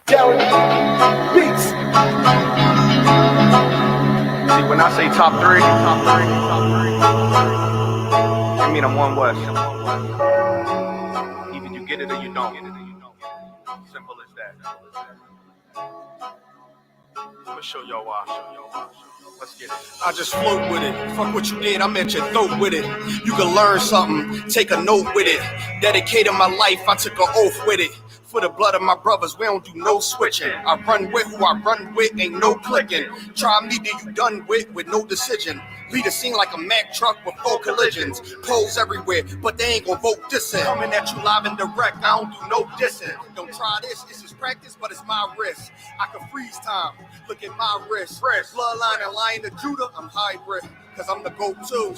Down beats. See, when I say top three, I mean I'm one West. Either you get it or you don't. Simple as that. I'ma show y'all why. Let's get it. I just float with it. Fuck what you did, I'm at your throat with it. You can learn something, take a note with it. Dedicated my life, I took an oath with it. For the blood of my brothers, we don't do no switching. I run with who I run with, ain't no clicking. Try me, then you done with no decision. Lead a scene like a Mack truck with 4 collisions. Poles everywhere, but they ain't gonna vote this in. Coming at you live and direct, I don't do no dissing. Don't try this is practice, but it's my risk. I can freeze time, look at my wrist. Bloodline and Lion of Judah, I'm hybrid. Cause I'm the go-to.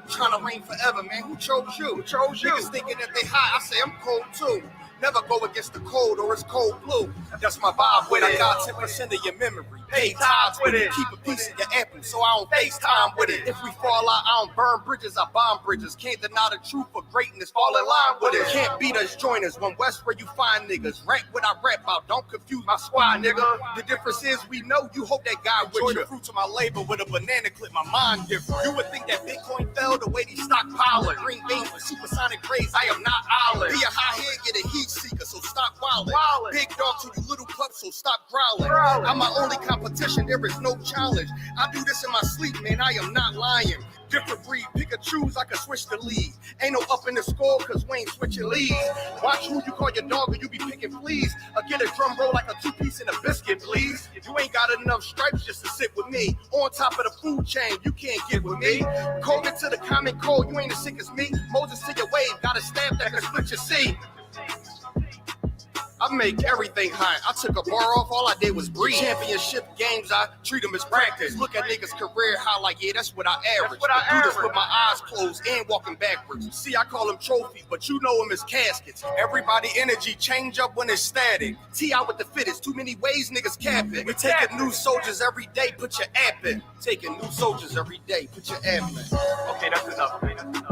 Trying to reign forever, man. Who chose you? Niggas thinking that they high, I say I'm cold too. Never go against the cold or it's cold blue. That's my vibe with it. I got 10% of your memory. Pay tithes with it. Keep a piece of your apple so I don't FaceTime with it. If we fall out, I don't burn bridges, I bomb bridges. Can't deny the truth for greatness, fall in line with it. Can't beat us, join us. One West where you find niggas. Rap what I rap about, don't confuse my squad, nigga. The difference is we know you hope that guy with you. The fruits of my labor with a banana clip, my mind different. You would think that Bitcoin fell the way these stockpiling. Green beans with supersonic rays, I am not island. Be a high head, get a heat seeker, so stop wildin'. Big dog to you little pups, so stop growling. I'm my only competition, there is no challenge. I do this in my sleep, man, I am not lying. Different breed, pick and choose, I can switch the lead. Ain't no up in the score, cause we ain't switching leads. Watch who you call your dog or you be picking fleas. Or get a drum roll like a 2-piece and a biscuit, please. You ain't got enough stripes just to sit with me. On top of the food chain, you can't get with me. Code it to the common cold, you ain't as sick as me. Moses to your wave, got a stab that can split your seed. I make everything hot. I took a bar off, all I did was breathe. Championship games, I treat them as practice. Look at niggas' career high like, yeah, that's what I average. Do this with my eyes closed and walking backwards. See, I call them trophies, but you know them as caskets. Everybody energy change up when it's static. T.I. with the fittest, too many ways niggas cap it. We taking new soldiers every day, put your app in. Taking new soldiers every day, put your app in. Okay, that's enough. We done.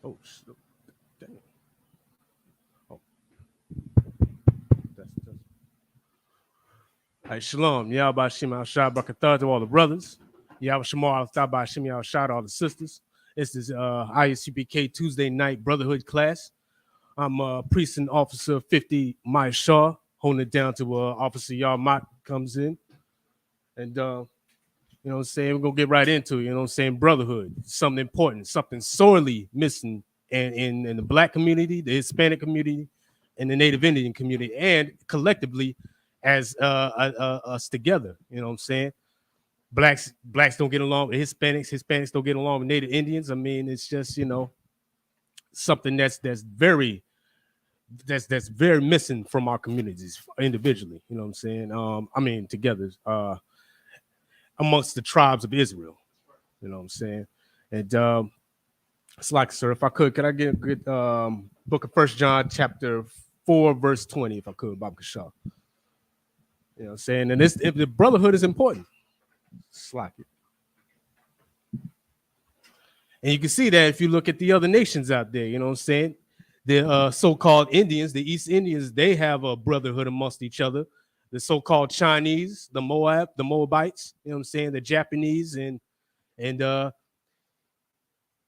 Oh, dang. Oh. That's. All right, shalom. Yahweh Shem Al-Shah Brakatah to all the brothers. Yahweh Shemar Al-Thabah Shem Al-Shah to all the sisters. This is Isupk Tuesday night Brotherhood class. I'm priest and officer 50 Maya Shaw, holding it down to Officer Yarmat comes in. And, you know what I'm saying, we're going to get right into it, you know what I'm saying, brotherhood, something important, something sorely missing in the Black community, the Hispanic community, and the Native Indian community, and collectively as us together, you know what I'm saying? Blacks don't get along with Hispanics don't get along with Native Indians. I mean, it's just, you know, something that's very missing from our communities individually, you know what I'm saying? I mean, together, amongst the tribes of Israel, you know what I'm saying? And it's like, sir, if I could I get a good book of 1 John chapter 4, verse 20, if I could, Bob Kashaw. You know what I'm saying? And if the brotherhood is important. Slack it. And you can see that if you look at the other nations out there, you know what I'm saying? The so-called Indians, the East Indians, they have a brotherhood amongst each other. The so-called Chinese, the Moabites, you know what I'm saying, the Japanese, and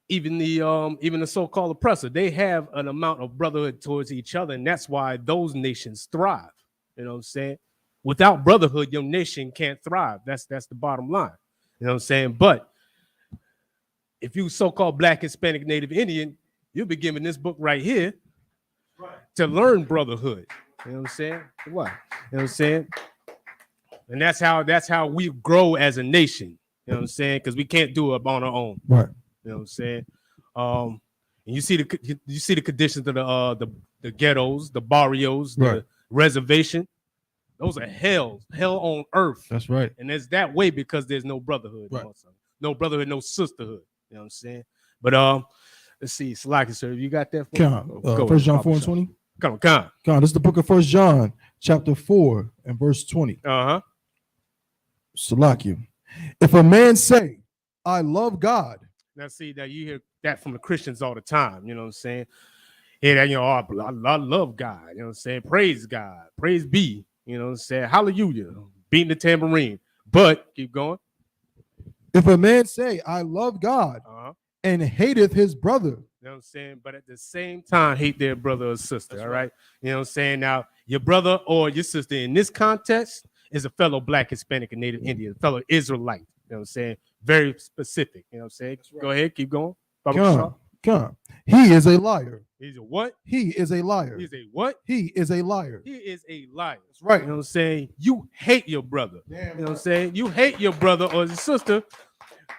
even the so-called oppressor, they have an amount of brotherhood towards each other, and that's why those nations thrive. You know what I'm saying? Without brotherhood, your nation can't thrive. That's the bottom line. You know what I'm saying? But if you so-called Black, Hispanic, Native Indian, you'll be given this book right here to learn brotherhood. You know what I'm saying? What? You know what I'm saying? And that's how we grow as a nation. You know what I'm saying? Because we can't do it on our own. Right. You know what I'm saying? And you see the conditions of the ghettos, the barrios, the reservation. Those are hell on earth. That's right. And it's that way because there's no brotherhood. Right. No brotherhood, no sisterhood. You know what I'm saying? But let's see, Salaki, sir, you got that? For 1 John 4 and 20. Come. This is the book of 1 John, chapter 4 and verse 20. Salakia. If a man say, I love God. Now, see, that you hear that from the Christians all the time. You know what I'm saying? Yeah, that, I love God. You know what I'm saying? Praise God. Praise be. You know what I'm saying? Hallelujah. Beating the tambourine. But keep going. If a man say, I love God and hateth his brother. You know what I'm saying? But at the same time, hate their brother or sister. That's all right. You know what I'm saying? Now, your brother or your sister in this context is a fellow Black, Hispanic, and Native Indian, a fellow Israelite. You know what I'm saying? Very specific. You know what I'm saying? Right. Go ahead, keep going. Come. He is a liar. He's a what? He is a liar. He's a what? He is a liar. He is a liar. That's right. You know what I'm saying? You hate your brother. Damn, you know what I'm saying? You hate your brother or your sister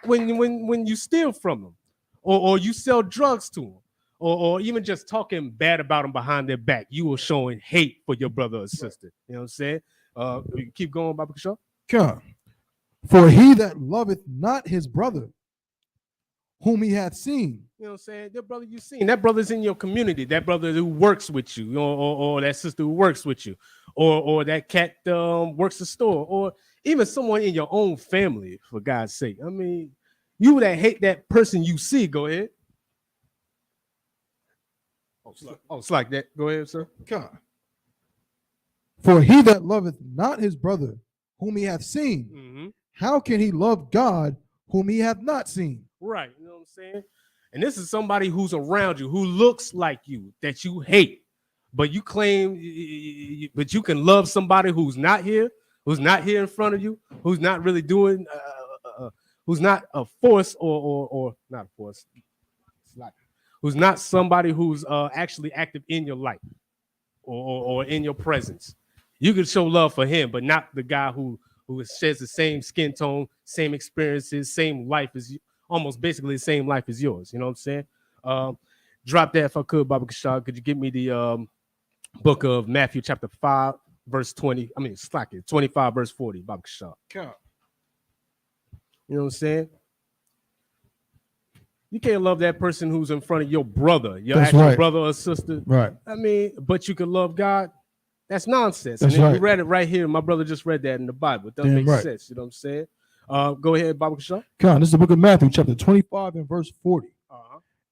when you steal from them, or you sell drugs to them, or even just talking bad about them behind their back. You are showing hate for your brother or sister. You know what I'm saying? Keep going, Baba Kashaw. Come. For he that loveth not his brother, whom he hath seen. You know what I'm saying? That brother you've seen. That brother's in your community. That brother who works with you, or that sister who works with you, or that cat works the store, or even someone in your own family, for God's sake. I mean, you that hate that person you see, go ahead. It's like that. Go ahead, sir. God. For he that loveth not his brother, whom he hath seen, how can he love God whom he hath not seen? Right. You know what I'm saying? And this is somebody who's around you, who looks like you, that you hate, but you claim, but you can love somebody who's not here in front of you, who's not really doing, who's not a force or not a force, who's not somebody who's actually active in your life or in your presence. You can show love for him, but not the guy who shares the same skin tone, same experiences, same life as you. Almost basically the same life as yours. You know what I'm saying? Drop that if I could, Baba Kashad. Could you give me the book of Matthew chapter 5, verse 20? I mean, it's like it, 25, verse 40, Baba Kashad. You know what I'm saying? You can't love that person who's in front of your brother, your actual brother or sister. Right. I mean, but you can love God. That's nonsense. That's and right. We read it right here. My brother just read that in the Bible. It doesn't make sense. You know what I'm saying? Go ahead, Baba Kashah. This is the book of Matthew, chapter 25 and verse 40.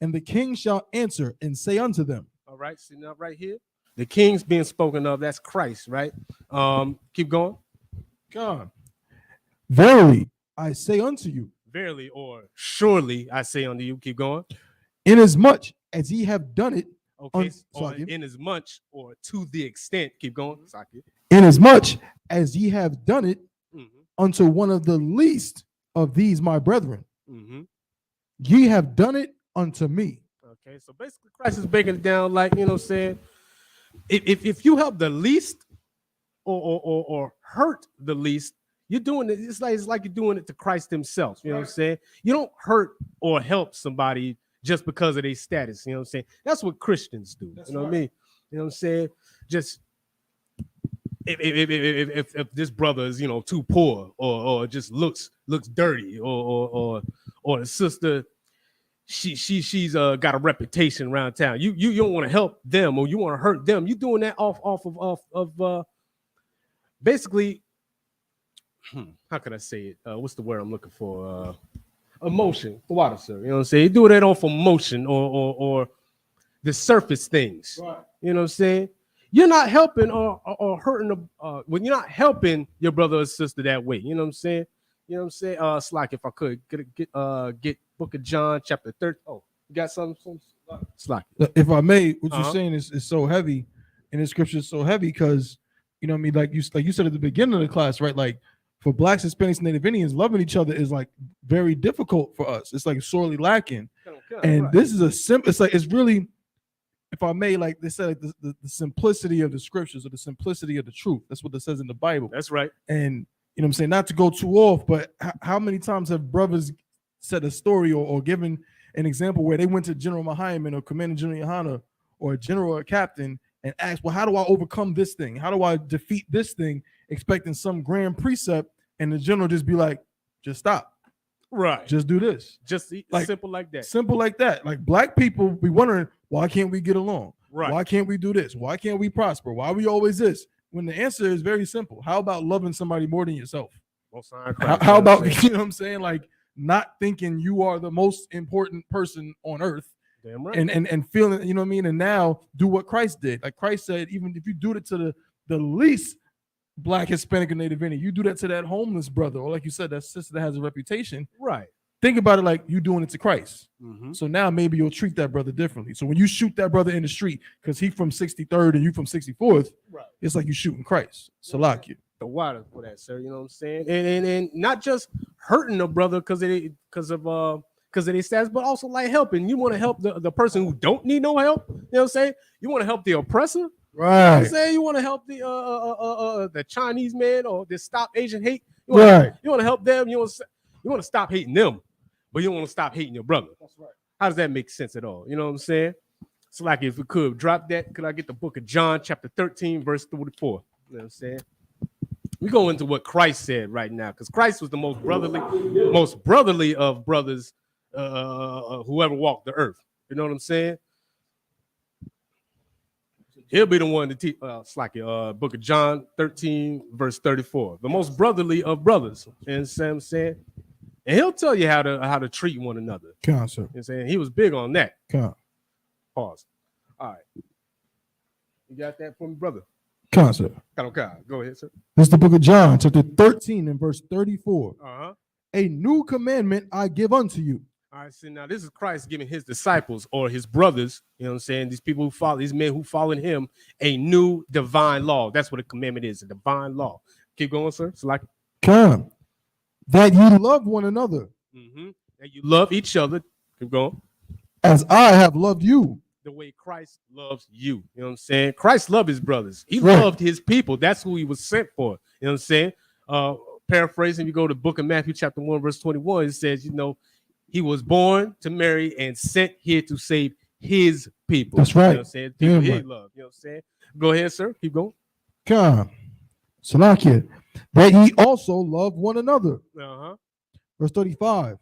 And the king shall answer and say unto them. All right, see now right here. The king's being spoken of, that's Christ, right? Keep going. God. Verily, I say unto you. Verily or surely I say unto you. Keep going. Inasmuch as ye have done it. Okay, inasmuch or to the extent. Keep going. Inasmuch as ye have done it. Unto one of the least of these my brethren, ye have done it unto me. Okay, so basically Christ is breaking it down like, you know what I'm saying? If you help the least or hurt the least, you're doing it. It's like you're doing it to Christ himself. You know what I'm saying? You don't hurt or help somebody just because of their status. You know what I'm saying? That's what Christians do. You know what I mean? You know what I'm saying? Just if this brother is, you know, too poor or just looks dirty or the sister she's got a reputation around town, you don't want to help them or you want to hurt them. You're doing that off of basically, how can I say it? What's the word I'm looking for? Emotion. Water, sir. You know what I'm saying? You do that off emotion or the surface things. Right. You know what I'm saying? You're not helping or hurting when you're not helping your brother or sister that way. You know what I'm saying? You know what I'm saying? It's like if I could get Book of John chapter 30. Oh, you got something? It's like If I may, what you're saying is so heavy, and the scripture is so heavy because you know what I mean. Like you said at the beginning of the class, right? Like for Blacks, Hispanics, and Native Indians, loving each other is like very difficult for us. It's like sorely lacking. And this is a simple. It's like it's really, if I may, like they said, like the simplicity of the scriptures or the simplicity of the truth. That's what it says in the Bible. That's right. And you know what I'm saying, not to go too off, but how many times have brothers said a story or given an example where they went to General Mahayman or Commander General Yohana or a general or a captain and asked, well, how do I overcome this thing? How do I defeat this thing? Expecting some grand precept, and the general just be like, just stop. Right. Just do this. Just like, simple like that. Simple like that. Like black people be wondering, why can't we get along? Right. Why can't we do this? Why can't we prosper? Why are we always this? When the answer is very simple. How about loving somebody more than yourself? How about, you know what I'm saying? Like not thinking you are the most important person on earth. Damn right. And feeling, you know what I mean? And now do what Christ did. Like Christ said, even if you do it to the least Black, Hispanic, and Native Indian, you do that to that homeless brother, or like you said, that sister that has a reputation. Right. Think about it like you doing it to Christ. Mm-hmm. So now maybe you'll treat that brother differently. So when you shoot that brother in the street, because he from 63rd and you from 64th, right, it's like you shooting Christ. Salakia. The water for that, sir. You know what I'm saying? And not just hurting the brother because of their status, but also like helping. You want to help the person who don't need no help. You know what I'm saying? You want to help the oppressor. Right. You know what I'm saying? You want to help the Chinese man or the Stop Asian Hate. You want to help them. You want to stop hating them, but you don't want to stop hating your brother. That's right. How does that make sense at all? You know what I'm saying? So like if we could drop that, could I get the book of John chapter 13 verse 34? You know what I'm saying? We go into what Christ said right now, because Christ was the most brotherly of brothers who ever walked the earth. You know what I'm saying? He'll be the one to teach. It's like book of John 13 verse 34, the most brotherly of brothers. You know what I'm saying? And he'll tell you how to treat one another. Come on, sir. You know what I'm saying? He was big on that. Come on. Pause. All right. You got that for me, brother? Come on, sir. Go ahead, sir. This is the book of John, chapter 13 and verse 34. Uh-huh. A new commandment I give unto you. All right, see, now this is Christ giving his disciples or his brothers, you know what I'm saying? These people who follow, these men who follow him, a new divine law. That's what a commandment is, a divine law. Keep going, sir. It's like, come, that you love one another. Mm-hmm. That you love each other. Keep going. As I have loved you. The way Christ loves you. You know what I'm saying? Christ loved his brothers. He loved his people. That's who he was sent for. You know what I'm saying? Paraphrasing, you go to the book of Matthew, chapter 1, verse 21, it says, you know, he was born to marry and sent here to save his people. That's right. You know what I'm saying? People he loved. You know what I'm saying? Go ahead, sir. Keep going. Come. Salakia. That ye also love one another. Uh-huh. Verse 35.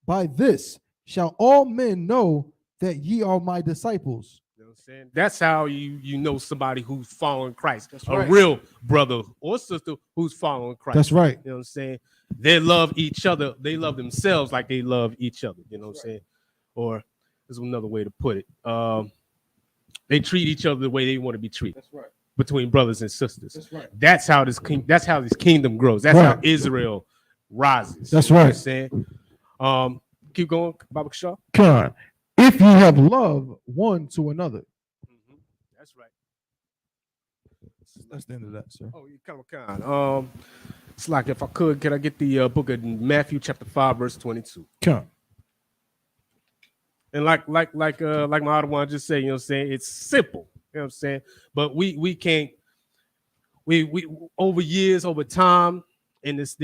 By this shall all men know that ye are my disciples. You know what I'm saying? That's how you know somebody who's following Christ. That's right. A real brother or sister who's following Christ. That's right. You know what I'm saying? They love each other. They love themselves like they love each other. You know what I'm saying? Or there's another way to put it. They treat each other the way they want to be treated. That's right. Between brothers and sisters. That's right. That's how this kingdom grows. That's how Israel rises. That's you know right. What I'm saying? Keep going, Baba Shaw. Come. If ye have love one to another. Mm-hmm. That's right. That's the end of that, sir. Oh, you come. It's like if I could I get the book of Matthew chapter 5 verse 22? Come. And like my other one just said, you know what I'm saying? It's simple, you know what I'm saying? But we can't over years, over time, and this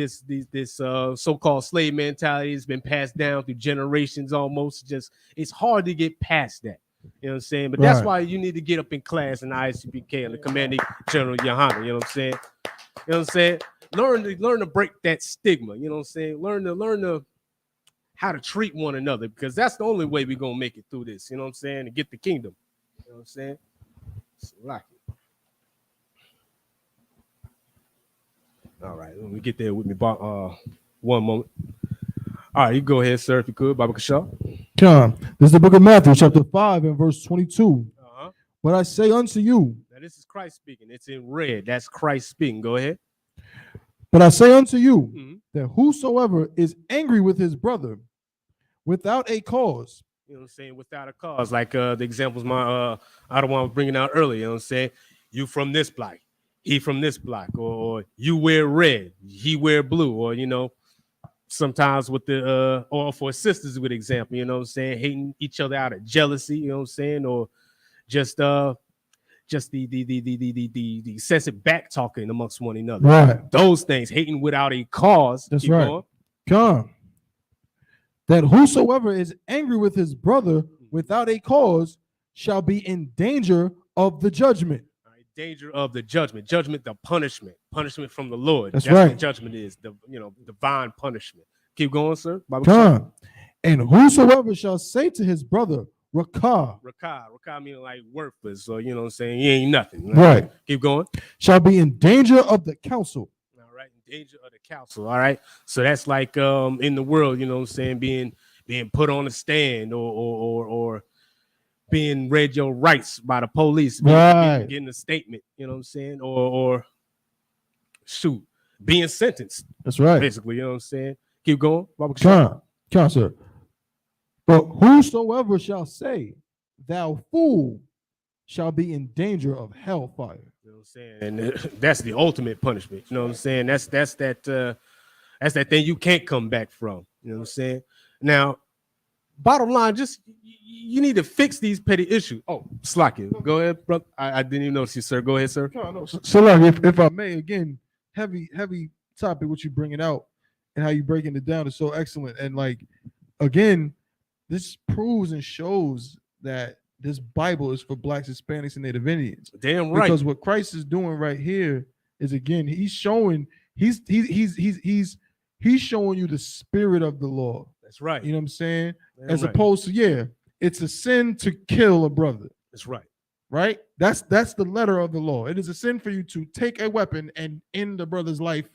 so-called slave mentality has been passed down through generations almost. Just it's hard to get past that. You know what I'm saying? But that's why you need to get up in class in Isupk and the commanding General Yohana. You know what I'm saying? You know what I'm saying? Learn to break that stigma. You know what I'm saying? Learn to how to treat one another, because that's the only way we're gonna make it through this. You know what I'm saying? To get the kingdom. You know what I'm saying? It's like it. All right, let me get there with me. One moment. All right, you go ahead, sir, if you could, Baba Kashaw. Come. This is the book of Matthew, chapter 5, and verse 22. But I say unto you. Now, this is Christ speaking. It's in red. That's Christ speaking. Go ahead. But I say unto you that whosoever is angry with his brother without a cause. You know what I'm saying? Without a cause. Like the examples I don't want to bring out earlier. You know what I'm saying? You from this block. He from this block. Or you wear red. He wear blue. Or, you know, sometimes with the or for sisters, with example, you know what I'm saying, hating each other out of jealousy, you know what I'm saying, or just the excessive back talking amongst one another. Right. Those things, hating without a cause. That's right. Going. Come. That whosoever is angry with his brother without a cause shall be in danger of the judgment. Danger of the judgment, the punishment from the Lord. That's right. What judgment is, the divine punishment. Keep going, sir. Come. And whosoever shall say to his brother, Rakah meaning like worthless, or you know what I'm saying, he ain't nothing. Right. Keep going. Shall be in danger of the council. All right, in danger of the council. All right. So that's like in the world, you know what I'm saying, being put on a stand or being read your rights by the police, right. Getting a statement, you know what I'm saying, or shoot, being sentenced. That's right. Basically, you know what I'm saying. Keep going. Come, sir. But whosoever shall say, thou fool, shall be in danger of hellfire. You know what I'm saying? And that's the ultimate punishment. You know what I'm saying? That's that thing you can't come back from. You know what I'm saying? Now, bottom line, just you need to fix these petty issues. Oh, Slacky, go ahead, brother. I didn't even notice you, sir. Go ahead, sir. No. So like, if I may, again, heavy topic what you bringing out and how you breaking it down is so excellent. And like, again, this proves and shows that this Bible is for Blacks, Hispanics, and Native Indians. Damn right. Because what Christ is doing right here is, again, he's showing he's showing you the spirit of the law. That's right. You know what I'm saying? Damn As right. opposed to, it's a sin to kill a brother. That's right. Right? That's the letter of the law. It is a sin for you to take a weapon and end a brother's life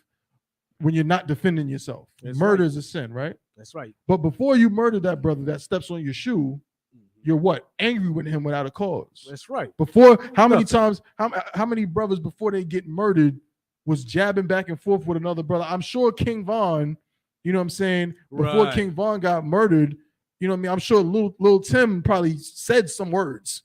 when you're not defending yourself. That's Murder right. is a sin, right? That's right. But before you murder that brother that steps on your shoe, you're what? Angry with him without a cause. That's right. Before, how many times, how many brothers before they get murdered was jabbing back and forth with another brother? I'm sure King Von, you know what I'm saying? Before Right. King Von got murdered, you know what I mean? I'm sure Lil Tim probably said some words.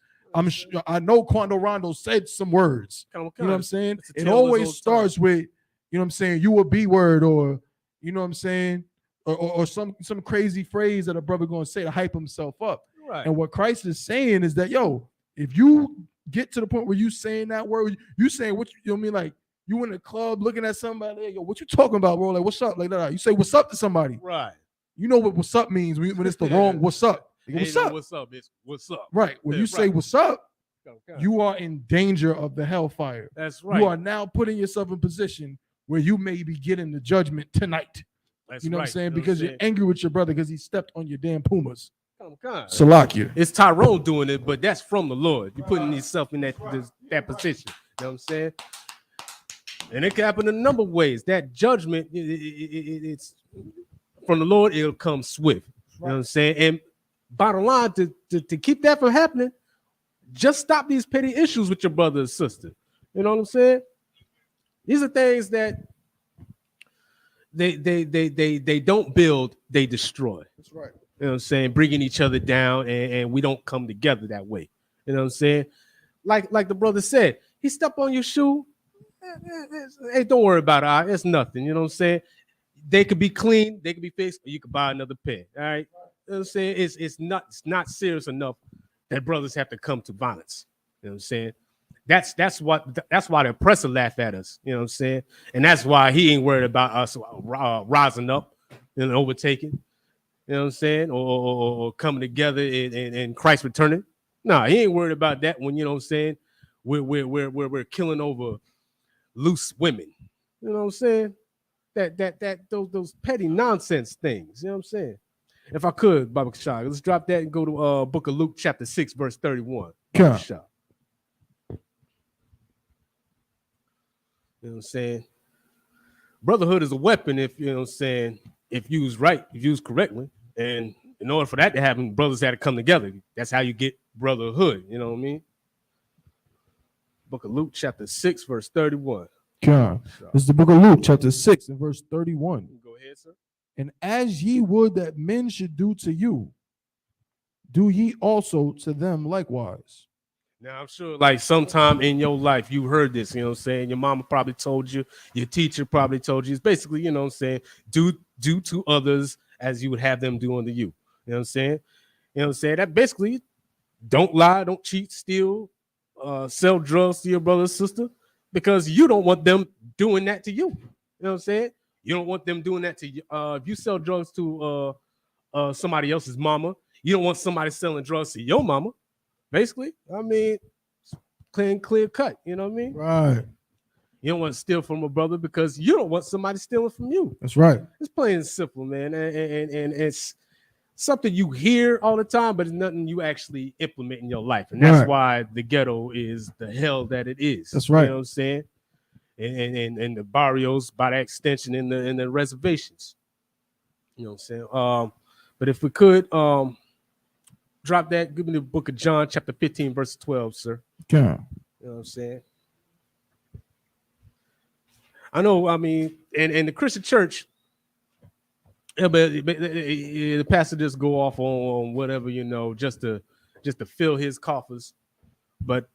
I know Quando Rondo said some words. You know what I'm saying? It always starts with, you know what I'm saying, you a B word, or you know what I'm saying, or some crazy phrase that a brother gonna say to hype himself up. Right. And what Christ is saying is that, if you get to the point where you saying that word, you saying what you know what I mean, like you in the club looking at somebody, what you talking about, bro? Like, what's up? Like that. You say what's up to somebody. Right. You know what what's up means when it's the wrong what's up. Like, what's up? What's up? It's what's up. Right. When you say what's up, you are in danger of the hellfire. That's right. You are now putting yourself in position where you may be getting the judgment tonight. That's you know right. what I'm saying? You know because what I'm you're angry with your brother because he stepped on your damn Pumas. Salakia. It's Tyrone doing it, but that's from the Lord. You're putting yourself in that position. You know what I'm saying? And it can happen in a number of ways. That judgment, it's from the Lord, it'll come swift. You know what I'm saying? And bottom line, to keep that from happening, just stop these petty issues with your brother and sister. You know what I'm saying? These are things that they don't build, they destroy. That's right. You know what I'm saying? Bringing each other down, and we don't come together that way. You know what I'm saying? Like the brother said, he stepped on your shoe. Hey, don't worry about it. It's nothing. You know what I'm saying? They could be clean, they could be fixed, or you could buy another pair. All right. You know what I'm saying? It's not serious enough that brothers have to come to violence. You know what I'm saying? That's why the oppressor laugh at us. You know what I'm saying? And that's why he ain't worried about us rising up and overtaking. You know what I'm saying? Or coming together and Christ returning. No, he ain't worried about that when, you know what I'm saying, we're killing over loose women. You know what I'm saying? Those petty nonsense things. You know what I'm saying? If I could, Baba Kashag, let's drop that and go to Book of Luke, chapter 6, verse 31. You know what I'm saying? Brotherhood is a weapon if, you know what I'm saying, if used right, if used correctly. And in order for that to happen, brothers had to come together. That's how you get brotherhood. You know what I mean? Book of Luke, chapter 6, verse 31. God. This is the book of Luke, chapter 6, and verse 31. Go ahead, sir. And as ye would that men should do to you, do ye also to them likewise. Now, I'm sure like sometime in your life, you heard this, you know what I'm saying? Your mama probably told you, your teacher probably told you. It's basically, you know what I'm saying, do to others as you would have them do unto you. You know what I'm saying? You know what I'm saying? That basically, don't lie, don't cheat, steal, sell drugs to your brother or sister, because you don't want them doing that to you. You know what I'm saying? You don't want them doing that to you. If you sell drugs to somebody else's mama, you don't want somebody selling drugs to your mama. Basically, I mean, clear cut. You know what I mean? Right. You don't want to steal from a brother because you don't want somebody stealing from you. That's right. It's plain and simple, man. And it's something you hear all the time, but it's nothing you actually implement in your life. And that's why the ghetto is the hell that it is. That's right. You know what I'm saying? And the barrios, by that extension, in the reservations. You know what I'm saying? But if we could drop that, give me the book of John, chapter 15, verse 12, sir. Yeah. You know what I'm saying? I know, I mean, and the Christian church, but the pastor just go off on whatever, you know, just to fill his coffers. But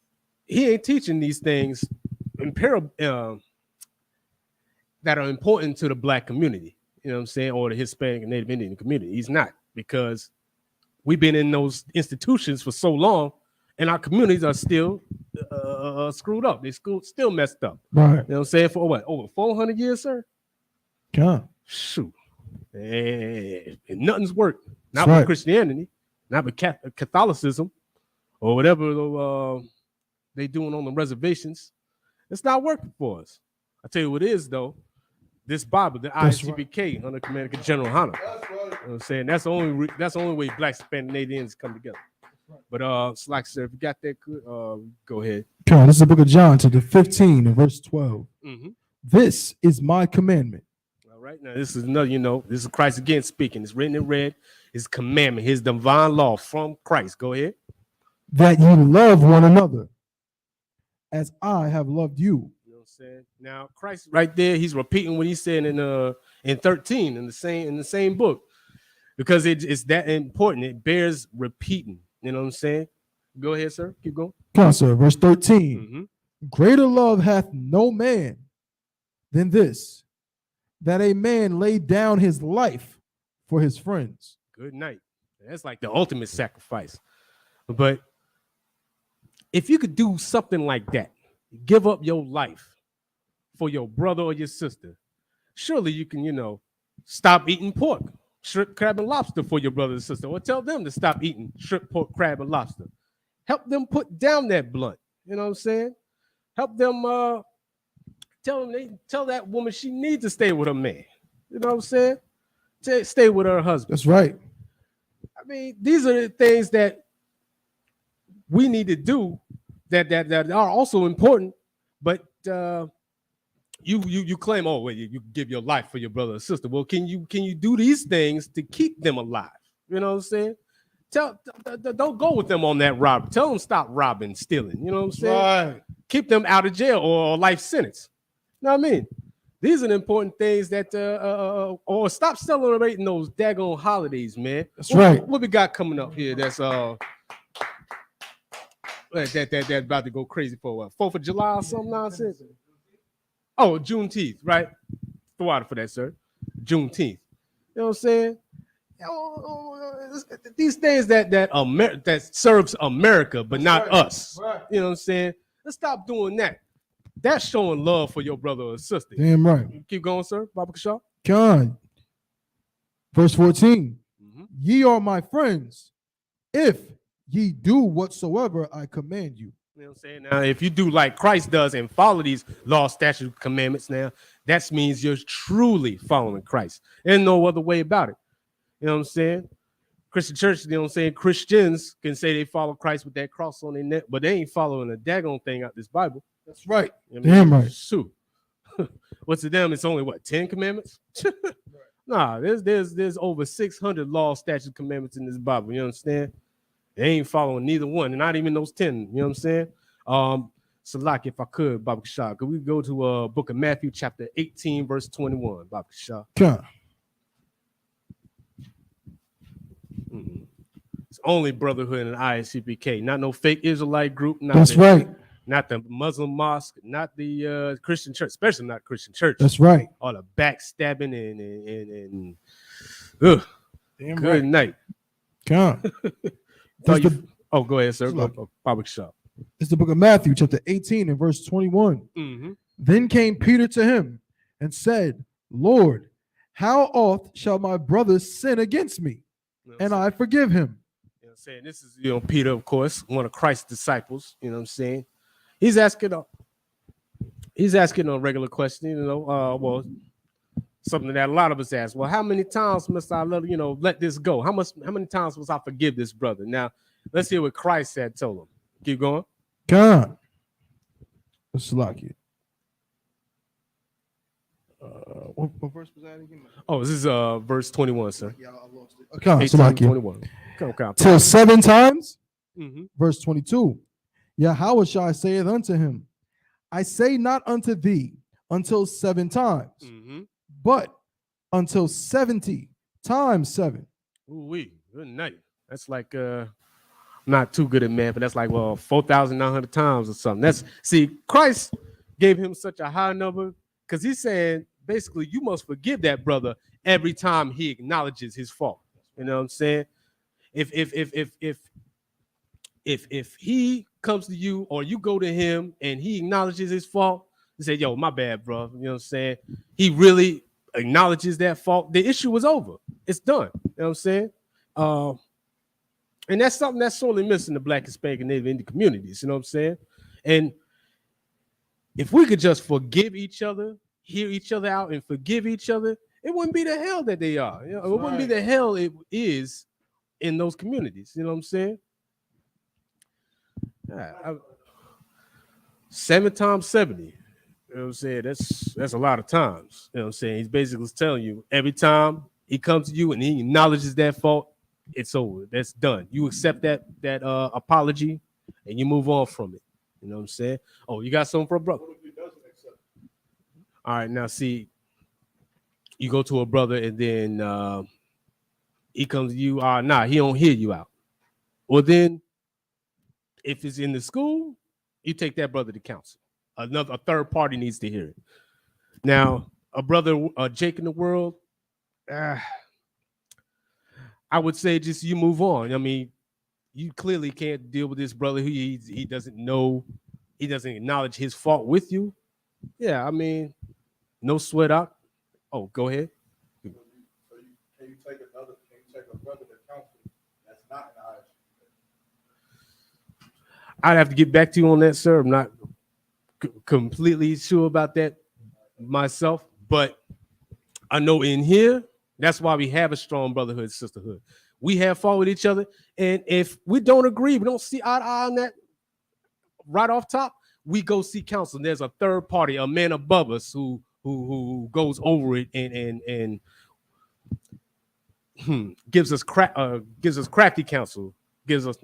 he ain't teaching these things in that are important to the black community, you know what I'm saying, or the Hispanic and Native Indian community. He's not, because we've been in those institutions for so long, and our communities are still screwed up. They still messed up. Right. You know what I'm saying? For what, over 400 years, sir? Yeah. Shoot. And nothing's worked. Not with Christianity, not with Catholicism, or whatever they doing on the reservations. It's not working for us. I tell you what it is, though. This Bible, the Isupk, under Commander General Hunter. You know what I'm saying? That's the only way Black, Hispanic, Native Indians come together. But like I said, if you got that good, go ahead. Okay, this is the book of John, chapter 15, and verse 12. Mm-hmm. This is my commandment. All right, now this is another, you know, this is Christ again speaking. It's written in red. His commandment, his divine law from Christ. Go ahead. That you love one another as I have loved you. You know what I'm saying? Now, Christ right there, he's repeating what he said in 13 in the same book, because it's that important. It bears repeating. You know what I'm saying? Go ahead, sir. Keep going. Come on, sir. Verse 13. Mm-hmm. Greater love hath no man than this, that a man lay down his life for his friends. Good night. That's like the ultimate sacrifice. But if you could do something like that, give up your life for your brother or your sister, surely you can, you know, stop eating pork, shrimp, crab, and lobster for your brother and sister, or tell them to stop eating shrimp, pork, crab, and lobster. Help them put down that blunt. You know what I'm saying? Help them tell that woman she needs to stay with her man. You know what I'm saying? Stay with her husband. That's right. I mean, these are the things that we need to do that are also important, but you claim, oh, well, you give your life for your brother or sister. Well, can you do these things to keep them alive? You know what I'm saying? Don't go with them on that rob. Tell them stop robbing, stealing. You know what I'm saying? Right. Keep them out of jail or life sentence. You know what I mean? These are the important things that or stop celebrating those daggone holidays, man. That's right. What we got coming up here? That's that about to go crazy for what? 4th of July or some nonsense. Oh, Juneteenth, right? Throw out for that, sir. Juneteenth. You know what I'm saying? These things that serves America, but not us. Right. You know what I'm saying? Let's stop doing that. That's showing love for your brother or sister. Damn right. Keep going, sir. Baba Kashaw. God. Verse 14. Mm-hmm. Ye are my friends, if ye do whatsoever I command you. You know what I'm saying? Now, if you do like Christ does and follow these law, statutes, commandments, now that means you're truly following Christ. There's no other way about it. You know what I'm saying? Christian church, you know what I'm saying? Christians can say they follow Christ with that cross on their neck, but they ain't following a daggone thing out this Bible. That's right. You know what I mean? Damn right. Shoot. What's to them? It's only what, 10 commandments? Nah, there's over 600 laws, statutes, commandments in this Bible. You understand? They ain't following neither one, and not even those 10. You know what I'm saying? Salak, if I could, Baba Shah, could we go to book of Matthew, chapter 18, verse 21, Baba Shah? Sure. It's only Brotherhood and ISUPK, not no fake Israelite group. That's right. Not the Muslim mosque, not the Christian church, especially not Christian church. That's right. All the backstabbing and ugh. Damn Good right. night. Come. Oh, go ahead, sir. Baba Shah. It's the book of Matthew, chapter 18 and verse 21. Mm-hmm. Then came Peter to him and said, Lord, how oft shall my brother sin against me, and I forgive him? You know what I'm saying? This is, Peter, of course, one of Christ's disciples. You know what I'm saying? He's asking a regular question, well, something that a lot of us ask. Well, how many times must I let this go? How many times must I forgive this brother? Now, let's hear what Christ had told him. Keep going. God. Let's lock you. What verse was that again? Oh, this is verse 21, sir. Yeah, I lost it. Okay, 21. Come. Till 7 times. Mm-hmm. Verse 22. Yahushua saith unto him, I say not unto thee until 7 times, but until 70 times 7. Ooh-wee, good night. That's like not too good at math, but that's like 4,900 times or something. Christ gave him such a high number because he's saying basically you must forgive that brother every time he acknowledges his fault. You know what I'm saying? If he comes to you or you go to him and he acknowledges his fault, you say, yo, my bad, bro. You know what I'm saying? He really acknowledges that fault. The issue was over. It's done. You know what I'm saying? And that's something that's sorely missing in the Black, Hispanic, and Native Indian communities. You know what I'm saying? And if we could just forgive each other, hear each other out, and forgive each other, it wouldn't be the hell that they are. It wouldn't be the hell it is in those communities. You know what I'm saying? 7 times 70. You know what I'm saying? That's a lot of times. You know what I'm saying? He's basically telling you every time he comes to you and he acknowledges that fault, it's over. That's done. You accept that apology and you move on from it. You know what I'm saying? Oh, you got something for a brother? All right, now see, you go to a brother and then he comes to you. He don't hear you out. Well, then if it's in the school, you take that brother to counsel. A third party needs to hear it. Now, a brother, Jake in the world, I would say just you move on. I mean, you clearly can't deal with this brother who he doesn't know, he doesn't acknowledge his fault with you. Yeah, I mean, no sweat out. Oh, go ahead. Can you take a brother to counsel that's not in the I'd have to get back to you on that, sir. I'm not completely sure about that myself, but I know in here, that's why we have a strong brotherhood, sisterhood. We have fought with each other, and if we don't agree, we don't see eye to eye on that right off top, we go seek counsel. And there's a third party, a man above us who goes over it and gives us crafty counsel. Gives us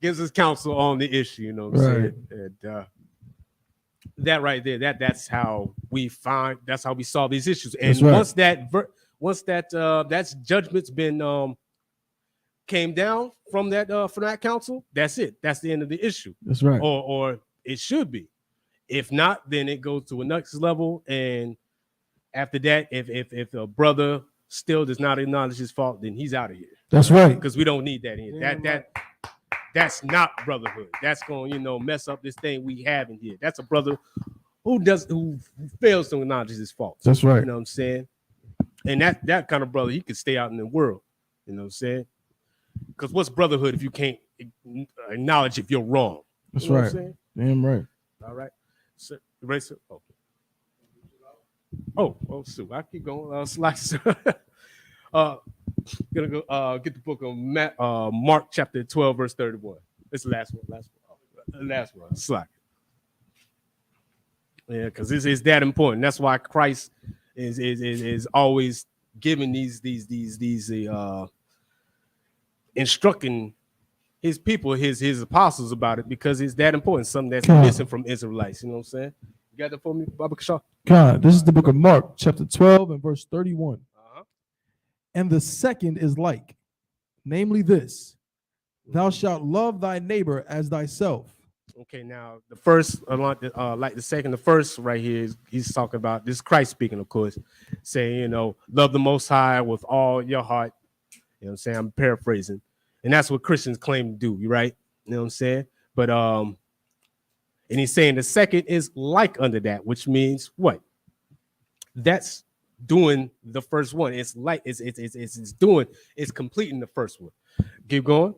gives us counsel on the issue. You know what I'm saying? And, that right there, that's how we solve these issues. And once that judgment's been came down from that council, that's it. That's the end of the issue. That's right. Or it should be. If not, then it goes to a next level. And after that, if a brother still does not acknowledge his fault, then he's out of here. That's right. Because we don't need that here. That's not brotherhood. That's going to, mess up this thing we have in here. That's a brother who fails to acknowledge his faults. That's right. You know what I'm saying? And that kind of brother, he could stay out in the world. You know what I'm saying? Because what's brotherhood if you can't acknowledge if you're wrong? That's you know right. What I'm saying? Damn right. All right. So, eraser. Oh, so I keep going. Slice. Gonna go get the book of Mark chapter 12 verse 31. It's the last one. Slack. Yeah, because it's that important. That's why Christ is always giving these instructing his people, his apostles about it, because it's that important. Something that's missing from Israelites. You know what I'm saying? You got that for me, Baba Kashaw? God, this is the book of Mark, chapter 12 and verse 31. And the second is like, namely this, thou shalt love thy neighbor as thyself. Okay, now the first, like the second, the first right here, he's talking about, this is Christ speaking, of course, saying, love the Most High with all your heart. You know what I'm saying? I'm paraphrasing. And that's what Christians claim to do, right? You know what I'm saying? But, and he's saying the second is like unto that, which means what? That's doing the first one. It's like, it's completing the first one. Keep going.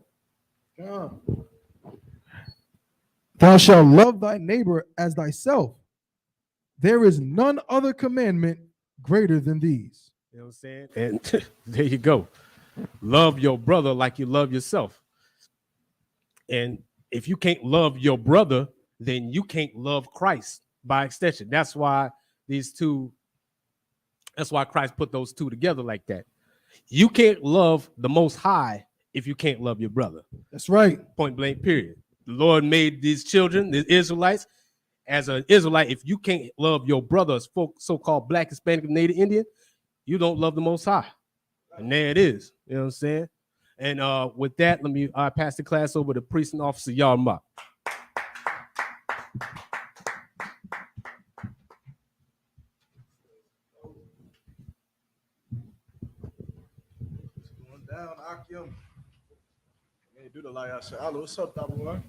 Thou shalt love thy neighbor as thyself. There is none other commandment greater than these. You know what I'm saying? And there you go. Love your brother like you love yourself. And if you can't love your brother, then you can't love Christ by extension. That's why Christ put those two together like that. You can't love the Most High if you can't love your brother. That's right. Point blank, period. The Lord made these children, the Israelites. As an Israelite, if you can't love your brothers, so-called Black, Hispanic, Native Indian, you don't love the Most High. And there it is. You know what I'm saying? And with that, let me pass the class over to Priest and Officer Isupk. Going down, Akim. Hey, do the like I said. Hello, what's up, Double One?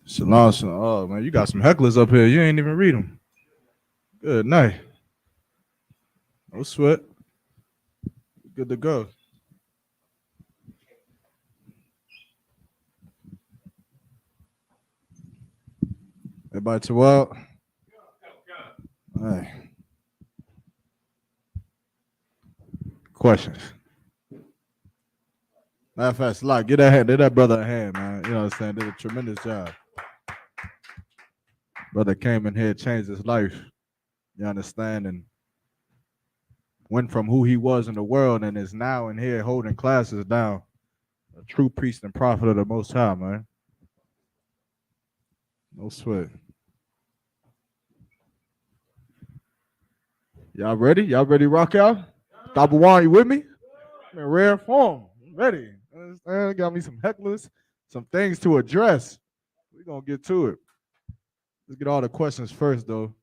Shalom, shalom. Oh, man, you got some hecklers up here. You ain't even read them. Good night. No sweat. Good to go. Everybody to out. All right. Questions. Matter of fact, Slot, get that brother a hand, man. You know what I'm saying? Did a tremendous job. Brother came in here, changed his life. You understand? And went from who he was in the world and is now in here holding classes down. A true priest and prophet of the Most High, man. No sweat. Y'all ready? Y'all ready to rock out? Double One, you with me? I'm in rare form. I'm ready. Understand? Got me some hecklers, some things to address. We're going to get to it. Let's get all the questions first, though.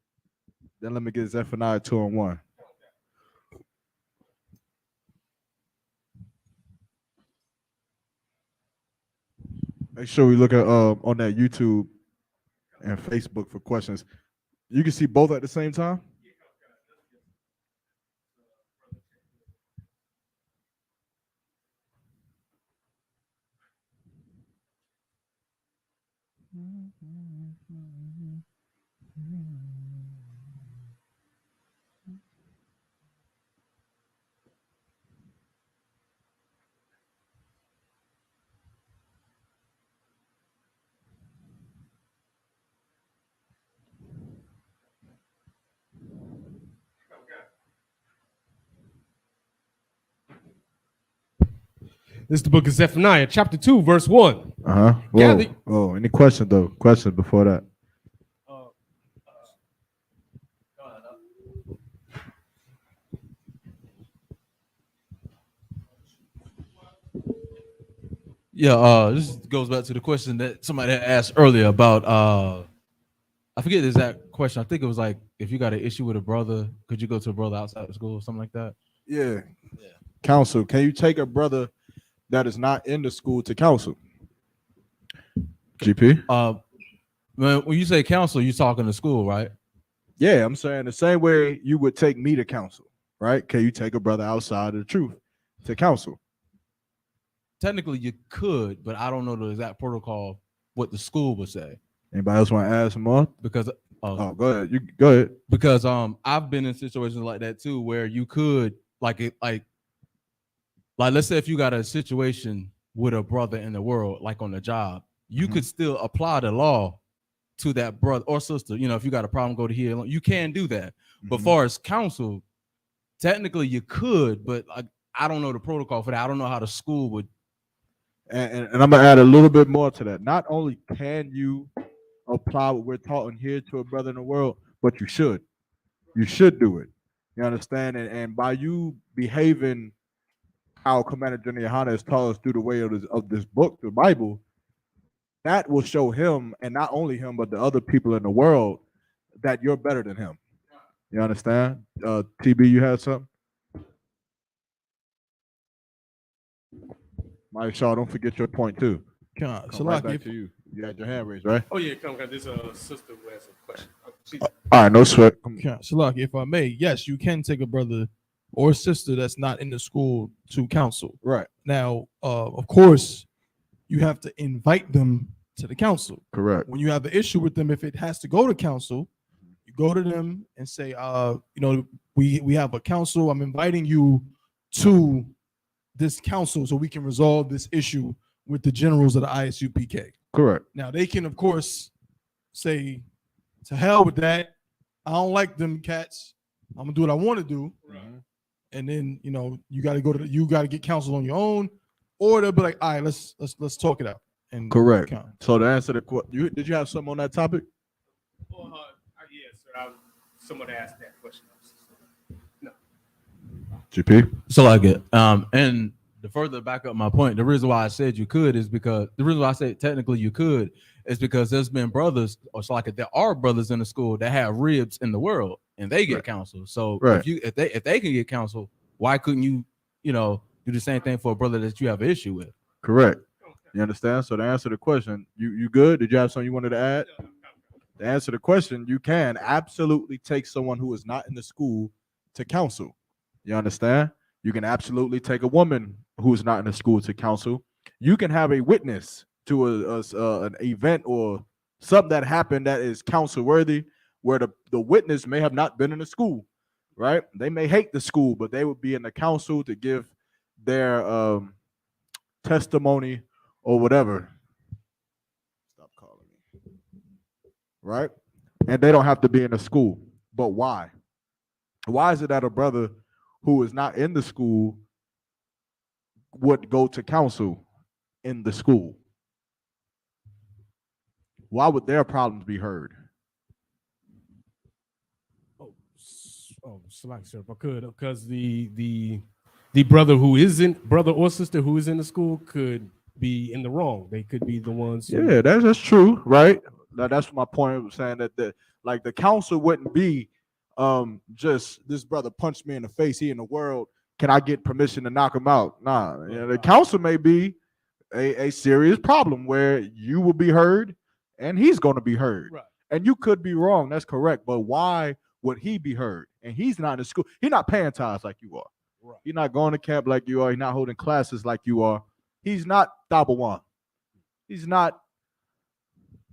Then let me get Zephaniah 2:1. Make sure we look at on that YouTube and Facebook for questions. You can see both at the same time? This is the book of Zephaniah, chapter 2, verse 1. Whoa. Any questions, though? Questions before that? Yeah, this goes back to the question that somebody had asked earlier about I forget the exact question. I think it was like, if you got an issue with a brother, could you go to a brother outside of school or something like that? Yeah. Counsel. Can you take a brother that is not in the school to counsel? GP? When you say counsel, you're talking to school, right? Yeah, I'm saying the same way you would take me to counsel, right? Can you take a brother outside of the truth to counsel? Technically, you could, but I don't know the exact protocol, what the school would say. Anybody else want to add some more? Because go ahead. You go ahead. Because I've been in situations like that too, where you could like let's say if you got a situation with a brother in the world, like on the job, you Mhm. could still apply the law to that brother or sister. You know, if you got a problem, go to here. You can do that. But Mhm. far as counsel, technically you could, but I don't know the protocol for that. I don't know how the school would. And I'm gonna add a little bit more to that. Not only can you apply what we're taught in here to a brother in the world, but you should. You should do it. You understand? And by you behaving how Commander General Yohana has taught us through the way of this book, the Bible, that will show him, and not only him, but the other people in the world, that you're better than him. You understand? TB, you had something? Mike Shaw, don't forget your point too. Come right back to you. You had your hand raised, right? Oh yeah, come on. This sister who has a question. All right, no sweat. Shalaki, if I may, yes, you can take a brother or sister that's not in the school to counsel. Right. Now, of course, you have to invite them to the council. Correct. When you have an issue with them, if it has to go to council, you go to them and say, we have a council. I'm inviting you to this council so we can resolve this issue with the generals of the ISUPK. Correct. Now they can, of course, say, to hell with that. I don't like them cats. I'm gonna do what I want to do. Right. And then you got to get counsel on your own, or they'll be like, all right, let's talk it out. And correct. So to answer the question, did you have something on that topic? Well, yes, sir. Someone asked that question. No. GP. So like it. And to further back up my point, the reason why I said you could is because the reason why I said technically you could is because there's been brothers, or so like there are brothers in the school that have ribs in the world and they get counsel. So if they can get counsel, why couldn't you do the same thing for a brother that you have an issue with? Correct. You understand? So to answer the question, you good? Did you have something you wanted to add? To answer the question, you can absolutely take someone who is not in the school to counsel. You understand? You can absolutely take a woman who is not in the school to counsel. You can have a witness to an event or something that happened that is counsel worthy, where the witness may have not been in the school, right? They may hate the school, but they would be in the council to give their testimony or whatever. Stop calling me. Right? And they don't have to be in the school. But why? Why is it that a brother who is not in the school would go to counsel in the school? Why would their problems be heard? Select, sir, if I could, because the brother or sister who is in the school could be in the wrong. They could be the ones. Yeah, that's true, right? That's my point of saying that the counsel wouldn't be just this brother punched me in the face. He in the world. Can I get permission to knock him out? Nah, the counsel may be a serious problem where you will be heard and he's going to be heard. Right. And you could be wrong. That's correct. But why would he be heard? And he's not in school. He's not paying tithes like you are. Right. He's not going to camp like you are. He's not holding classes like you are. He's not Dabawan. He's not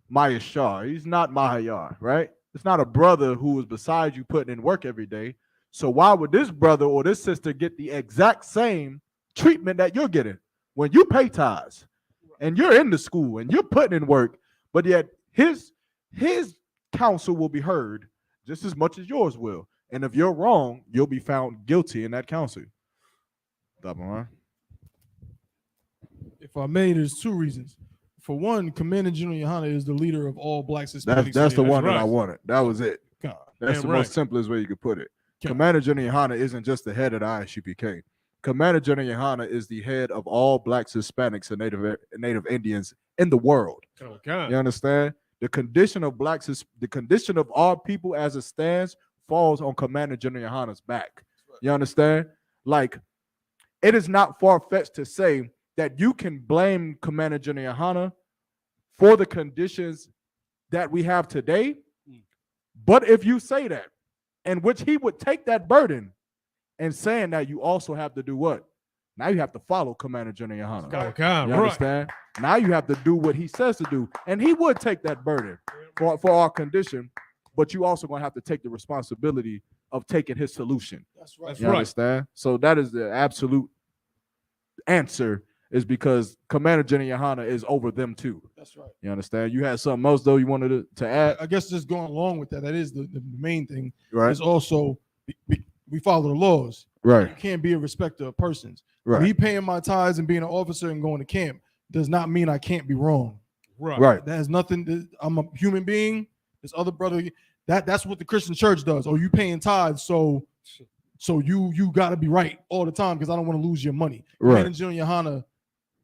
Maya Shah. He's not Mahayar, right? It's not a brother who is beside you putting in work every day. So why would this brother or this sister get the exact same treatment that you're getting when you pay tithes and you're in the school and you're putting in work, but yet his counsel will be heard just as much as yours will. And if you're wrong, you'll be found guilty in that counsel. If I may, there's two reasons. For one, Commander General Yohana is the leader of all Blacks Hispanics. That's the one right. that I wanted. That was it. God. That's the most simplest way you could put it. Commander General Yohana isn't just the head of the ISUPK. Commander General Yohana is the head of all Blacks, Hispanics, and Native Indians in the world. Okay. You understand? The condition of Blacks, the condition of our people as it stands, falls on Commander General Yohana's back. You understand? Like, it is not far-fetched to say that you can blame Commander General Yohana for the conditions that we have today. But if you say that, in which he would take that burden and saying that, you also have to do what? Now you have to follow Commander General Yohana. Okay, You understand? Now you have to do what he says to do. And he would take that burden for our condition, but you also going to have to take the responsibility of taking his solution. That's right. You understand? So that is the absolute answer, is because Commander Jenny Yohana is over them too. That's right. You understand? You had something else though you wanted to add? I guess just going along with that, that is the main thing. Right. Is also we follow the laws. Right. You can't be a respecter of persons. Right. Me paying my tithes and being an officer and going to camp does not mean I can't be wrong. Right. That has nothing. I'm a human being. This other brother. That's what the Christian church does. Oh, you paying tithes, so you got to be right all the time because I don't want to lose your money. Right. And Junior Yohana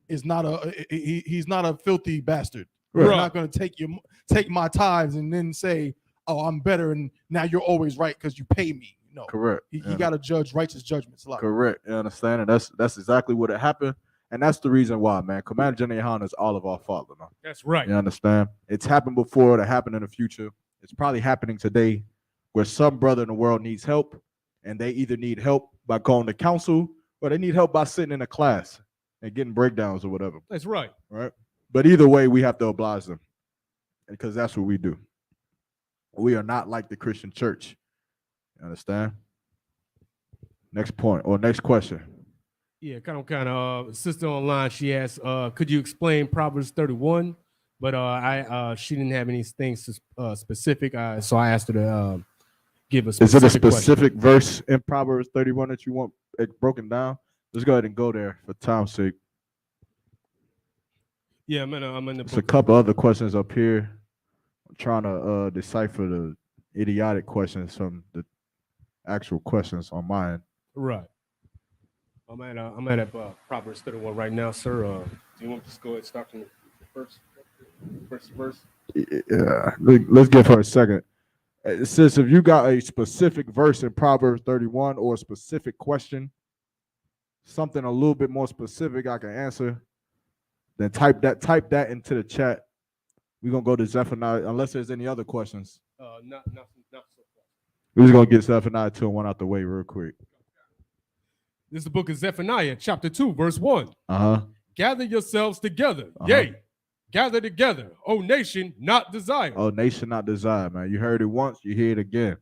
is not he's not a filthy bastard. Right. He's not going to take my tithes and then say, oh, I'm better and now you're always right because you pay me. No. Correct. He got to judge righteous judgments. Correct. You understand? And that's exactly what it happened. And that's the reason why, man. Commander Jenny Yohana is all of our father, man. That's right. You understand? It's happened before. It'll happen in the future. It's probably happening today where some brother in the world needs help, and they either need help by going to counsel or they need help by sitting in a class and getting breakdowns or whatever. That's right. Right? But either way, we have to oblige them because that's what we do. We are not like the Christian church. You understand? Next point or next question. Yeah, kind of. Sister online, she asked, could you explain Proverbs 31? But she didn't have anything specific, so I asked her to give a specific. Is it a specific verse in Proverbs 31 that you want it broken down? Let's go ahead and go there for time's sake. Yeah, I'm in the There's book. a couple other questions up here. I'm trying to decipher the idiotic questions from the actual questions on mine. Right. I'm at Proverbs 31 right now, sir. Do you want to just go ahead and start from the first verse? Yeah, let's give her a second. It says if you got a specific verse in Proverbs 31 or a specific question, something a little bit more specific I can answer, then type that into the chat. We're gonna go to Zephaniah unless there's any other questions. Not so far. We're just gonna get Zephaniah 2 and 1 out the way real quick. This is the book of Zephaniah, chapter 2, verse 1. Gather yourselves together. Yea, gather together, O nation not desired. Oh, nation not desired, man. You heard it once, you hear it again.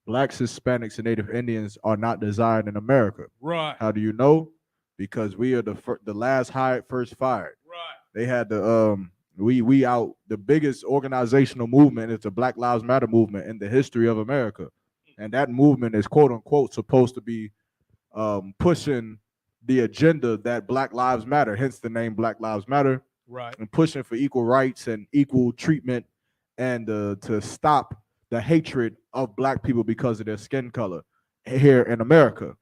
Blacks, Hispanics, and Native Indians are not desired in America. Right. How do you know? Because we are the last hired, first fired. Right. They had the biggest organizational movement is the Black Lives Matter movement in the history of America. And that movement is quote unquote supposed to be pushing the agenda that Black Lives Matter, hence the name Black Lives Matter. Right. And pushing for equal rights and equal treatment and to stop the hatred of Black people because of their skin color here in America.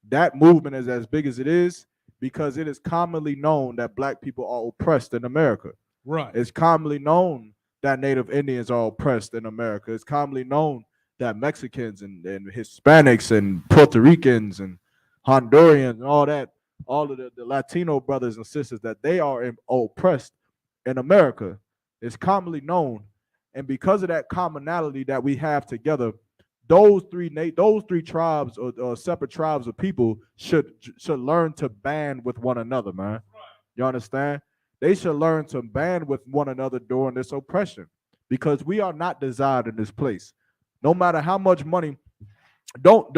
That movement is as big as it is because it is commonly known that Black people are oppressed in America. Right. It's commonly known that Native Indians are oppressed in America. It's commonly known that Mexicans and Hispanics and Puerto Ricans and Hondurans and all of the Latino brothers and sisters, that they are oppressed in America. It's commonly known. And because of that commonality that we have together, those three tribes or separate tribes of people should learn to band with one another, man. You understand? They should learn to band with one another during this oppression because we are not desired in this place. No matter how much money, don't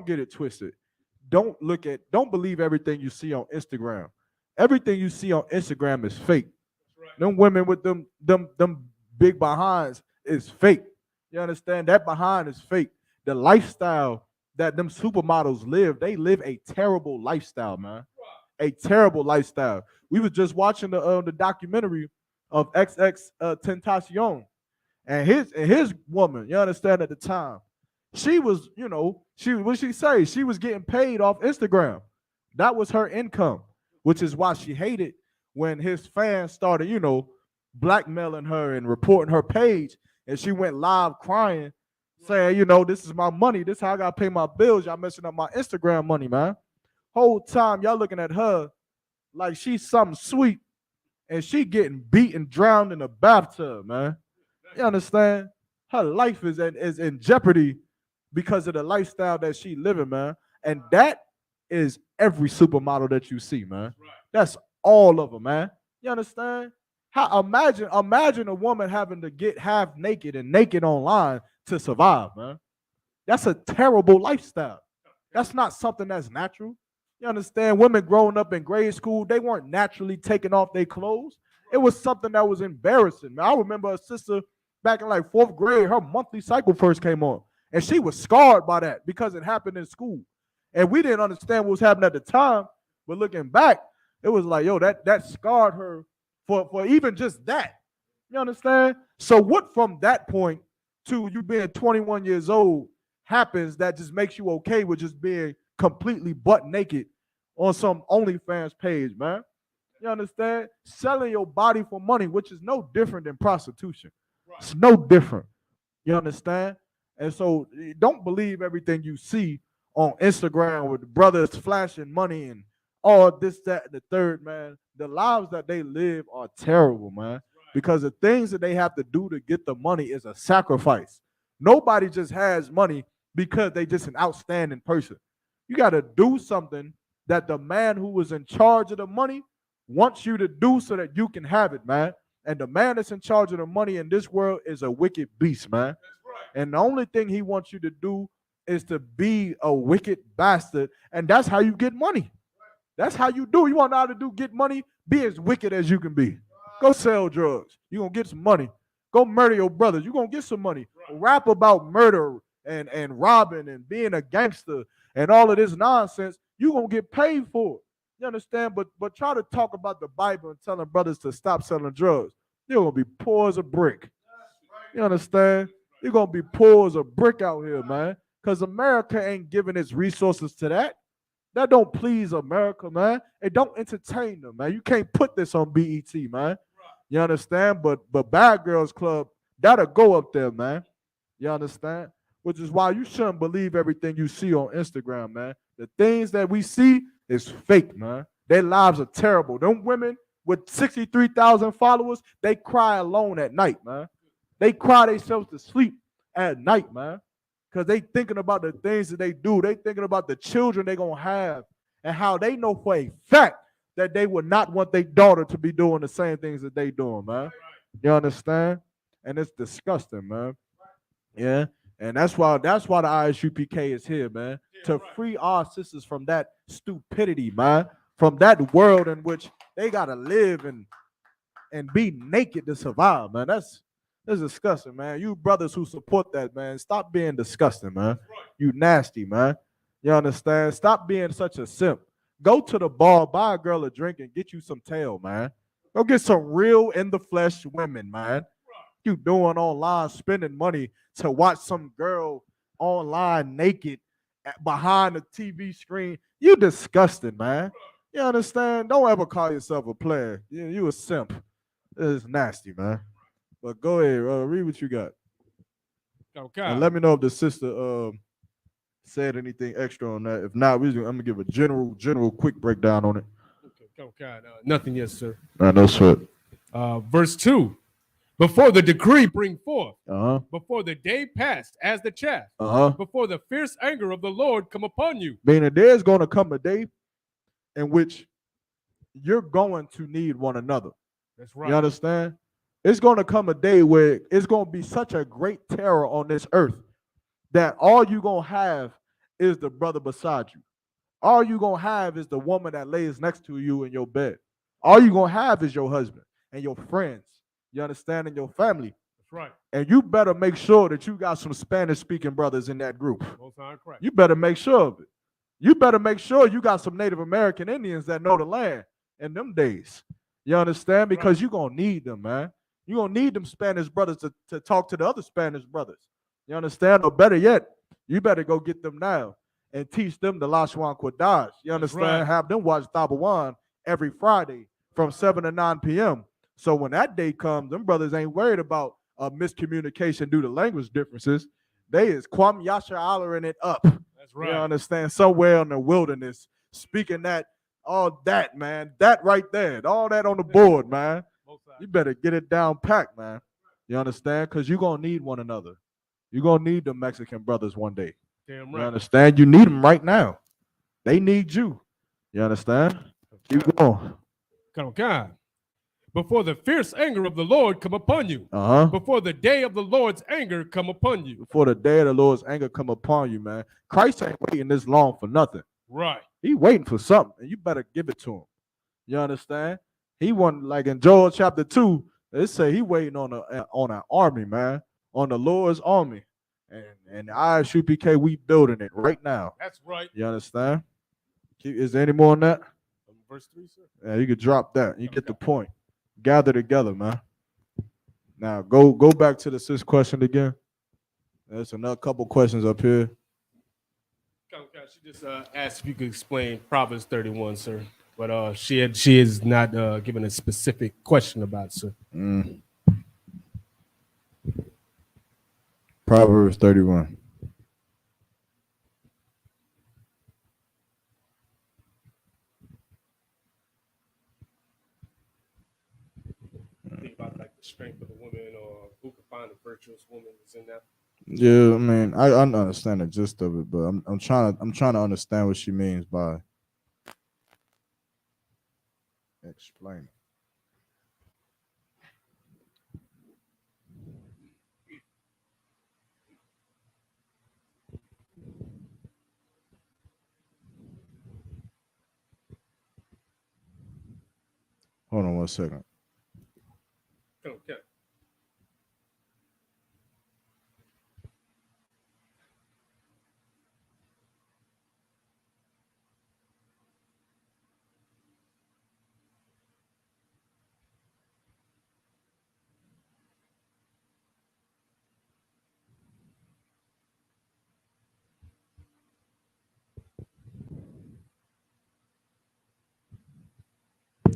get it twisted. Don't believe everything you see on Instagram. Everything you see on Instagram is fake. Right. Them women with them big behinds is fake. You understand? That behind is fake. The lifestyle that them supermodels live, they live a terrible lifestyle, man. Right. A terrible lifestyle. We was just watching the documentary of XX Tentacion. And his woman, you understand, at the time, she was, what she say? She was getting paid off Instagram. That was her income, which is why she hated when his fans started, blackmailing her and reporting her page. And she went live crying, saying, this is my money. This is how I got to pay my bills. Y'all messing up my Instagram money, man. Whole time y'all looking at her like she's something sweet. And she getting beat and drowned in a bathtub, man. You understand? Her life is in jeopardy because of the lifestyle that she living, man. And that is every supermodel that you see, man. Right. That's all of them, man. You understand? Imagine a woman having to get half naked and naked online to survive, man. That's a terrible lifestyle. That's not something that's natural. You understand? Women growing up in grade school, they weren't naturally taking off their clothes. It was something that was embarrassing. Man, I remember a sister back in like 4th grade, her monthly cycle first came on. And she was scarred by that because it happened in school. And we didn't understand what was happening at the time. But looking back, it was like, yo, that scarred her for even just that. You understand? So what from that point to you being 21 years old happens that just makes you okay with just being completely butt naked on some OnlyFans page, man? You understand? Selling your body for money, which is no different than prostitution. It's no different. You understand? And so don't believe everything you see on Instagram with brothers flashing money and all this, that, and the third, man. The lives that they live are terrible, man. Because the things that they have to do to get the money is a sacrifice. Nobody just has money because they just an outstanding person. You got to do something that the man who was in charge of the money wants you to do so that you can have it, man. And the man that's in charge of the money in this world is a wicked beast, man. And the only thing he wants you to do is to be a wicked bastard. And that's how you get money. That's how you do. You want to know how to get money? Be as wicked as you can be. Go sell drugs. You're going to get some money. Go murder your brothers. You're going to get some money. Rap about murder and robbing and being a gangster and all of this nonsense. You're going to get paid for it. You understand? But try to talk about the Bible and telling brothers to stop selling drugs. You're going to be poor as a brick. You understand? You're going to be poor as a brick out here, man. Because America ain't giving its resources to that. That don't please America, man. It don't entertain them, man. You can't put this on BET, man. You understand? But Bad Girls Club, that'll go up there, man. You understand? Which is why you shouldn't believe everything you see on Instagram, man. The things that we see is fake, man. Their lives are terrible. Them women with 63,000 followers, they cry alone at night, man. They cry themselves to sleep at night, man. Because they thinking about the things that they do. They thinking about the children they going to have and how they know for a fact that they would not want their daughter to be doing the same things that they doing, man. You understand? And it's disgusting, man. Yeah. And that's why the Isupk is here, man. To free our sisters from that stupidity, man. From that world in which they got to live and be naked to survive, man. That's disgusting, man. You brothers who support that, man, stop being disgusting, man. You nasty, man. You understand? Stop being such a simp. Go to the bar, buy a girl a drink, and get you some tail, man. Go get some real in the flesh women, man. You doing online, spending money to watch some girl online naked behind the TV screen. You disgusting, man. You understand? Don't ever call yourself a player. You a simp. It's nasty, man. But go ahead, read what you got. Okay. And let me know if the sister said anything extra on that. If not, I'm gonna give a general quick breakdown on it. Okay. Nothing yet, sir. No sweat. Verse 2. Before the decree bring forth, before the day passed as the chaff, before the fierce anger of the Lord come upon you. Meaning there's gonna come a day in which you're going to need one another. That's right. You understand? It's going to come a day where it's going to be such a great terror on this earth that all you're going to have is the brother beside you. All you're going to have is the woman that lays next to you in your bed. All you're going to have is your husband and your friends. You understand? And your family. That's right. And you better make sure that you got some Spanish-speaking brothers in that group. Correct. You better make sure of it. You better make sure you got some Native American Indians that know the land in them days. You understand? Because you're going to need them, man. You're going to need them Spanish brothers to talk to the other Spanish brothers. You understand? Or better yet, you better go get them now and teach them the Lashuan Quadaj. You understand? Right. Have them watch Tabawan every Friday from 7 to 9 p.m. So when that day comes, them brothers ain't worried about miscommunication due to language differences. They is Kwam Yasha hollering it up. That's right. You understand? Somewhere in the wilderness, speaking that, all that, man. That right there. All that on the board, man. You better get it down packed, man. You understand? Because you're going to need one another. You're going to need the Mexican brothers one day. Damn right. You understand? You need them right now. They need you. You understand? Keep going. Okay. Before the fierce anger of the Lord come upon you. Before the day of the Lord's anger come upon you. Before the day of the Lord's anger come upon you, man. Christ ain't waiting this long for nothing. Right. He waiting for something, and you better give it to him. You understand? He want, like in Joel chapter 2, it say he waiting on an army, man, on the Lord's army. And ISUPK, we building it right now. That's right. You understand? Is there any more on that? Verse 3, sir. Yeah, you could drop that. You get the point. Gather together, man. Now go back to the sis question again. There's another couple questions up here. She just asked if you could explain Proverbs 31, sir. But she is not given a specific question about it, sir. Proverbs 31. Think about like the strength of a woman, or who can find a virtuous woman that's in that. Yeah, I mean, I understand the gist of it, but I'm trying to understand what she means by explaining. Hold on 1 second. Okay.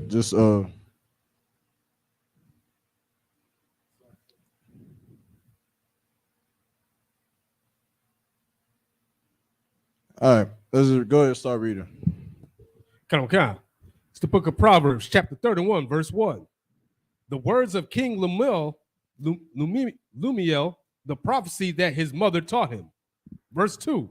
Just all right, let's go ahead and start reading. Come on. It's the book of Proverbs, chapter 31, verse 1. The words of King Lumiel, the prophecy that his mother taught him. Verse 2.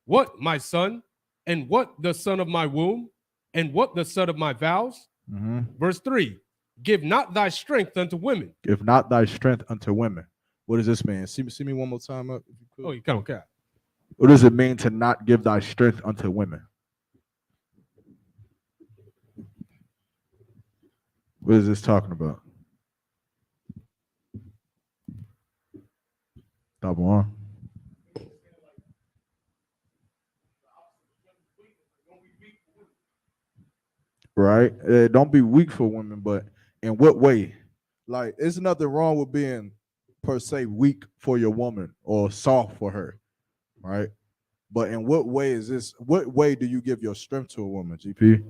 What, my son, and what the son of my womb, and what the son of my vows? Verse 3. Give not thy strength unto women. Give not thy strength unto women. What does this mean? See me one more time up, if you could. Oh, you come on. What does it mean to not give thy strength unto women? What is this talking about? Double on. Right? Don't be weak for women, but in what way? Like, there's nothing wrong with being per se weak for your woman or soft for her, right? But in what way is this? What way do you give your strength to a woman, GP?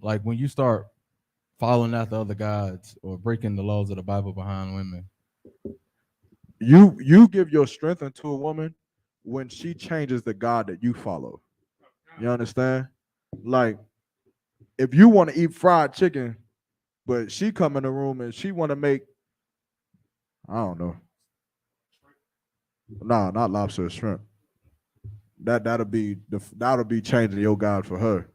Like when you start following after other gods or breaking the laws of the Bible behind women. You give your strength unto a woman when she changes the God that you follow. You understand? Like, if you want to eat fried chicken, but she come in the room and she want to make, I don't know. No, not lobster or shrimp. That'll be changing your God for her.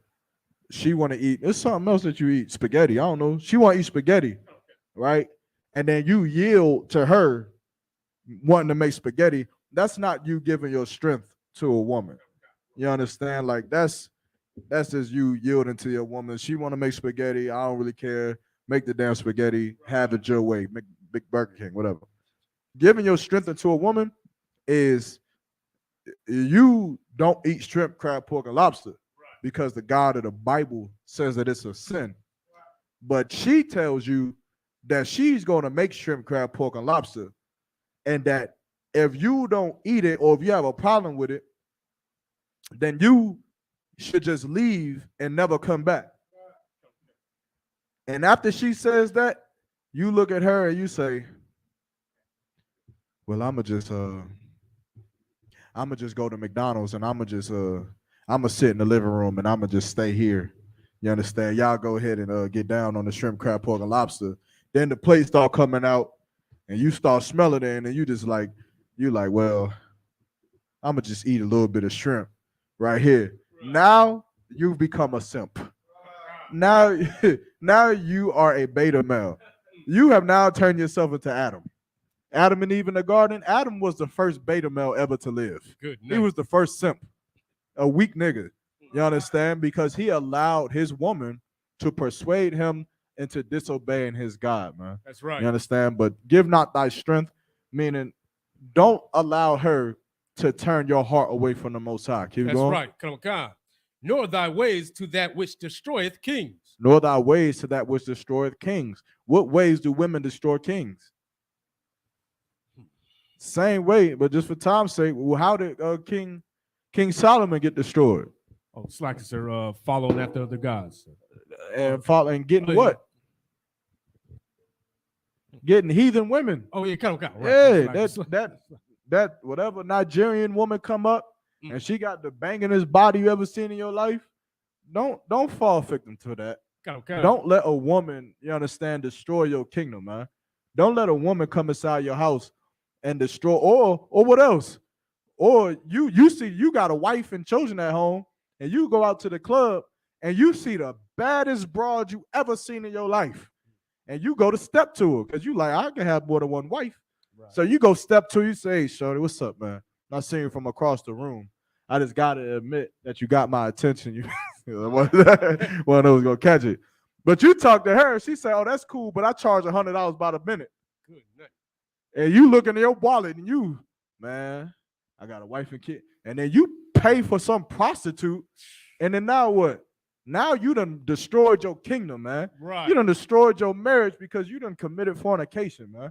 She want to eat, there's something else that you eat, spaghetti. I don't know. She want to eat spaghetti, right? And then you yield to her wanting to make spaghetti. That's not you giving your strength to a woman. You understand? Like, that's just you yielding to your woman. She want to make spaghetti. I don't really care. Make the damn spaghetti. Have it your way. Make big Burger King, whatever. Giving your strength to a woman is you don't eat shrimp, crab, pork, and lobster because the God of the Bible says that it's a sin. But she tells you that she's going to make shrimp, crab, pork, and lobster, and that if you don't eat it or if you have a problem with it, then you should just leave and never come back. And after she says that, you look at her and you say, well, I'ma just go to McDonald's and I'ma sit in the living room and I'ma just stay here. You understand? Y'all go ahead and get down on the shrimp, crab, pork, and lobster. Then the plates start coming out and you start smelling it, and you like, well, I'ma just eat a little bit of shrimp right here. Now you've become a simp. Now you are a beta male. You have now turned yourself into Adam. And Eve in the garden. Adam was the first beta male ever to live. Good. He was the first simp. a weak nigga. You understand? Because he allowed his woman to persuade him into disobeying his God, man. That's right. You understand? But give not thy strength, meaning don't allow her to turn your heart away from the Most High. Keep That's going. right. Come on. Nor thy ways to that which destroyeth kings. Nor thy ways to that which destroyeth kings. What ways do women destroy kings? Same way, but just for time's sake, well, how did King Solomon get destroyed? Oh, it's like they're following after other gods. And getting what? Getting heathen women. Oh yeah, come on. Yeah, Right. that whatever Nigerian woman come up and she got the bangingest body you ever seen in your life. Don't fall victim to that. Don't let a woman, you understand, destroy your kingdom, man. Don't let a woman come inside your house and destroy, or what else? Or you see you got a wife and children at home, and you go out to the club and you see the baddest broad you ever seen in your life, and you go to step to her because you like, I can have more than one wife. Right. So you go step to her, you say, hey, shorty, what's up, man? Not seeing you from across the room. I just gotta admit that you got my attention. You one of those gonna catch it. But you talk to her, she say, oh, that's cool, but I charge $100 by the minute. Good night. And you look in your wallet and you, man, I got a wife and kid. And then you pay for some prostitute. And then now what? Now you done destroyed your kingdom, man. Right. You done destroyed your marriage because you done committed fornication, man.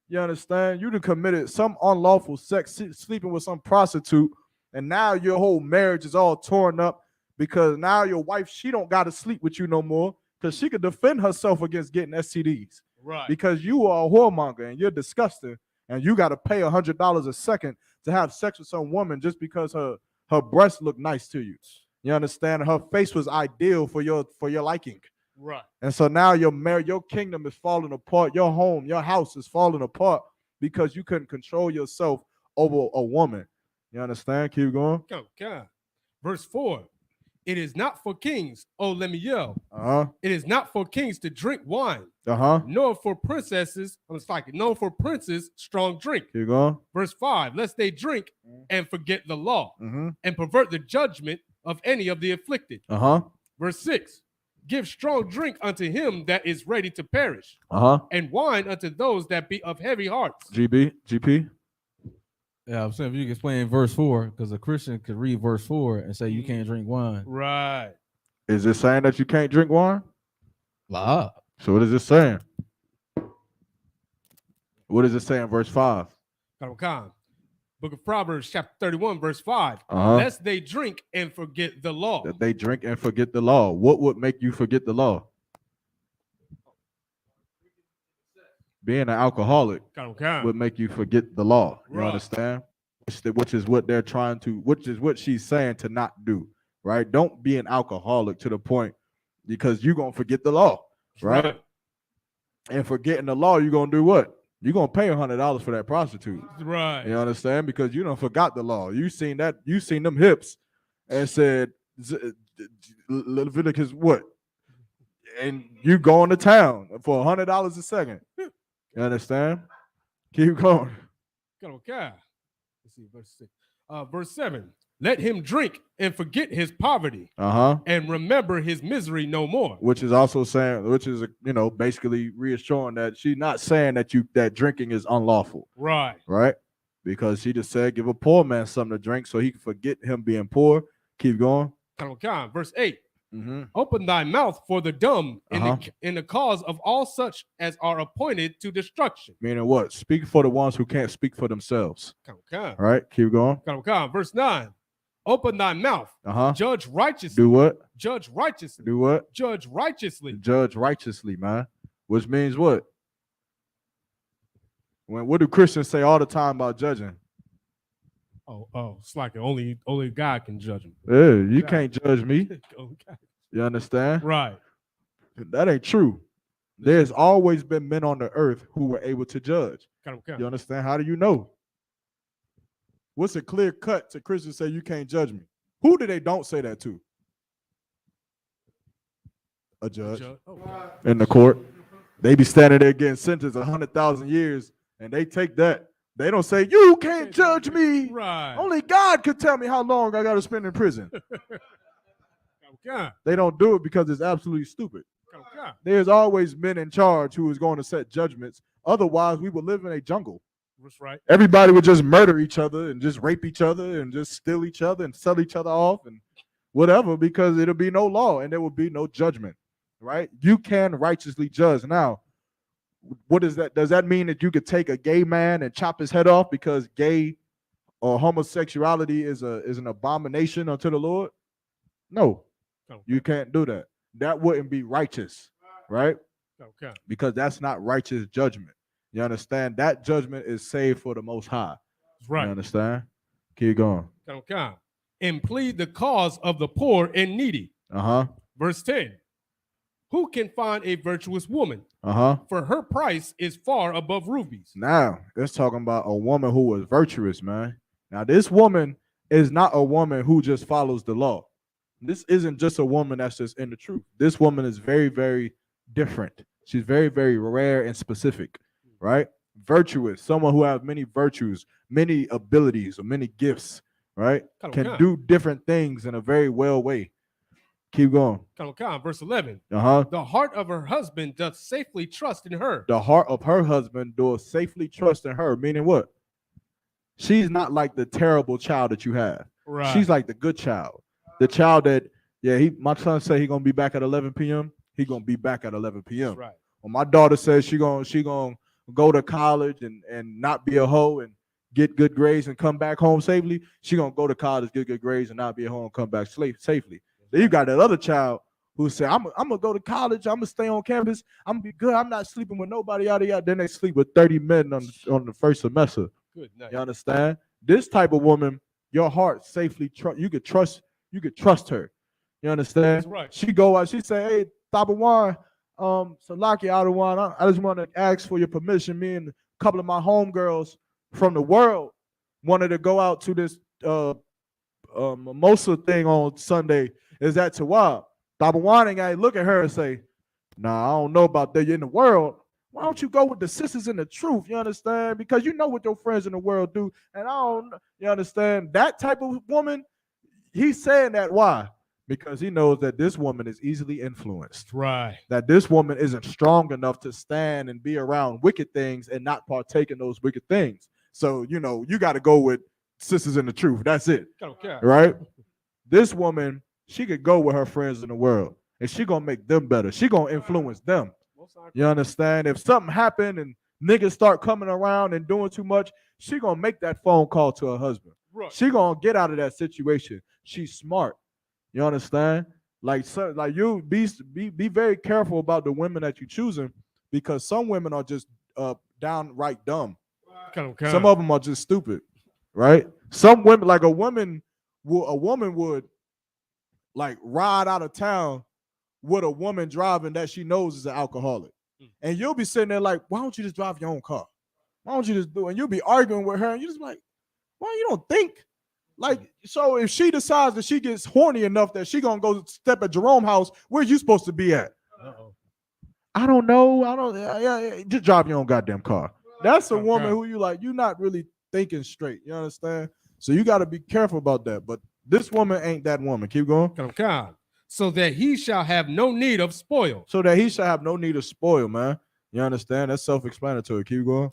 You understand? You done committed some unlawful sex, sleeping with some prostitute. And now your whole marriage is all torn up because now your wife, she don't got to sleep with you no more because she could defend herself against getting STDs. Right. Because you are a whoremonger and you're disgusting and you got to pay $100 a second to have sex with some woman just because her breasts look nice to you. You understand? Her face was ideal for your liking. Right. And so now your kingdom is falling apart. Your home, your house is falling apart because you couldn't control yourself over a woman. You understand? Keep going. Okay. Verse 4. It is not for kings, oh, let me yell. It is not for kings to drink wine, nor for princesses, nor for princes strong drink. Keep going. Verse 5, lest they drink and forget the law and pervert the judgment of any of the afflicted. Verse 6, give strong drink unto him that is ready to perish, and wine unto those that be of heavy hearts. GP. Yeah, I'm saying if you can explain verse 4, because a Christian could read verse 4 and say you can't drink wine. Right. Is it saying that you can't drink wine? La. So what is it saying? What does it say in verse 5? Book of Proverbs, chapter 31, verse 5. Lest they drink and forget the law. That they drink and forget the law. What would make you forget the law? Being an alcoholic would make you forget the law. You understand? Which is what they're trying to, which is what she's saying to not do, right? Don't be an alcoholic to the point because you're going to forget the law, right? And forgetting the law, you're going to do what? You're going to pay $100 for that prostitute. Right. You understand? Because you don't forgot the law. You seen them hips and said, Leviticus what? And you going to town for $100 a second. You understand? Keep going. Okay. Let's see, verse 6. Verse 7. Let him drink and forget his poverty, and remember his misery no more. Which is also saying, basically reassuring that she's not saying that drinking is unlawful. Right. Right? Because she just said, give a poor man something to drink so he can forget him being poor. Keep going. Okay. Verse 8. Open thy mouth for the dumb in the cause of all such as are appointed to destruction. Meaning what? Speak for the ones who can't speak for themselves. All right, keep going. Verse 9. Open thy mouth. Judge righteously. Do what? Judge righteously. Do what? Judge righteously. Judge righteously, man. Which means what? What do Christians say all the time about judging? Oh, it's like only God can judge him. Yeah, you can't judge me. You understand? Right. That ain't true. There's always been men on the earth who were able to judge. You understand? How do you know? What's a clear cut to Christians say you can't judge me? Who do they don't say that to? A judge. In the court. They be standing there getting sentenced 100,000 years, and they take that They don't say, you can't judge me. Right. Only God could tell me how long I got to spend in prison. Okay. They don't do it because it's absolutely stupid. Okay. There's always men in charge who is going to set judgments. Otherwise, we would live in a jungle. That's right. Everybody would just murder each other and just rape each other and just steal each other and sell each other off and whatever, because it'll be no law and there will be no judgment, right? You can righteously judge. Now, what is that? Does that mean that you could take a gay man and chop his head off because gay or homosexuality is an abomination unto the Lord? No, you can't do that. That wouldn't be righteous, right? Okay. Because that's not righteous judgment. You understand? That judgment is saved for the Most High. That's right. You understand? Keep going. Okay. And plead the cause of the poor and needy. Verse 10. Who can find a virtuous woman? For her price is far above rubies. Now, it's talking about a woman who was virtuous, man. Now, this woman is not a woman who just follows the law. This isn't just a woman that's just in the truth. This woman is very, very different. She's very, very rare and specific, right? Virtuous, someone who has many virtues, many abilities, or many gifts, right? Can do different things in a very well way. Keep going. Verse 11. The heart of her husband doth safely trust in her. The heart of her husband doth safely trust in her, meaning what? She's not like the terrible child that you have. Right. She's like the good child. The child that, my son said he's gonna be back at 11 p.m. He's gonna be back at 11 p.m. That's right. When my daughter says she gonna go to college and not be a hoe and get good grades and come back home safely, she gonna go to college, get good grades, and not be a hoe and come back safely. Then you got that other child who say, I'm gonna go to college, I'm gonna stay on campus, I'm gonna be good, I'm not sleeping with nobody out of. Then they sleep with 30 men on the first semester. Good night. You understand? This type of woman, your heart safely you could trust her. You understand? That's right. She go out, she say, hey, Tabawan, Salaki Adawan, I just want to ask for your permission. Me and a couple of my homegirls from the world wanted to go out to this mimosa thing on Sunday. Is that Tawab? Tabawan ain't gotta look at her and say, nah, I don't know about that. You're in the world. Why don't you go with the sisters in the truth? You understand? Because you know what your friends in the world do. And I don't, you understand? That type of woman, he's saying that. Why? Because he knows that this woman is easily influenced. Right. That this woman isn't strong enough to stand and be around wicked things and not partake in those wicked things. So, you got to go with sisters in the truth. That's it. Okay. Right? This woman, she could go with her friends in the world and she going to make them better. She going to influence them. You understand? If something happened and niggas start coming around and doing too much, she going to make that phone call to her husband. Right. She going to get out of that situation. She's smart. You understand? Like you be very careful about the women that you're choosing, because some women are just downright dumb. Some of them are just stupid, right? Some women, like a woman would like ride out of town with a woman driving that she knows is an alcoholic. And you'll be sitting there like, why don't you just drive your own car? Why don't you just do it? And you'll be arguing with her and you're just like, why you don't think? Like, so if she decides that she gets horny enough that she gonna go step at Jerome's house, where you supposed to be at? I don't know. Just drive your own goddamn car. That's a woman who you like, you're not really thinking straight. You understand? So you got to be careful about that. But this woman ain't that woman. Keep going. So that he shall have no need of spoil. So that he shall have no need of spoil, man. You understand? That's self-explanatory. Keep going.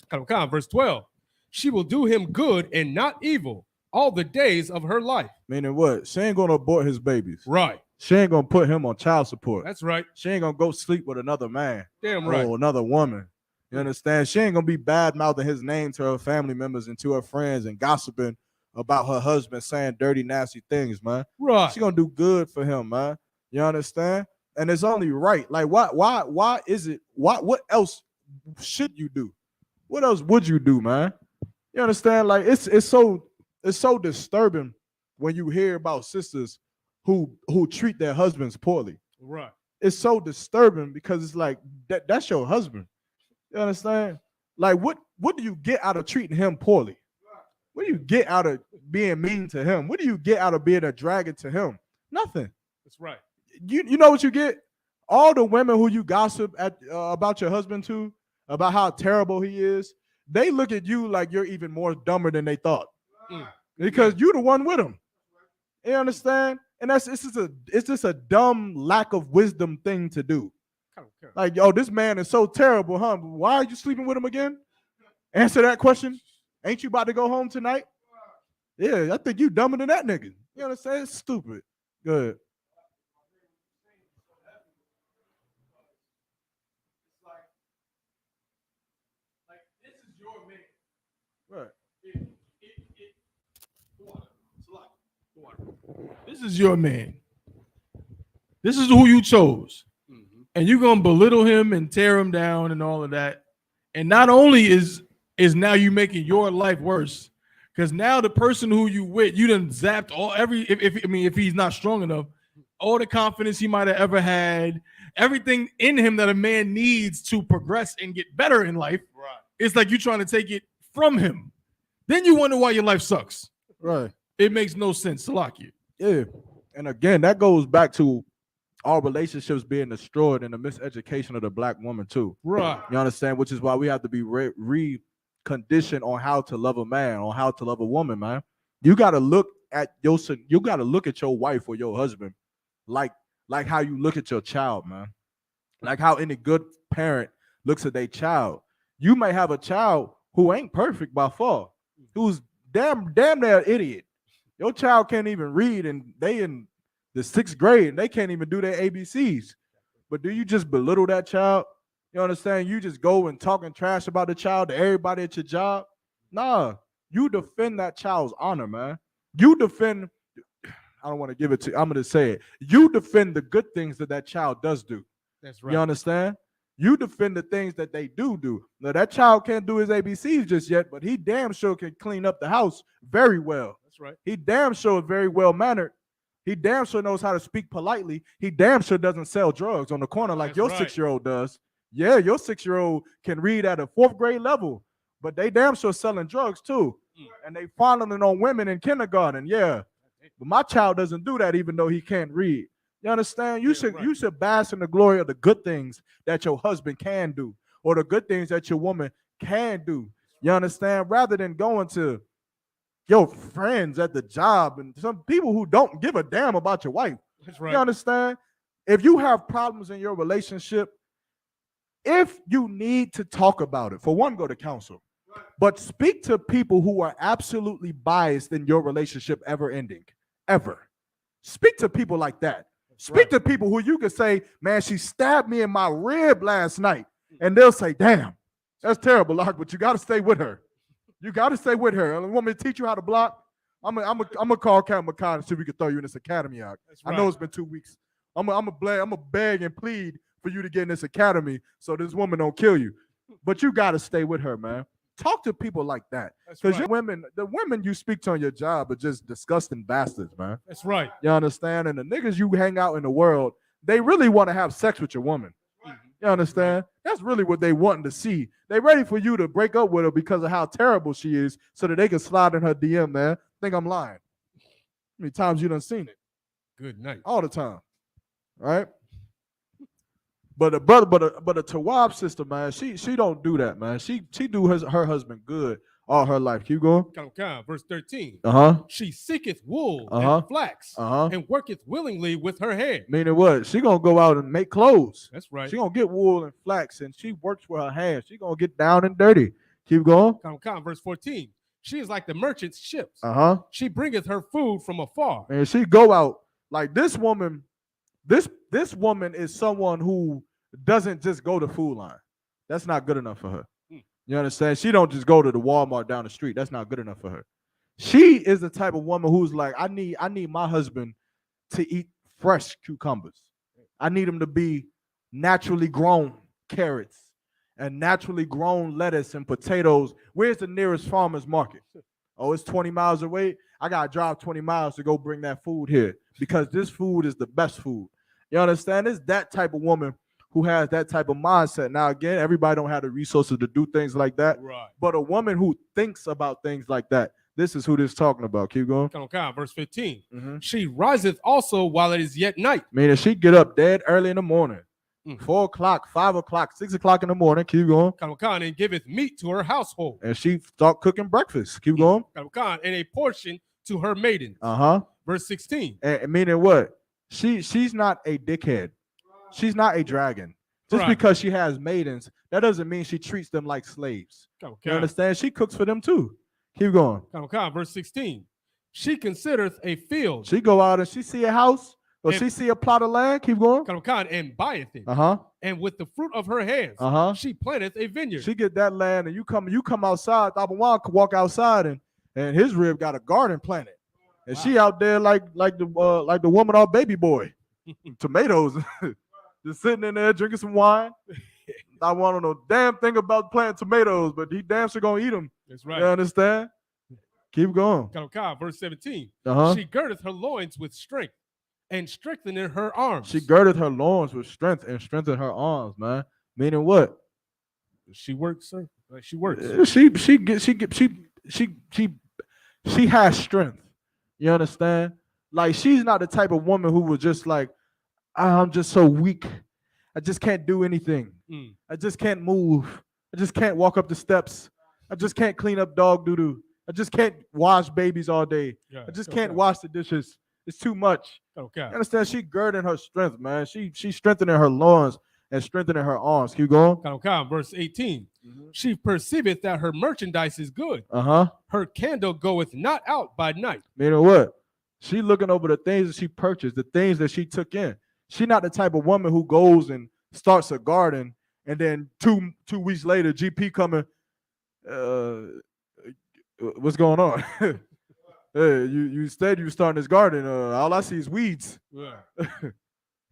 Verse 12. She will do him good and not evil all the days of her life. Meaning what? She ain't going to abort his babies. Right. She ain't going to put him on child support. That's right. She ain't going to go sleep with another man. Damn right. Or another woman. You understand? She ain't going to be bad-mouthing his name to her family members and to her friends and gossiping about her husband saying dirty, nasty things, man. Right. She going to do good for him, man. You understand? And it's only right. Like, why is it? What else should you do? What else would you do, man? You understand? Like, it's so disturbing when you hear about sisters who treat their husbands poorly. Right. It's so disturbing because it's like that's your husband. You understand? Like, what do you get out of treating him poorly? What do you get out of being mean to him? What do you get out of being a dragon to him? Nothing. That's right. You know what you get? All the women who you gossip about your husband to, about how terrible he is, they look at you like you're even more dumber than they thought. Mm. Because you the one with them. You understand? And it's just a dumb lack of wisdom thing to do. Like, yo, this man is so terrible, huh? Why are you sleeping with him again? Answer that question. Ain't you about to go home tonight? Yeah, I think you dumber than that nigga. You understand? It's stupid. Good. Right. This is your man. This is who you chose. And you're gonna belittle him and tear him down and all of that. And not only is now you making your life worse, because now the person who you with, you done zapped all if he's not strong enough, all the confidence he might have ever had, everything in him that a man needs to progress and get better in life. Right. It's like you trying to take it from him. Then you wonder why your life sucks. Right. It makes no sense to lock you. Yeah. And again, that goes back to our relationships being destroyed and the miseducation of the black woman too. Right. You understand? Which is why we have to be reconditioned on how to love a man, on how to love a woman, man. You gotta look at your wife or your husband like how you look at your child, man. Like how any good parent looks at their child. You may have a child who ain't perfect by far, who's damn near idiot. Your child can't even read, and they in the 6th grade, and they can't even do their ABCs. But do you just belittle that child? You understand? You just go and talking trash about the child to everybody at your job? Nah, you defend that child's honor, man. You defend, I don't want to give it to you, I'm going to say it. You defend the good things that child does do. That's right. You understand? You defend the things that they do. Now, that child can't do his ABCs just yet, but he damn sure can clean up the house very well. That's right. He damn sure is very well-mannered. He damn sure knows how to speak politely. He damn sure doesn't sell drugs on the corner like your 6-year-old does. Yeah, your 6-year-old can read at a 4th grade level, but they damn sure selling drugs too. And they fondling on women in kindergarten. Yeah, but my child doesn't do that even though he can't read. You understand? You should bask in the glory of the good things that your husband can do or the good things that your woman can do. You understand? Rather than going to your friends at the job and some people who don't give a damn about your wife. That's right. You understand? If you have problems in your relationship, if you need to talk about it, for one, go to counsel. But speak to people who are absolutely biased in your relationship ever ending. Ever. Speak to people like that. Speak to people who you can say, man, she stabbed me in my rib last night. And they'll say, damn, that's terrible, Lark, but you got to stay with her. You got to stay with her. You want me to teach you how to block? I'm gonna call Captain McCall and see if we can throw you in this academy out. Right. I know it's been 2 weeks. I'm gonna beg and plead for you to get in this academy so this woman don't kill you. But you got to stay with her, man. Talk to people like that. Because the women you speak to on your job are just disgusting bastards, man. That's right. You understand? And the niggas you hang out in the world, they really want to have sex with your woman. You understand? That's really what they wanting to see. They ready for you to break up with her because of how terrible she is so that they can slide in her DM, man. Think I'm lying. How many times you done seen it? Good night. All the time. Right? But a Tawab sister, man, she don't do that, man. She do her husband good all her life. Keep going. Verse 13. She seeketh wool and flax and worketh willingly with her hand. Meaning what? She gonna go out and make clothes. That's right. She gonna get wool and flax and she works with her hands. She gonna get down and dirty. Keep going. Verse 14. She is like the merchant's ships. She bringeth her food from afar. And she go out like this woman. This woman is someone who doesn't just go to Food Line. That's not good enough for her. You understand? She don't just go to the Walmart down the street. That's not good enough for her. She is the type of woman who's like, I need my husband to eat fresh cucumbers. I need him to be naturally grown carrots and naturally grown lettuce and potatoes. Where's the nearest farmer's market? Oh, it's 20 miles away. I got to drive 20 miles to go bring that food here because this food is the best food. You understand? It's that type of woman who has that type of mindset. Now, again, everybody don't have the resources to do things like that. Right. But a woman who thinks about things like that, this is who this is talking about. Keep going. Verse 15. She riseth also while it is yet night. Meaning she get up dead early in the morning. 4 o'clock, 5 o'clock, 6 o'clock in the morning. Keep going. Khan, and giveth meat to her household. And she start cooking breakfast. Keep going. Khan, and a portion to her maidens. Verse 16. And meaning what? She's not a dickhead. She's not a dragon. Just Right. because she has maidens, that doesn't mean she treats them like slaves. You understand? She cooks for them too. Keep going. Khan, verse 16. She considereth a field. She go out and she see a house or she see a plot of land. Keep going. Khan, and buyeth it. And with the fruit of her hands, she planteth a vineyard. She get that land and you come outside. Tabawan could walk outside and his rib got a garden planted. And she out there like the woman or baby boy. Tomatoes. Just sitting in there drinking some wine. I want to know damn thing about planting tomatoes, but he damn sure gonna eat them. That's right. You understand? Keep going. Verse 17. She girdeth her loins with strength and strengtheneth her arms. She girded her loins with strength and strengthened her arms, man. Meaning what? She works, sir. Like she works. She has strength. You understand? Like she's not the type of woman who was just like, I'm just so weak. I just can't do anything. I just can't move. I just can't walk up the steps. I just can't clean up dog doo-doo. I just can't wash babies all day. I just can't wash the dishes. It's too much. You understand? She girding her strength, man. She strengthening her loins and strengthening her arms. Keep going. Verse 18. She perceiveth that her merchandise is good. Her candle goeth not out by night. Meaning what? She looking over the things that she purchased, the things that she took in. She not the type of woman who goes and starts a garden and then two weeks later, GP coming, what's going on? Hey, you said you were starting this garden. All I see is weeds.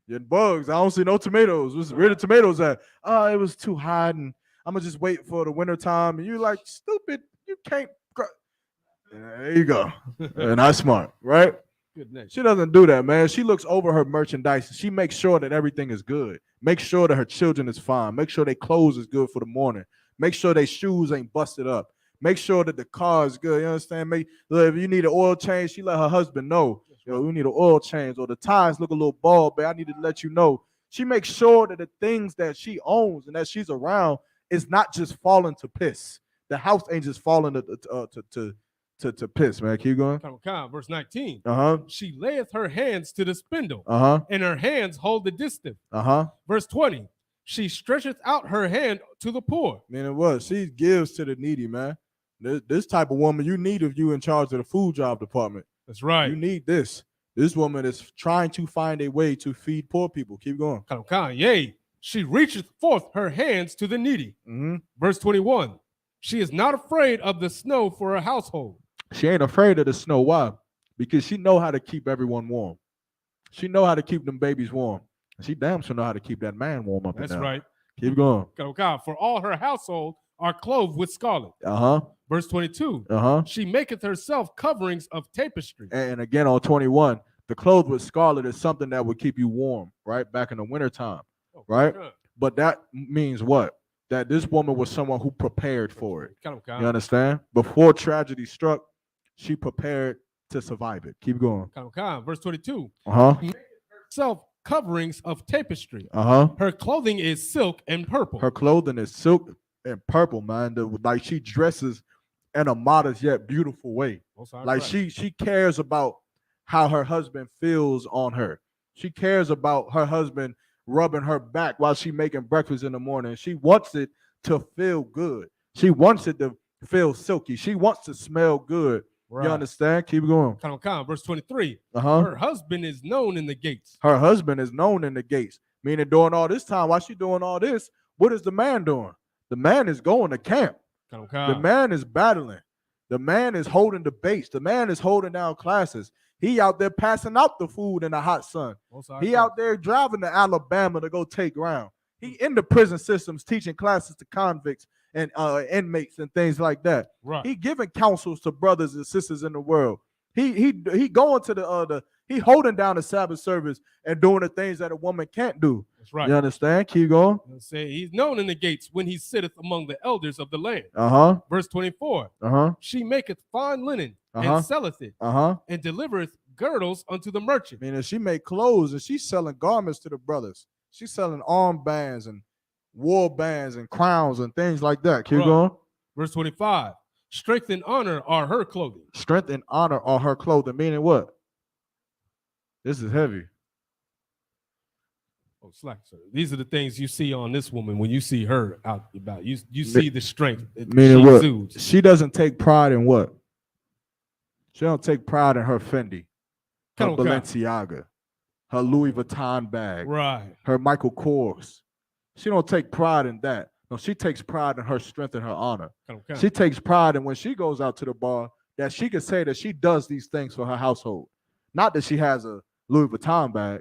And bugs. I don't see no tomatoes. Where the tomatoes at? It was too hot and I'm gonna just wait for the winter time. And you're like, stupid, you can't. There you go. Not smart, right? She doesn't do that, man. She looks over her merchandise. She makes sure that everything is good. Make sure that her children is fine. Make sure their clothes is good for the morning. Make sure their shoes ain't busted up. Make sure that the car is good. You understand? Look, if you need an oil change, she let her husband know. Yo, we need an oil change, or the tires look a little bald, but I need to let you know. She makes sure that the things that she owns and that she's around is not just falling to piss. The house ain't just falling to piss, man. Keep going. Verse 19. She layeth her hands to the spindle, and her hands hold the distaff. Verse 20. She stretcheth out her hand to the poor. Meaning what? She gives to the needy, man. This type of woman you need if you in charge of the food job department. That's right. You need this. This woman is trying to find a way to feed poor people. Keep going. Yea, she reacheth forth her hands to the needy. Verse 21. She is not afraid of the snow for her household. She ain't afraid of the snow. Why? Because she know how to keep everyone warm. She know how to keep them babies warm. She damn sure know how to keep that man warm up. That's right. Keep going. For all her household are clothed with scarlet. Verse 22. She maketh herself coverings of tapestry. And again on 21, the clothes with scarlet is something that would keep you warm, right? Back in the wintertime, right? But that means what? That this woman was someone who prepared for it. You understand? Before tragedy struck, she prepared to survive it. Keep going. Verse 22. She maketh herself coverings of tapestry. Her clothing is silk and purple. Her clothing is silk and purple, man. Like she dresses in a modest yet beautiful way. Like she cares about how her husband feels on her. She cares about her husband rubbing her back while she making breakfast in the morning. She wants it to feel good. She wants it to feel silky. She wants to smell good. You understand? Keep going. Verse 23. Her husband is known in the gates. Her husband is known in the gates. Meaning during all this time, while she doing all this, what is the man doing? The man is going to camp. The man is battling. The man is holding the base. The man is holding down classes. He out there passing out the food in the hot sun. He out there driving to Alabama to go take ground. He in the prison systems teaching classes to convicts and inmates and things like that. He giving counsels to brothers and sisters in the world. He going to he holding down the Sabbath service and doing the things that a woman can't do. That's right. You understand? Keep going. Say he's known in the gates when he sitteth among the elders of the land. Verse 24. She maketh fine linen and selleth it, and delivereth girdles unto the merchant. Meaning she make clothes and she's selling garments to the brothers. She's selling armbands and war bands and crowns and things like that. Keep Right. going. Verse 25. Strength and honor are her clothing. Strength and honor are her clothing. Meaning what? This is heavy. Oh, slack, sir. These are the things you see on this woman when you see her out and about. You see the strength. Meaning she what? exudes. She doesn't take pride in what? She don't take pride in her Fendi, her Balenciaga, her Louis Vuitton bag, Right. her Michael Kors. She don't take pride in that. No, she takes pride in her strength and her honor. She takes pride in when she goes out to the bar that she can say that she does these things for her household. Not that she has a Louis Vuitton bag,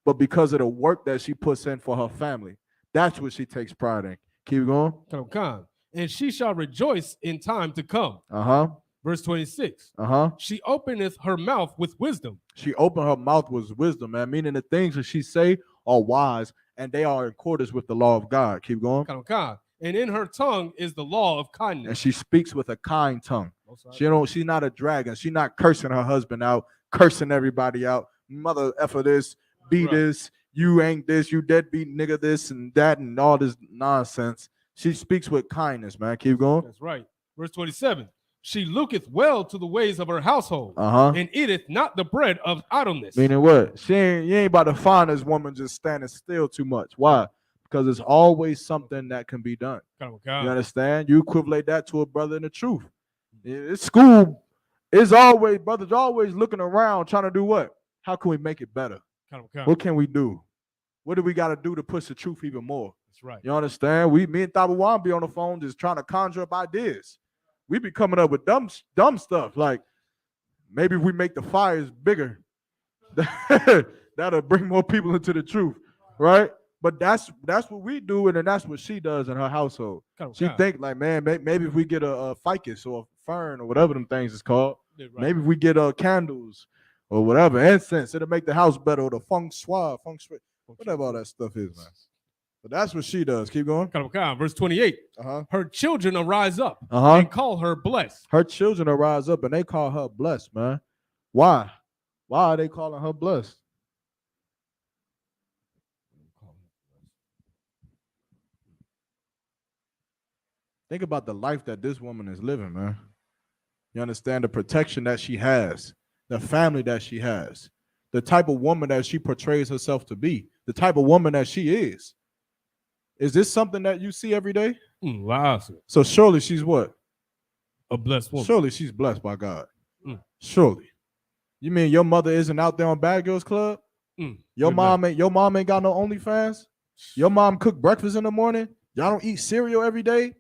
but because of the work that she puts in for her family. That's what she takes pride in. Keep going. And she shall rejoice in time to come. Verse 26. She openeth her mouth with wisdom. She opened her mouth with wisdom, man. Meaning the things that she say are wise and they are in accordance with the law of God. Keep going. And in her tongue is the law of kindness. And she speaks with a kind tongue. She's not a dragon. She's not cursing her husband out, cursing everybody out. Mother effer this, be this, you ain't this, you deadbeat nigga this and that and all this nonsense. She speaks with kindness, man. Keep going. That's right. Verse 27. She looketh well to the ways of her household, and eateth not the bread of idleness. Meaning what? You ain't about to find this woman just standing still too much. Why? Because there's always something that can be done. You understand? You equivalent that to a brother in the truth. It's school. It's always, brothers always looking around trying to do what? How can we make it better? What can we do? What do we got to do to push the truth even more? That's right. You understand? Me and Tabawan be on the phone just trying to conjure up ideas. We be coming up with dumb stuff like maybe if we make the fires bigger, that'll bring more people into the truth, right? But that's what we do, and then that's what she does in her household. She think like, man, maybe if we get a ficus or a fern or whatever them things is called, maybe if we get candles or whatever, incense, it'll make the house better, or the feng shui, whatever all that stuff is, man. But that's what she does. Keep going. Verse 28. Her children arise up and call her blessed. Her children arise up and they call her blessed, man. Why? Why are they calling her blessed? Think about the life that this woman is living, man. You understand the protection that she has, the family that she has, the type of woman that she portrays herself to be, the type of woman that she is. Is this something that you see every day? Wow. So surely she's what? A blessed woman. Surely she's blessed by God. Surely. You mean your mother isn't out there on Bad Girls Club? Your mom ain't got no OnlyFans? Your mom cook breakfast in the morning? Y'all don't eat cereal every day?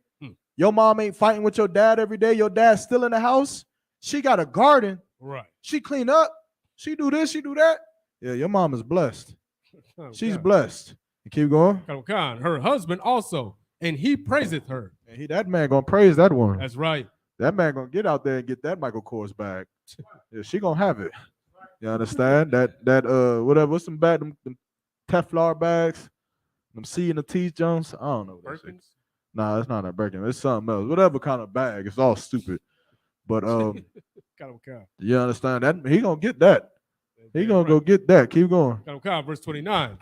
Your mom ain't fighting with your dad every day? Your dad's still in the house? She got a garden. Right. She clean up. She do this, she do that. Yeah, your mom is blessed. She's blessed. Keep going. Her husband also, and he praiseth her. And that man gonna praise that woman. That's right. That man gonna get out there and get that Michael Kors bag. Yeah, she gonna have it. You understand? That whatever, what's some bad them Teflon bags, them C and the T Jones. I don't know. Birkins? Nah, it's not a Birkin. It's something else. Whatever kind of bag. It's all stupid. But you understand that he gonna get that. He gonna go get that. Keep going. Verse 29.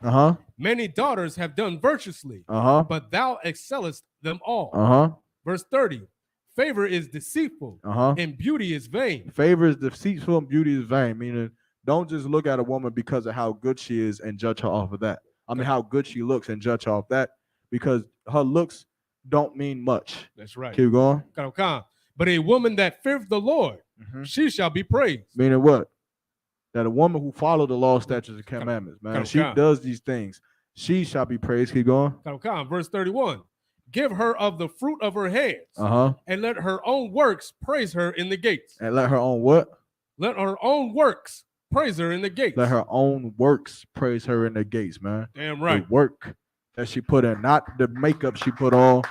Many daughters have done virtuously, but thou excellest them all. Verse 30. Favor is deceitful, and beauty is vain. Favor is deceitful and beauty is vain. Meaning, don't just look at a woman because of how good she is and judge her off of that. I mean, how good she looks and judge her off that, because her looks don't mean much. That's right. Keep going. But a woman that feareth the Lord, she shall be praised. Meaning what? That a woman who follow the law, statutes, and commandments, man, she does these things. She shall be praised. Keep going. Verse 31. Give her of the fruit of her hands, and let her own works praise her in the gates. And let her own what? Let her own works praise her in the gates. Let her own works praise her in the gates, man. Damn right. The work that she put in, not the makeup she put on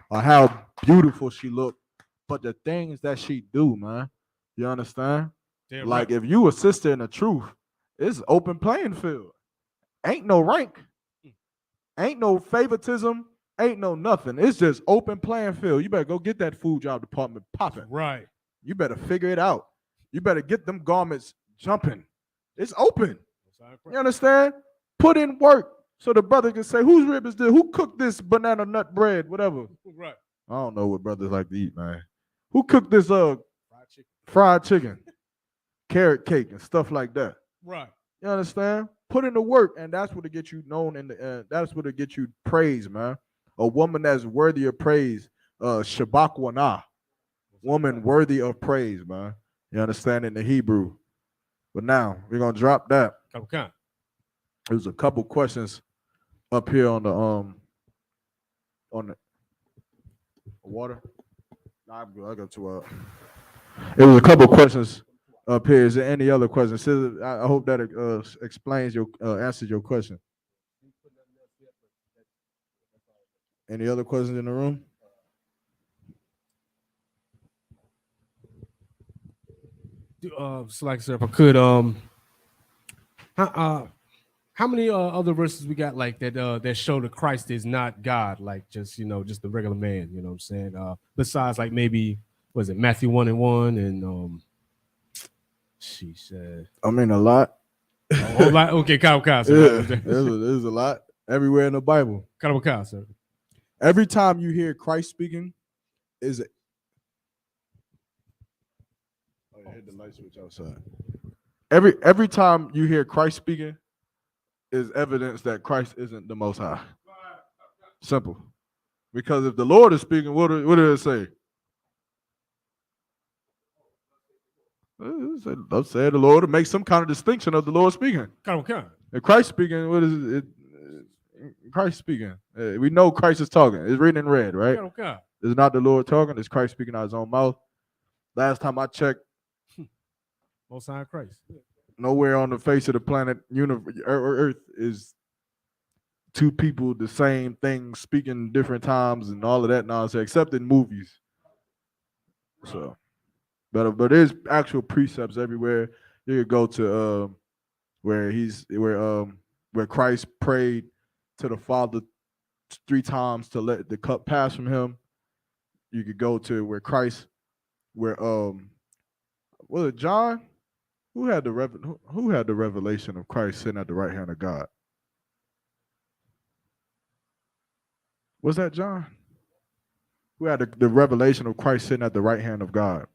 or how beautiful she looked, but the things that she do, man. You understand? Damn like right. if you a sister in the truth, it's open playing field. Ain't no rank. Ain't no favoritism. Ain't no nothing. It's just open playing field. You better go get that food job department popping. Right. You better figure it out. You better get them garments jumping. It's open. You understand? Put in work. So the brother can say, whose rib is this? Who cooked this banana nut bread? Whatever. Right. I don't know what brothers like to eat, man. Who cooked this fried chicken, carrot cake, and stuff like that? Right. You understand? Put in the work, and that's what it gets you known, and that's what it gets you praise, man. A woman that's worthy of praise, shabakwana, woman worthy of praise, man. You understand in the Hebrew. But now we're gonna drop that. Okay. There's a couple questions up here on the water. Nah, I'm good. I got to. It was a couple questions up here. Is there any other questions? I hope that explains your answers your question. Any other questions in the room? So like I said, if I could, how many other verses we got like that that show that Christ is not God, like just just the regular man, you know what I'm saying? Besides like maybe was it Matthew 1:1 and she said I mean a lot. oh, like, okay, Kyle, Yeah, there's a lot everywhere in the Bible. Kyle, sir. Every time you hear Christ speaking, is it? Oh, yeah, hit the light switch outside. Every time you hear Christ speaking, is evidence that Christ isn't the Most High. Simple. Because if the Lord is speaking, what did it say? Let's say the Lord to make some kind of distinction of the Lord speaking. Kyle. If Christ speaking, what is it? Christ speaking. We know Christ is talking. It's written in red, right? Kyle. It's not the Lord talking. It's Christ speaking out of his own mouth. Last time I checked, Most High Christ. nowhere on the face of the planet, Earth is two people the same thing speaking different times and all of that nonsense, except in movies. So, but there's actual precepts everywhere. You could go to where Christ prayed to the Father 3 times to let the cup pass from him. You could go to where was it John? Who had the revelation of Christ sitting at the right hand of God? Was that John? Who had the revelation of Christ sitting at the right hand of God?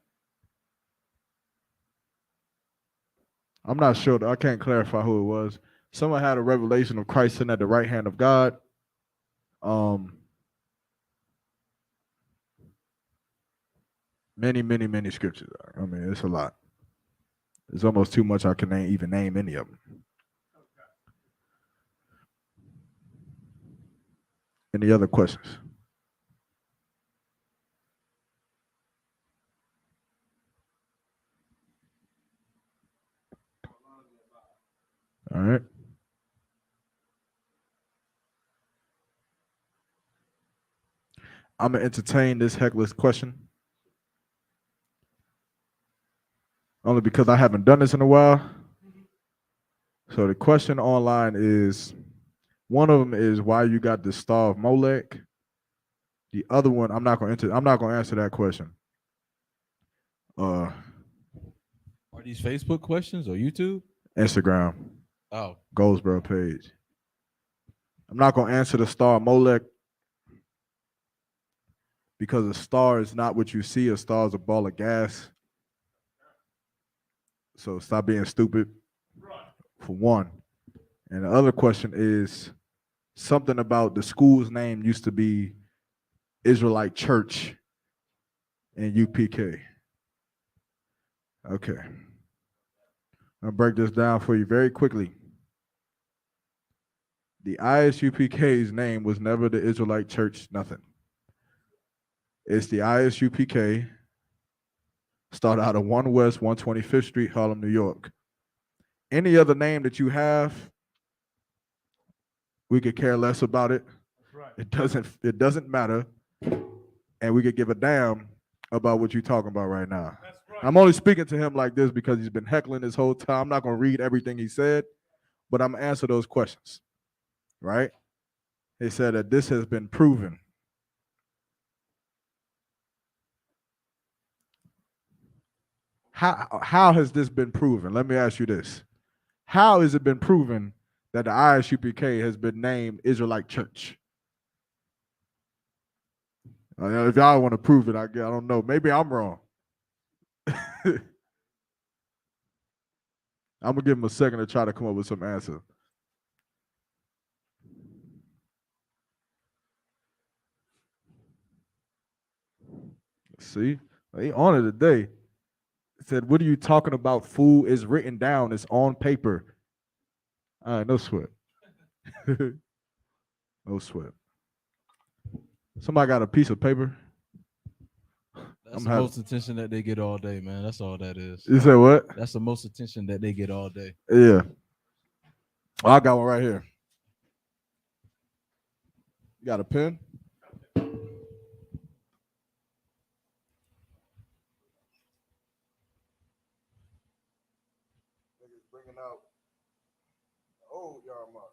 I'm not sure. I can't clarify who it was. Someone had a revelation of Christ sitting at the right hand of God. Many scriptures. I mean, it's a lot. It's almost too much. I can even name any of them. Any other questions? All right. I'm going to entertain this heckler's question. Only because I haven't done this in a while. So the question online is, one of them is why you got the Star of Molech. The other one, I'm not going to answer that question. Are these Facebook questions or YouTube? Instagram. Oh. Goldsboro page. I'm not going to answer the Star of Molech because a star is not what you see. A star is a ball of gas. So stop being stupid, for one. And the other question is something about the school's name used to be Israelite Church in UPK. Okay. I'll break this down for you very quickly. The ISUPK's name was never the Israelite Church, nothing. It's the ISUPK, start out of 1 West 125th Street, Harlem, New York. Any other name that you have, we could care less about it. Right. It doesn't matter. And we could give a damn about what you're talking about right now. That's right. I'm only speaking to him like this because he's been heckling this whole time. I'm not going to read everything he said, but I'm going to answer those questions. Right? He said that this has been proven. How has this been proven? Let me ask you this. How has it been proven that the ISUPK has been named Israelite Church. If y'all want to prove it, I don't know. Maybe I'm wrong. I'm gonna give him a second to try to come up with some answer. See, they on it today. It said, "What are you talking about? Fool is written down. It's on paper." All right, no sweat. No sweat. Somebody got a piece of paper? That's the most attention that they get all day, man. That's all that is. You said what? That's the most attention that they get all day. Yeah. Oh, I got one right here. You got a pen? Bringing out the old yard mark.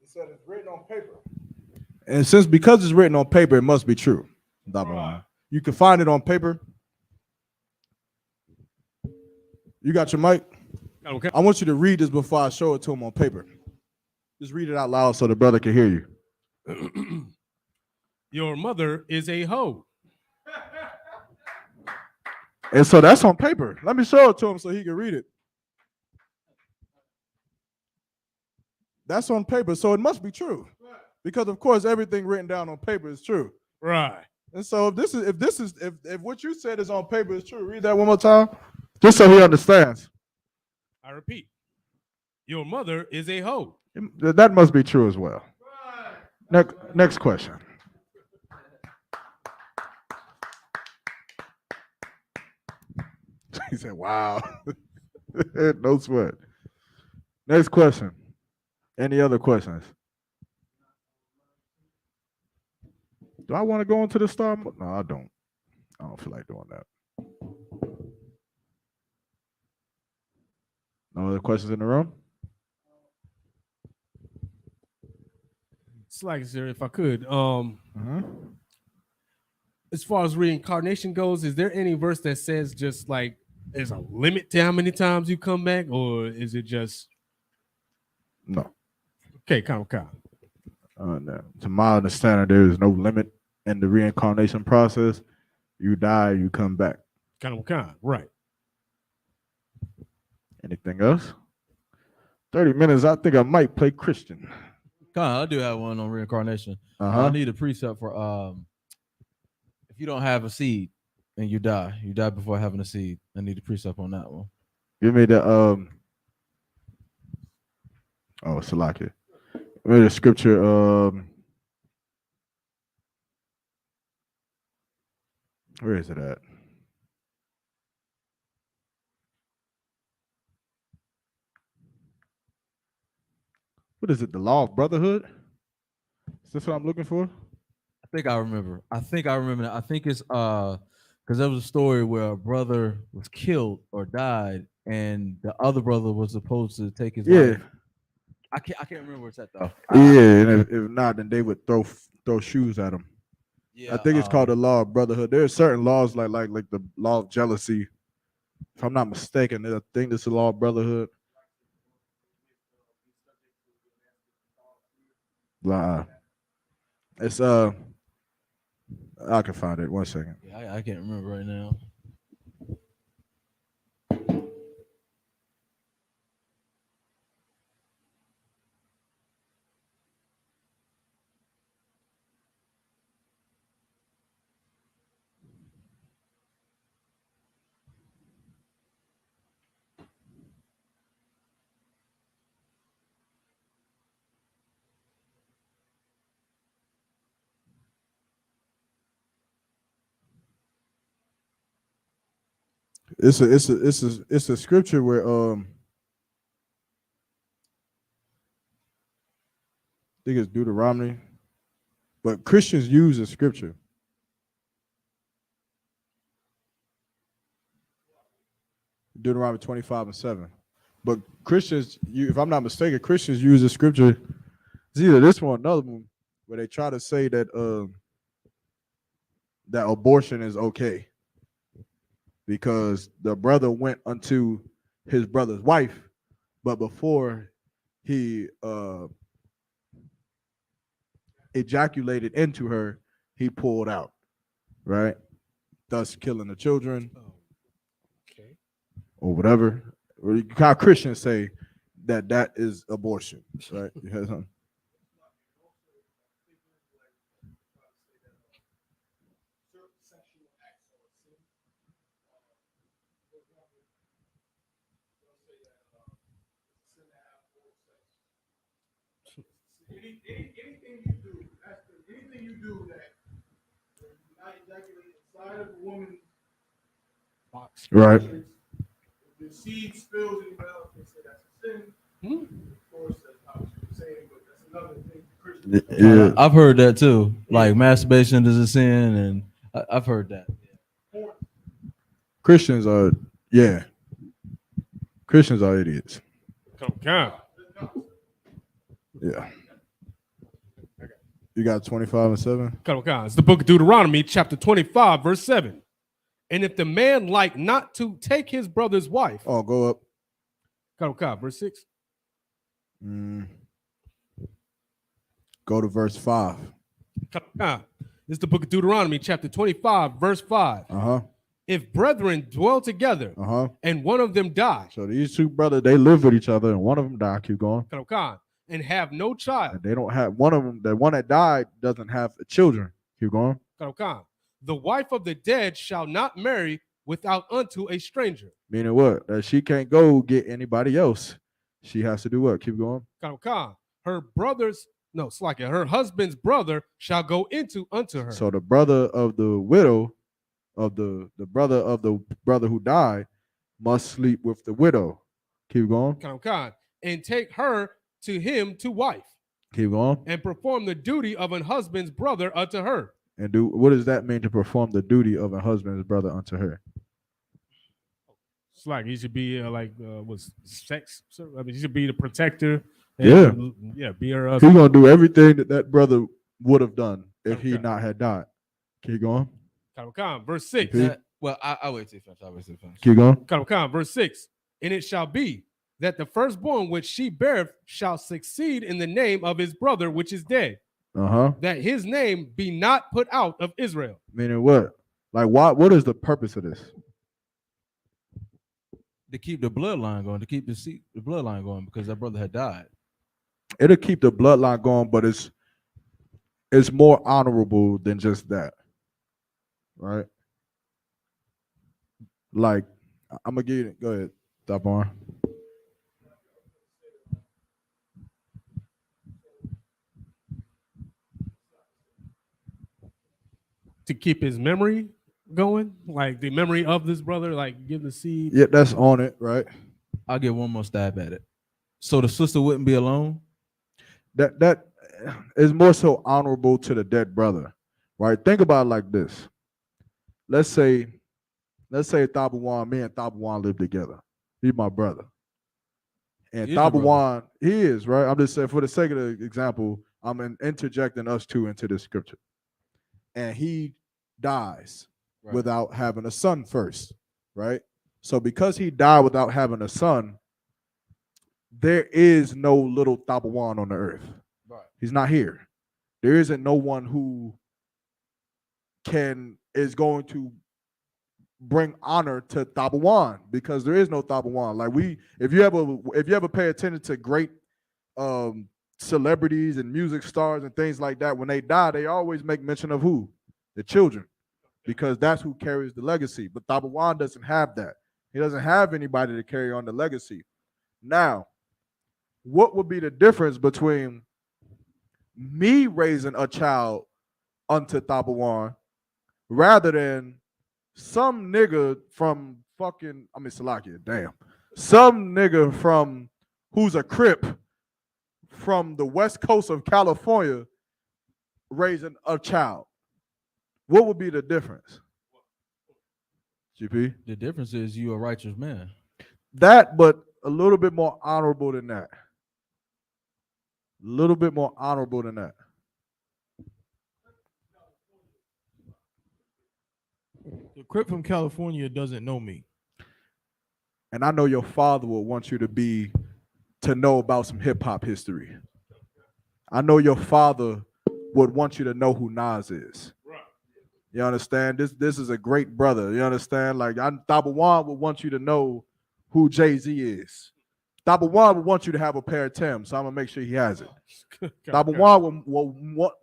It said it's written on paper. And because it's written on paper, it must be true. Right. You can find it on paper. You got your mic? Okay. I want you to read this before I show it to him on paper. Just read it out loud so the brother can hear you. Your mother is a hoe. And so that's on paper. Let me show it to him so he can read it. That's on paper, so it must be true. Because of course everything written down on paper is true. Right. And so if what you said is on paper is true, read that one more time. Just so he understands. I repeat. Your mother is a hoe. That must be true as well. Next question. He said, wow. No sweat. Next question. Any other questions? Do I want to go into the star? No, I don't. I don't feel like doing that. No other questions in the room? It's like, sir, if I could, as far as reincarnation goes, is there any verse that says just like there's a limit to how many times you come back, or is it just no? Okay, come. No. To my understanding, there is no limit in the reincarnation process. You die, you come back. Kind, right. Anything else? 30 minutes, I think I might play Christian. I do have one on reincarnation. I need a precept for if you don't have a seed and you die before having a seed. I need a precept on that one. Give me the Salaki. Give me the scripture. Where is it at? What is it? The law of brotherhood? Is this what I'm looking for? I think I remember that. I think it's because there was a story where a brother was killed or died, and the other brother was supposed to take his life. I can't remember where it's at though. And if not, then they would throw shoes at him. Yeah, I think it's called the law of brotherhood. There are certain laws like the law of jealousy. If I'm not mistaken, I think it's the law of brotherhood. It's I can find it. 1 second. Yeah, I can't remember right now. It's a scripture where I think it's Deuteronomy, but Christians use the scripture. Deuteronomy 25:7. But Christians, if I'm not mistaken, Christians use the scripture. It's either this one or another one where they try to say that that abortion is okay because the brother went unto his brother's wife, but before he ejaculated into her, he pulled out, right? Thus killing the children, or whatever. Or how Christians say that is abortion, right? You have something? Anything you do that you not ejaculate inside of a woman's box, right? If the seed spills in your mouth, they say that's a sin. Of course, that's not what you're saying, but that's another thing. Christians. I've heard that too. Like masturbation is a sin, and I've heard that. Christians are, Christians are idiots. Come on. Yeah. You got 25 and 7? Come on. It's the book of Deuteronomy, chapter 25, verse 7. And if the man like not to take his brother's wife. Oh, go up. Come on, verse 6. Go to verse 5. Come on. It's the book of Deuteronomy, chapter 25, verse 5. If brethren dwell together and one of them die. So these two brothers, they live with each other and one of them died. Keep going. Come on. And have no child. And they don't have one of them. The one that died doesn't have children. Keep going. The wife of the dead shall not marry without unto a stranger. Meaning what? That she can't go get anybody else. She has to do what? Keep going. Her her husband's brother shall go into unto her. So the brother of the widow, of the brother of the brother who died, must sleep with the widow. Keep going. And take her to him to wife. Keep going. And perform the duty of an husband's brother unto her. And what does that mean to perform the duty of a husband's brother unto her? It's like he should be was sex. I mean, he should be the protector. And, be her husband. He's gonna do everything that brother would have done if he not had died. Keep going. Verse 6. I'll wait till you finish. Keep going. Verse 6. And it shall be that the firstborn which she beareth shall succeed in the name of his brother which is dead. That his name be not put out of Israel. Meaning what? Like what is the purpose of this? To keep the bloodline going, to keep the bloodline going, because that brother had died. It'll keep the bloodline going, but it's more honorable than just that. Right? Like, I'm gonna give you, go ahead, stop on. To keep his memory going, like the memory of this brother, like give the seed. Yeah, that's on it, right? I'll get one more stab at it. So the sister wouldn't be alone? That is more so honorable to the dead brother, right? Think about it like this. Let's say Tabawan, me and Tabawan live together. He's my brother. And Tabawan, he is, right? I'm just saying for the sake of the example, I'm interjecting us two into this scripture. And he dies without having a son first, right? So because he died without having a son, there is no little Tabawan on the earth. Right. He's not here. There isn't no one who is going to bring honor to Tabawan because there is no Tabawan. Like if you ever pay attention to great celebrities and music stars and things like that, when they die, they always make mention of who? The children, because that's who carries the legacy. But Tabawan doesn't have that. He doesn't have anybody to carry on the legacy. Now, what would be the difference between me raising a child unto Tabawan rather than some nigga from some nigga from who's a Crip from the west coast of California raising a child? What would be the difference? GP? The difference is you a righteous man. But a little bit more honorable than that. A little bit more honorable than that. The Crip from California doesn't know me. And I know your father will want you to know about some hip hop history. I know your father would want you to know who Nas is. You understand? This is a great brother. You understand? Like Tabawan would want you to know who Jay-Z is. Tabawan would want you to have a pair of Timbs, so I'm gonna make sure he has it. Tabawan will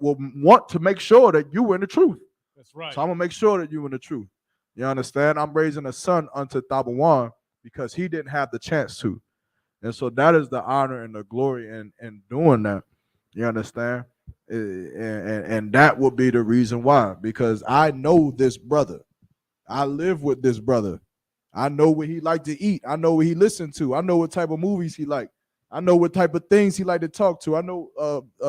want to make sure that you were in the truth. That's right. So I'm gonna make sure that you in the truth. You understand? I'm raising a son unto Tabawan because he didn't have the chance to. And so that is the honor and the glory in doing that. You understand? And that will be the reason why, because I know this brother. I live with this brother. I know what he like to eat. I know what he listened to. I know what type of movies he like. I know what type of things he like to talk to. I know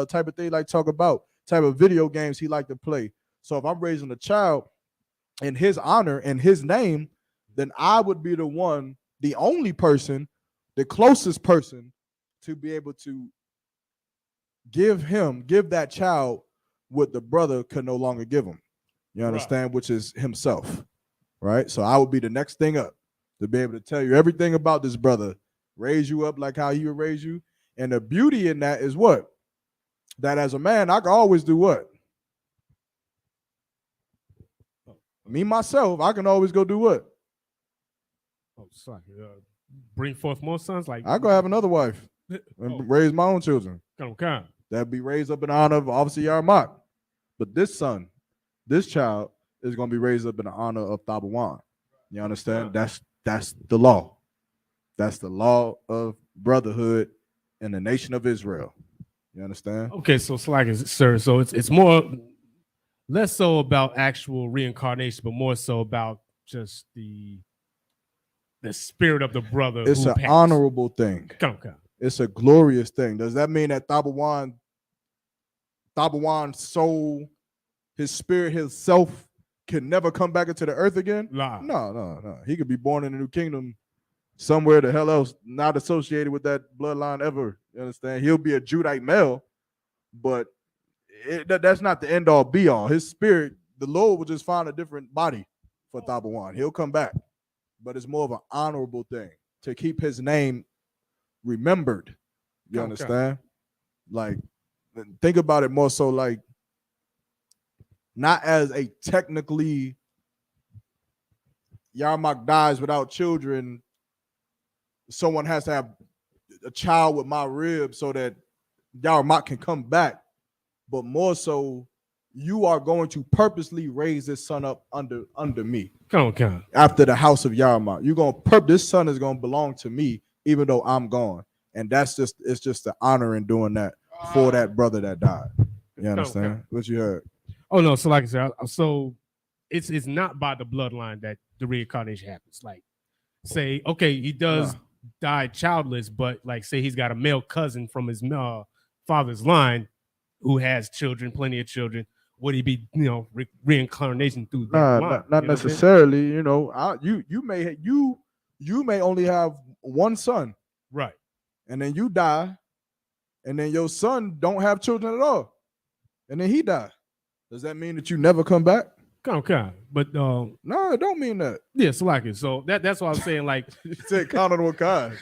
type of thing he like to talk about, type of video games he like to play. So if I'm raising a child in his honor and his name, then I would be the only person, the closest person to be able to give that child what the brother could no longer give him. You understand? Right. Which is himself, right? So I would be the next thing up to be able to tell you everything about this brother, raise you up like how he would raise you. And the beauty in that is what? That as a man, I can always do what? Me, myself, I can always go do what? Oh, sorry. Bring forth more sons? Like I go have another wife and raise my own children. Okay. That'd be raised up in honor of Officer Yarmak. But this son, this child is going to be raised up in the honor of Tabawan. You understand? That's the law. That's the law of brotherhood in the nation of Israel. You understand? Okay, so sir, so it's more less so about actual reincarnation, but more so about just the spirit of the brother. It's an honorable thing. Okay. It's a glorious thing. Does that mean that Tabawan's soul, his spirit, his self can never come back into the earth again? No. He could be born in a new kingdom somewhere the hell else, not associated with that bloodline ever. You understand? He'll be a Judite male, but that's not the end all be all. His spirit, the Lord will just find a different body for Tabawan. He'll come back, but it's more of an honorable thing to keep his name remembered. You understand? Like, think about it more so like not as a technically Yarmak dies without children, someone has to have a child with my rib so that Yarmak can come back, but more so you are going to purposely raise this son up under me. After the house of Yarmak. You're going to this son is going to belong to me even though I'm gone. And it's just the honor in doing that for that brother that died. You understand? What you heard? Oh no, so like I said, so it's not by the bloodline that the reincarnation happens. Like, say, okay, he does die childless, but like say he's got a male cousin from his father's line who has children, plenty of children. Would he be, reincarnation through that line? Not necessarily. You know, you may only have one son, right? And then you die, and then your son don't have children at all, and then he die. Does that mean that you never come back? Okay, but no, it don't mean that. Yeah, so like it. So that's what I was saying. Like you said, count on what kind?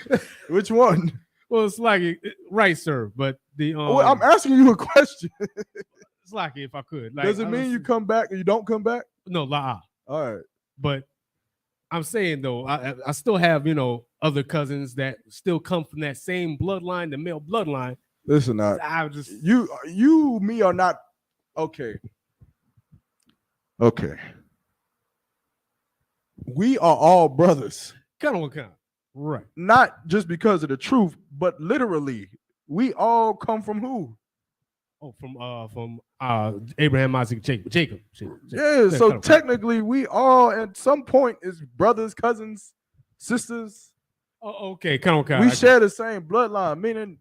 Which one? Well, it's like right, sir. But the I'm asking you a question. It's like if I could. Like, does it mean you come back or you don't come back? No, All right. But I'm saying though, I still have other cousins that still come from that same bloodline, the male bloodline. Listen, I just me are not okay. Okay. We are all brothers. Kind of. Right. Not just because of the truth, but literally, we all come from who? Oh, from Abraham, Isaac, Jacob. Yeah, so technically we all at some point is brothers, cousins, sisters. Oh, okay. Kind we share the same bloodline, meaning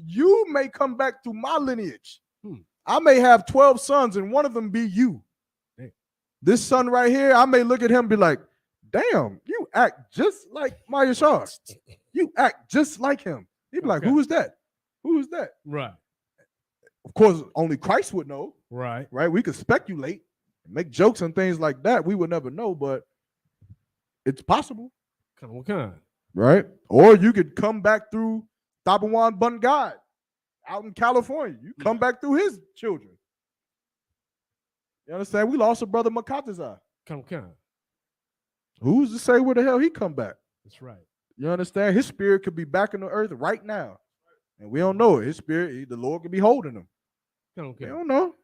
you may come back through my lineage. I may have 12 sons and one of them be you. Damn. This son right here, I may look at him and be like, damn, you act just like Maya Shah. You act just like him. He'd be like, Okay. who is that? Who is that? Right. Of course, only Christ would know, Right. right? We could speculate, make jokes and things like that. We would never know, but it's possible, Kind of what kind? right? Or you could come back through Tabawan Bungad out in California. You come back through his children. You understand? We lost a brother Makataza. Kind of kind. Who's to say where the hell he come back? That's right. You understand? His spirit could be back in the earth right now. And we don't know it. His spirit, the Lord could be holding him. Kind of We kind. don't know.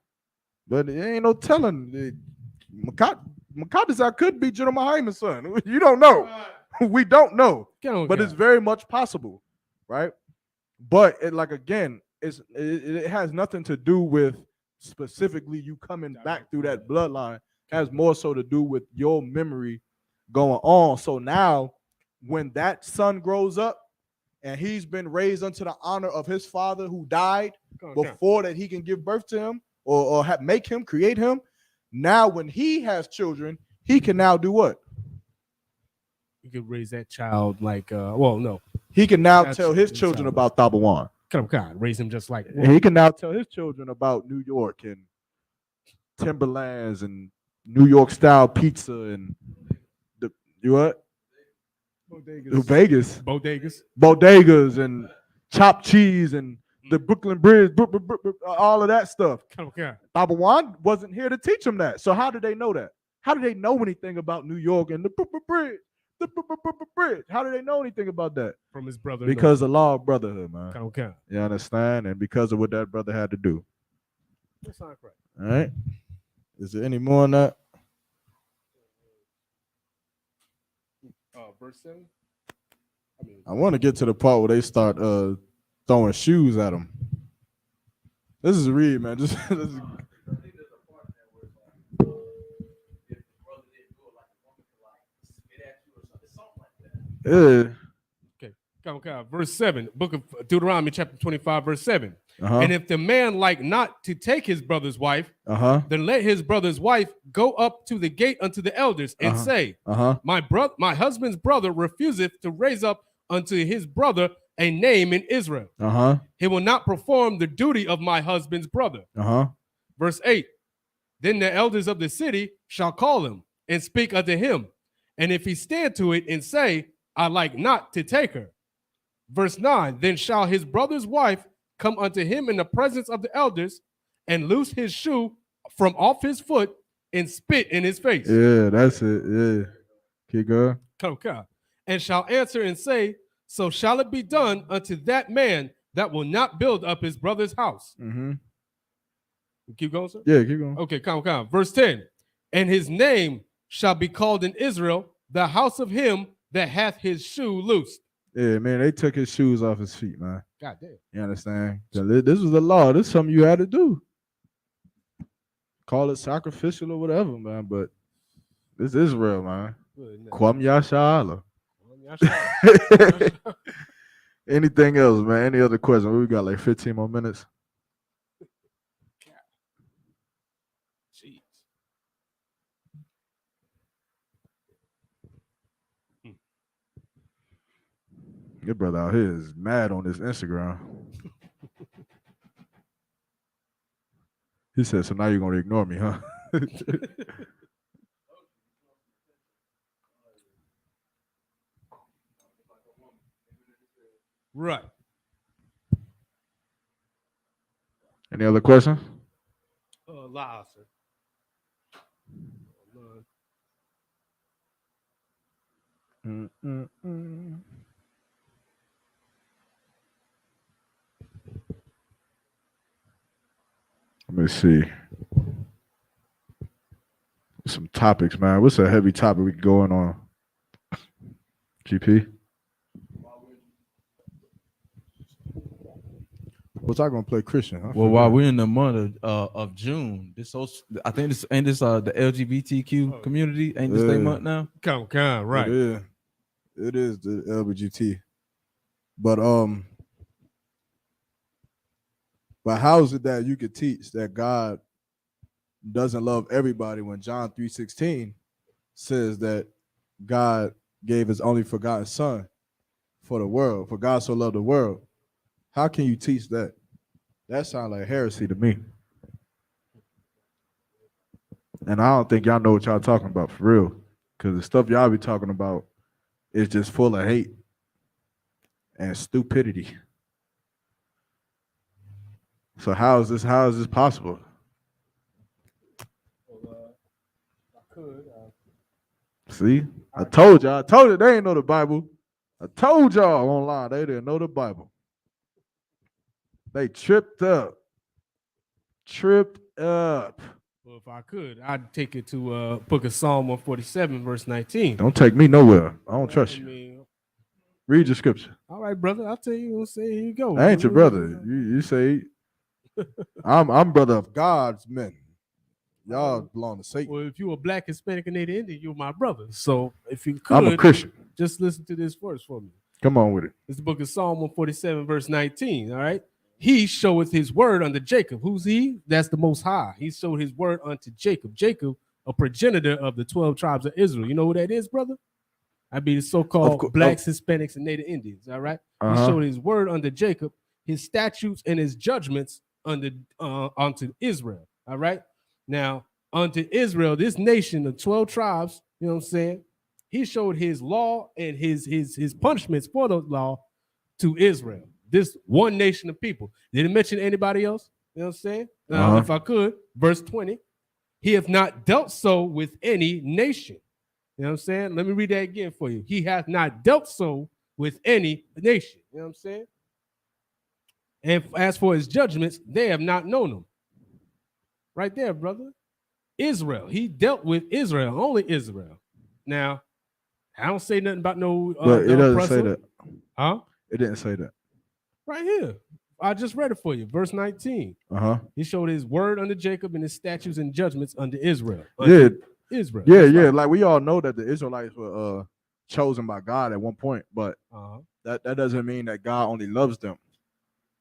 But it ain't no telling. Makataza could be Jeremiah's son. You don't know. We don't know. But it's very much possible, right? But it has nothing to do with specifically you coming back through that bloodline. It has more so to do with your memory going on. So now when that son grows up and he's been raised unto the honor of his father who died before that he can give birth to him or make him, create him. Now when he has children, he can now do what? You could raise that child like, no. He can now That's tell his inside. children about Tabawan. Kind of kind. Raise him just like. He can now tell his children about New York and Timberlands and New York style pizza and bodegas and chopped cheese and the Brooklyn Bridge, all of that stuff. Kind of kind. Tabawan wasn't here to teach them that. So how did they know that? How did they know anything about New York and the bridge? How do they know anything about that? From his brother. Because the law of brotherhood, man. Kind of kind. You understand? And because of what that brother had to do. That's not correct. All right. Is there any more on that? Verse 7. I want to get to the part where they start throwing shoes at him. This is read, man. Just yeah. Okay. Verse 7. Book of Deuteronomy, chapter 25, verse 7. And if the man like not to take his brother's wife, then let his brother's wife go up to the gate unto the elders and say, my husband's brother refuseth to raise up unto his brother a name in Israel. He will not perform the duty of my husband's brother. Verse 8. Then the elders of the city shall call him and speak unto him. And if he stand to it and say, I like not to take her. Verse 9. Then shall his brother's wife come unto him in the presence of the elders and loose his shoe from off his foot and spit in his face. Yeah, that's it. Yeah. Keep going. Come. And shall answer and say, so shall it be done unto that man that will not build up his brother's house. Keep going, sir? Yeah, keep going. Okay, come. Verse 10. And his name shall be called in Israel, the house of him that hath his shoe loosed. Yeah, man, they took his shoes off his feet, man. God damn. You understand? This was the law. This is something you had to do. Call it sacrificial or whatever, man. But this is real, man. Kwam Yashala. Anything else, man? Any other question? We got like 15 more minutes. Jeez. Your brother out here is mad on his Instagram. He said, so now you're going to ignore me, huh? Right. Any other questions? Lie, sir. Let me see. Some topics, man. What's a heavy topic we can go on? GP? What's I gonna play Christian? Well, while we're in the month of June, I think this ain't this the LGBTQ community ain't this their month now? Come, right. It is the LGBT. But how is it that you could teach that God doesn't love everybody when John 3:16 says that God gave his only forgotten son for the world, for God so loved the world. How can you teach that? That sounds like heresy to me. And I don't think y'all know what y'all talking about for real. Because the stuff y'all be talking about is just full of hate and stupidity. So how is this possible? See, I told you they ain't know the Bible. I told y'all online they didn't know the Bible. They tripped up. Well, if I could, I'd take it to book of Psalm 147, verse 19. Don't take me nowhere. I don't trust you. mean, Read your scripture. all right, brother. I'll tell you. We'll say, here you go. I ain't your brother. You say I'm brother of God's men. Y'all belong to Satan. Well, if you were black, Hispanic, and Native Indian, you're my brother. So if you could, I'm a Christian. just listen to this verse for me. Come on with it. It's the book of Psalm 147, verse 19. All right. He showeth his word unto Jacob. Who's he? That's the Most High. He showed his word unto Jacob. Jacob, a progenitor of the 12 tribes of Israel. You know who that is, brother? I mean, the so-called blacks, Hispanics, and Native Indians. All right. He showed his word unto Jacob, his statutes and his judgments unto Israel. All right. Now, unto Israel, this nation of 12 tribes, you know what I'm saying? He showed his law and his punishments for the law to Israel. This one nation of people. Didn't mention anybody else. You know what I'm saying? Now, if I could, verse 20, he hath not dealt so with any nation. You know what I'm saying? Let me read that again for you. He hath not dealt so with any nation. You know what I'm saying? And as for his judgments, they have not known them. Right there, brother. Israel. He dealt with Israel, only Israel. Now, I don't say nothing about no. But it doesn't say that. Huh? It didn't say that. Right here. I just read it for you. Verse 19. He showed his word unto Jacob and his statutes and judgments unto Israel. Israel. Yeah. Like we all know that the Israelites were chosen by God at one point, but that doesn't mean that God only loves them.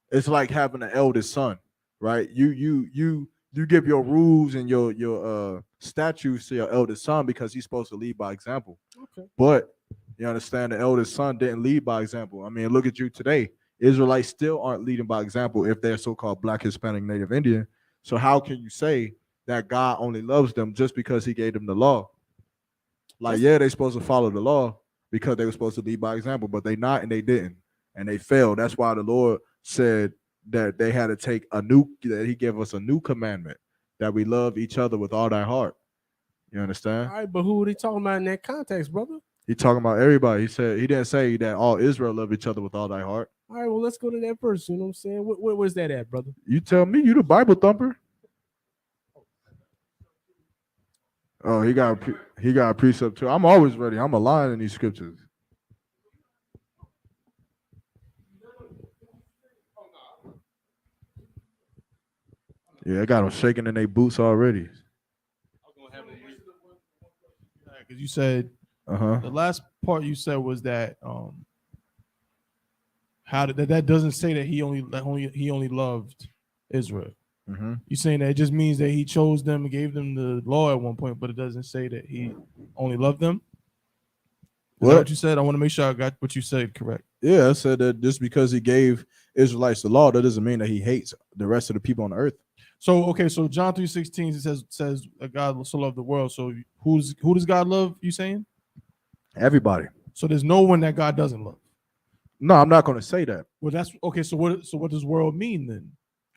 It's like having an eldest son, right? You give your rules and your statutes to your eldest son because he's supposed to lead by example. Okay. But you understand the eldest son didn't lead by example. I mean, look at you today. Israelites still aren't leading by example if they're so-called black, Hispanic, Native Indian. So how can you say that God only loves them just because he gave them the law? Like, yeah, they're supposed to follow the law because they were supposed to lead by example, but they not and they didn't. And they failed. That's why the Lord said that they had to take that he gave us a new commandment, that we love each other with all thy heart. You understand? All right, but who are they talking about in that context, brother? He talking about everybody. He didn't say that all Israel love each other with all thy heart. All right, well, let's go to that verse. You know what I'm saying? Where's that at, brother? You tell me. You the Bible thumper. Oh, he got a precept too. I'm always ready. I'm aligned in these scriptures. Yeah, I got them shaking in their boots already. Because you said the last part you said was that that doesn't say that he only loved Israel. You're saying that it just means that he chose them and gave them the law at one point, but it doesn't say that he only loved them. Is that what you said? I want to make sure I got what you said correct. Yeah, I said that just because he gave Israelites the law, that doesn't mean that he hates the rest of the people on the earth. So so John 3:16 says God so loved the world. So who does God love? You saying? Everybody. So there's no one that God doesn't love. No, I'm not going to say that. Well, that's okay. So what does world mean then?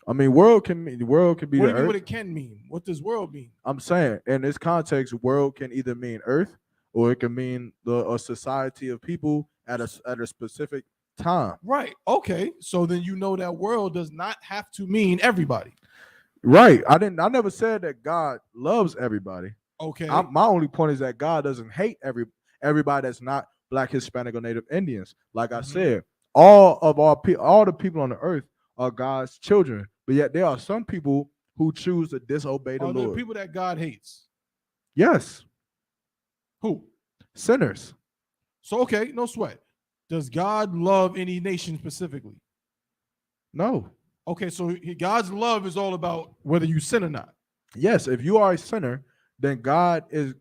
I mean, world can be what the do you mean earth. what it can mean? What does world mean? I'm saying in this context, world can either mean earth or it can mean a society of people at a specific time. Right. Okay. So then you know that world does not have to mean everybody. Right. I never said that God loves everybody. Okay. My only point is that God doesn't hate everybody that's not black, Hispanic, or Native Indians. Like I said, all the people on the earth are God's children, but yet there are some people who choose to disobey the Are there Lord. people that God hates? Yes. Who? Sinners. So okay, no sweat. Does God love any nation specifically? No. Okay, so God's love is all about whether you sin or not. Yes, if you are a sinner, then God is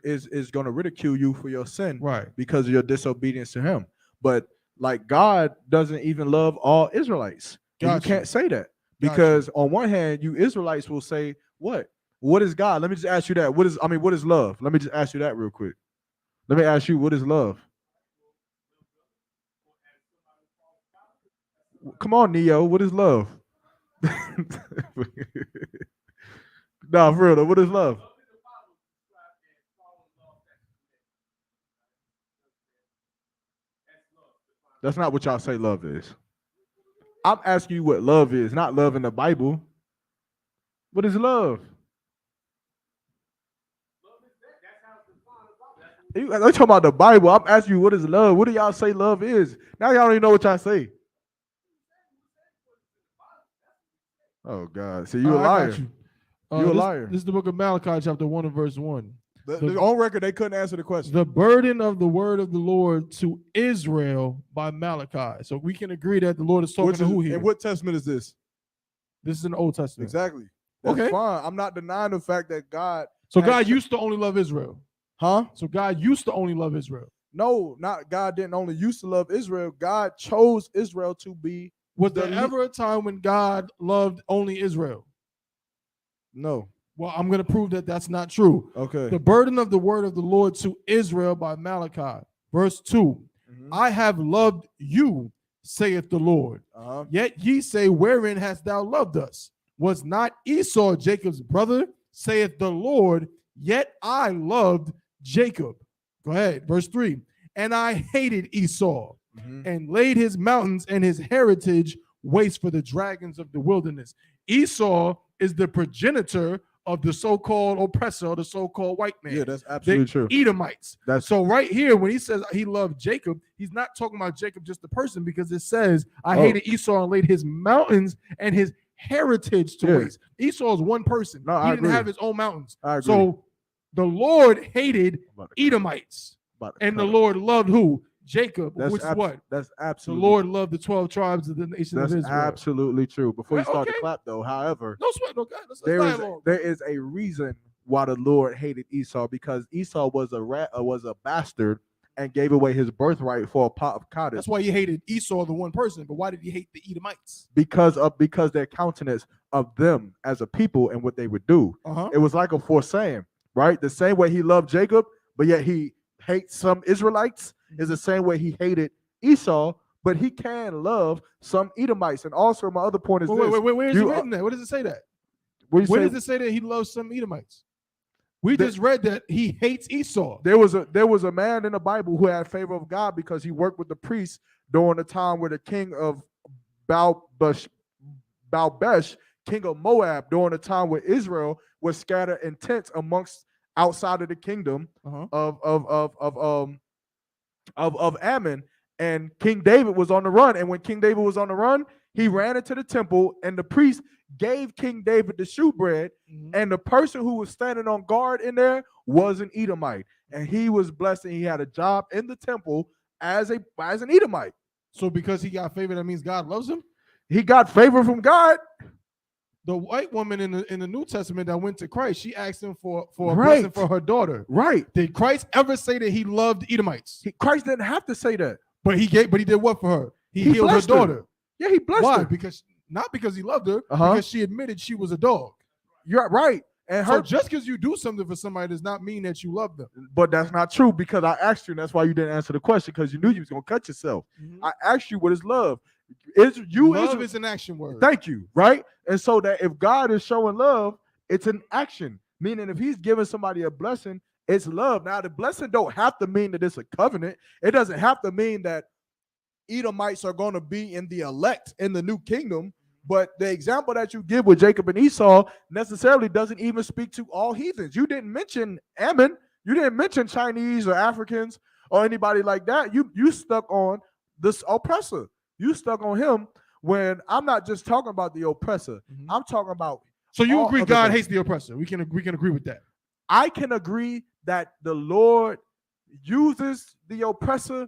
going to ridicule you for your sin, right? Because of your disobedience to Him. But Like God doesn't even love all Israelites. And Gotcha. you can't say that Gotcha. because on one hand, you Israelites will say, "What? What is God?" Let me just ask you that. What is love? Let me just ask you that real quick. Let me ask you, what is love? Come on, Neo. What is love? Nah, for real though, what is love? That's not what y'all say love is. I'm asking you what love is, not love in the Bible. What is love? You talking about the Bible. I'm asking you what is love. What do y'all say love is? Now y'all don't even know what y'all say. Oh God! See, you a I liar. got you. You a liar. This is the book of Malachi, chapter 1 and verse 1. On record, they couldn't answer the question. The burden of the word of the Lord to Israel by Malachi. So we can agree that the Lord is talking to who here? And what testament is this? This is in the Old Testament. Exactly. That's Okay. fine. I'm not denying the fact that God. So God used to only love Israel. Huh? So God used to only love Israel. No, not God didn't only used to love Israel. God chose Israel to be. Was there ever a time when God loved only Israel? No. Well, I'm going to prove that that's not true. Okay. The burden of the word of the Lord to Israel by Malachi. Verse 2. I have loved you, saith the Lord. Yet ye say, wherein hast thou loved us? Was not Esau Jacob's brother, saith the Lord, yet I loved Jacob. Go ahead. Verse 3. And I hated Esau and laid his mountains and his heritage waste for the dragons of the wilderness. Esau is the progenitor of the so-called oppressor, the so-called white man. Yeah, that's absolutely true. Edomites. So right here, when he says he loved Jacob, he's not talking about Jacob just the person, because it says, I hated Esau and laid his mountains and his heritage to waste. Esau is one person. No, he I didn't agree. have his own mountains. I agree. So the Lord hated Edomites. And the Lord loved who? Jacob, which is what? That's The absolutely. Lord loved the 12 tribes of the nation of That's Israel. absolutely true. Before you start Okay. to clap, though, however, No sweat, no God. there is a reason why the Lord hated Esau, because Esau was a bastard and gave away his birthright for a pot of cottage. That's why he hated Esau, the one person. But why did he hate the Edomites? Because their countenance of them as a people and what they would do. It was like a foresaying, right? The same way he loved Jacob, but yet he hates some Israelites, is the same way he hated Esau, but he can love some Edomites. And also, my other point is this. Wait, where is it written that? Where does it say that? Where does it say that he loves some Edomites? We just read that he hates Esau. There was a man in the Bible who had favor of God because he worked with the priests during the time where the king of Baalbesh, king of Moab, during the time where Israel was scattered in tents amongst outside of the kingdom of Ammon, and King David was on the run. And when King David was on the run, he ran into the temple, and the priest gave King David the shewbread, and the person who was standing on guard in there was an Edomite, and he was blessed, and he had a job in the temple as an Edomite. So because he got favor, that means God loves him? He got favor from God. The white woman in the New Testament that went to Christ, she asked him for a blessing for her daughter. Right. Did Christ ever say that he loved Edomites? Christ didn't have to say that. But he did what for her? He healed her daughter. Yeah, he blessed Why? her. Not because he loved her, because she admitted she was a dog. You're right. And so just because you do something for somebody does not mean that you love them. But that's not true, because I asked you, and that's why you didn't answer the question, because you knew you was gonna cut yourself. I asked you, what is love? Love is an action word. Thank you. Right? And so that if God is showing love, it's an action. Meaning if he's giving somebody a blessing, it's love. Now, the blessing don't have to mean that it's a covenant. It doesn't have to mean that Edomites are going to be in the elect in the new kingdom. But the example that you give with Jacob and Esau necessarily doesn't even speak to all heathens. You didn't mention Ammon. You didn't mention Chinese or Africans or anybody like that. You stuck on this oppressor. You stuck on him, when I'm not just talking about the oppressor. I'm talking about. So you agree God hates the oppressor? We can agree with that. I can agree that the Lord uses the oppressor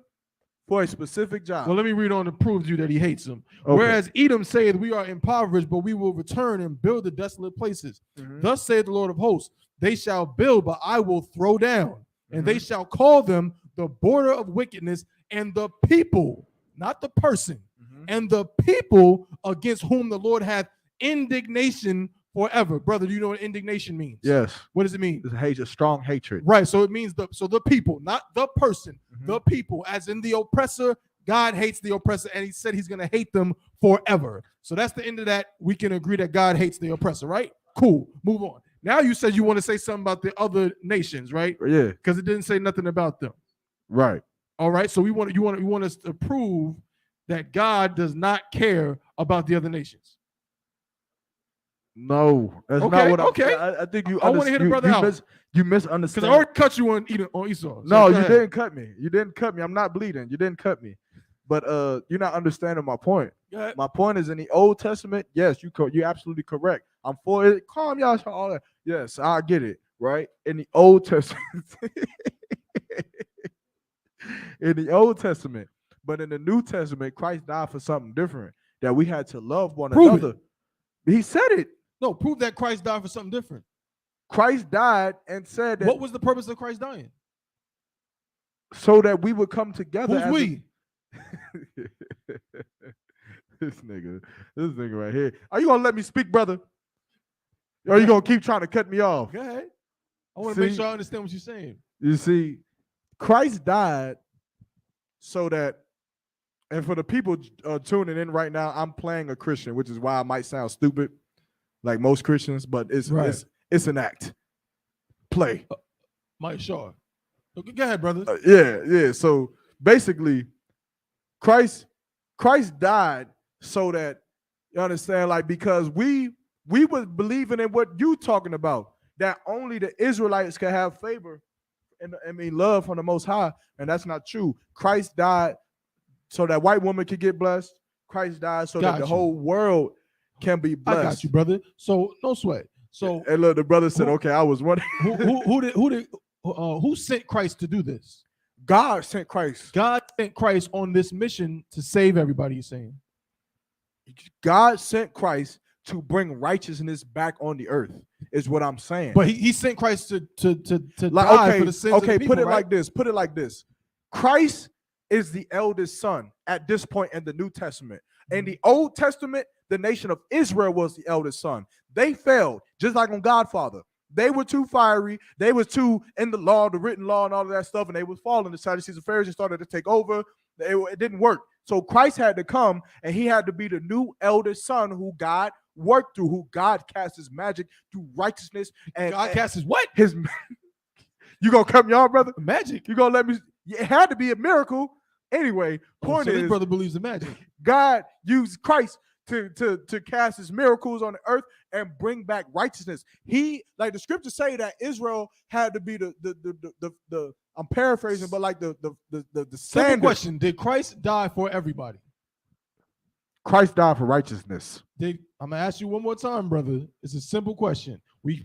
for a specific job. Well, let me read on to prove to you that he hates them. Okay. Whereas Edom saith, we are impoverished, but we will return and build the desolate places. Thus saith the Lord of hosts, they shall build, but I will throw down, and they shall call them the border of wickedness and the people not the person, Mhm. and the people against whom the Lord hath indignation forever. Brother, do you know what indignation means? Yes. What does it mean? It's hatred, strong hatred. Right. So it means the people, not the person, Mhm. the people, as in the oppressor. God hates the oppressor, and he said he's going to hate them forever. So that's the end of that. We can agree that God hates the oppressor, right? Cool. Move on. Now you said you want to say something about the other nations, right? Yeah. Because it didn't say nothing about them. Right. All right. So you want us to prove that God does not care about the other nations. No, that's Okay, not what I'm okay. saying. I think you. I wanna hear the brother out. You Because misunderstand. I already cut you on Esau. So No, go you ahead. didn't cut me. You didn't cut me. I'm not bleeding. You didn't cut me. But you're not understanding my point. Go ahead. My point is in the Old Testament. Yes, you're absolutely correct. I'm for it. Calm y'all. All that. Yes, I get it. Right in the Old Testament. In the Old Testament, but in the New Testament, Christ died for something different. That we had to love one Prove another. He said it. No, prove that Christ died for something different. Christ died and said that What was the purpose of Christ dying? so that we would come together. Who's we? This nigga right here. Are you gonna let me speak, brother? Or are you gonna keep trying to cut me off? Go ahead. I want to make See? sure I understand what you're saying. You see, Christ died so that, and for the people tuning in right now, I'm playing a Christian, which is why I might sound stupid, like most Christians, but it's an act. Play. Mike Shaw. Okay, go ahead, brother. Yeah. So basically, Christ died so that you understand, like, because we was believing in what you talking about, that only the Israelites can have favor and love from the Most High, and that's not true. Christ died so that white woman could get blessed. Christ died so that the whole world can be blessed. I got you, brother. So no sweat. So and look, the brother said, "Okay, I was wondering who sent Christ to do this? God sent Christ. God sent Christ on this mission to save everybody. You're saying God sent Christ to bring righteousness back on the earth, is what I'm saying. But he sent Christ to like, die for the sins of the people, put it right? like this. Put it like this. Christ is the eldest son at this point in the New Testament. In the Old Testament, the nation of Israel was the eldest son. They failed, just like on Godfather. They were too fiery. They was too in the law, the written law, and all of that stuff, and they was falling. The Sadducees and Pharisees started to take over. It didn't work. So Christ had to come, and he had to be the new eldest son who God worked through, who God cast his magic through righteousness. And God cast his what? His you gonna cut me off, brother? Magic. You gonna let me? It had to be a miracle. Anyway, point so is, this brother believes in magic. God used Christ to cast his miracles on the earth and bring back righteousness. He, like the scriptures say, that Israel had to be the I'm paraphrasing, but like the Simple standard. question: did Christ die for everybody? Christ died for righteousness. I'm gonna ask you one more time, brother. It's a simple question.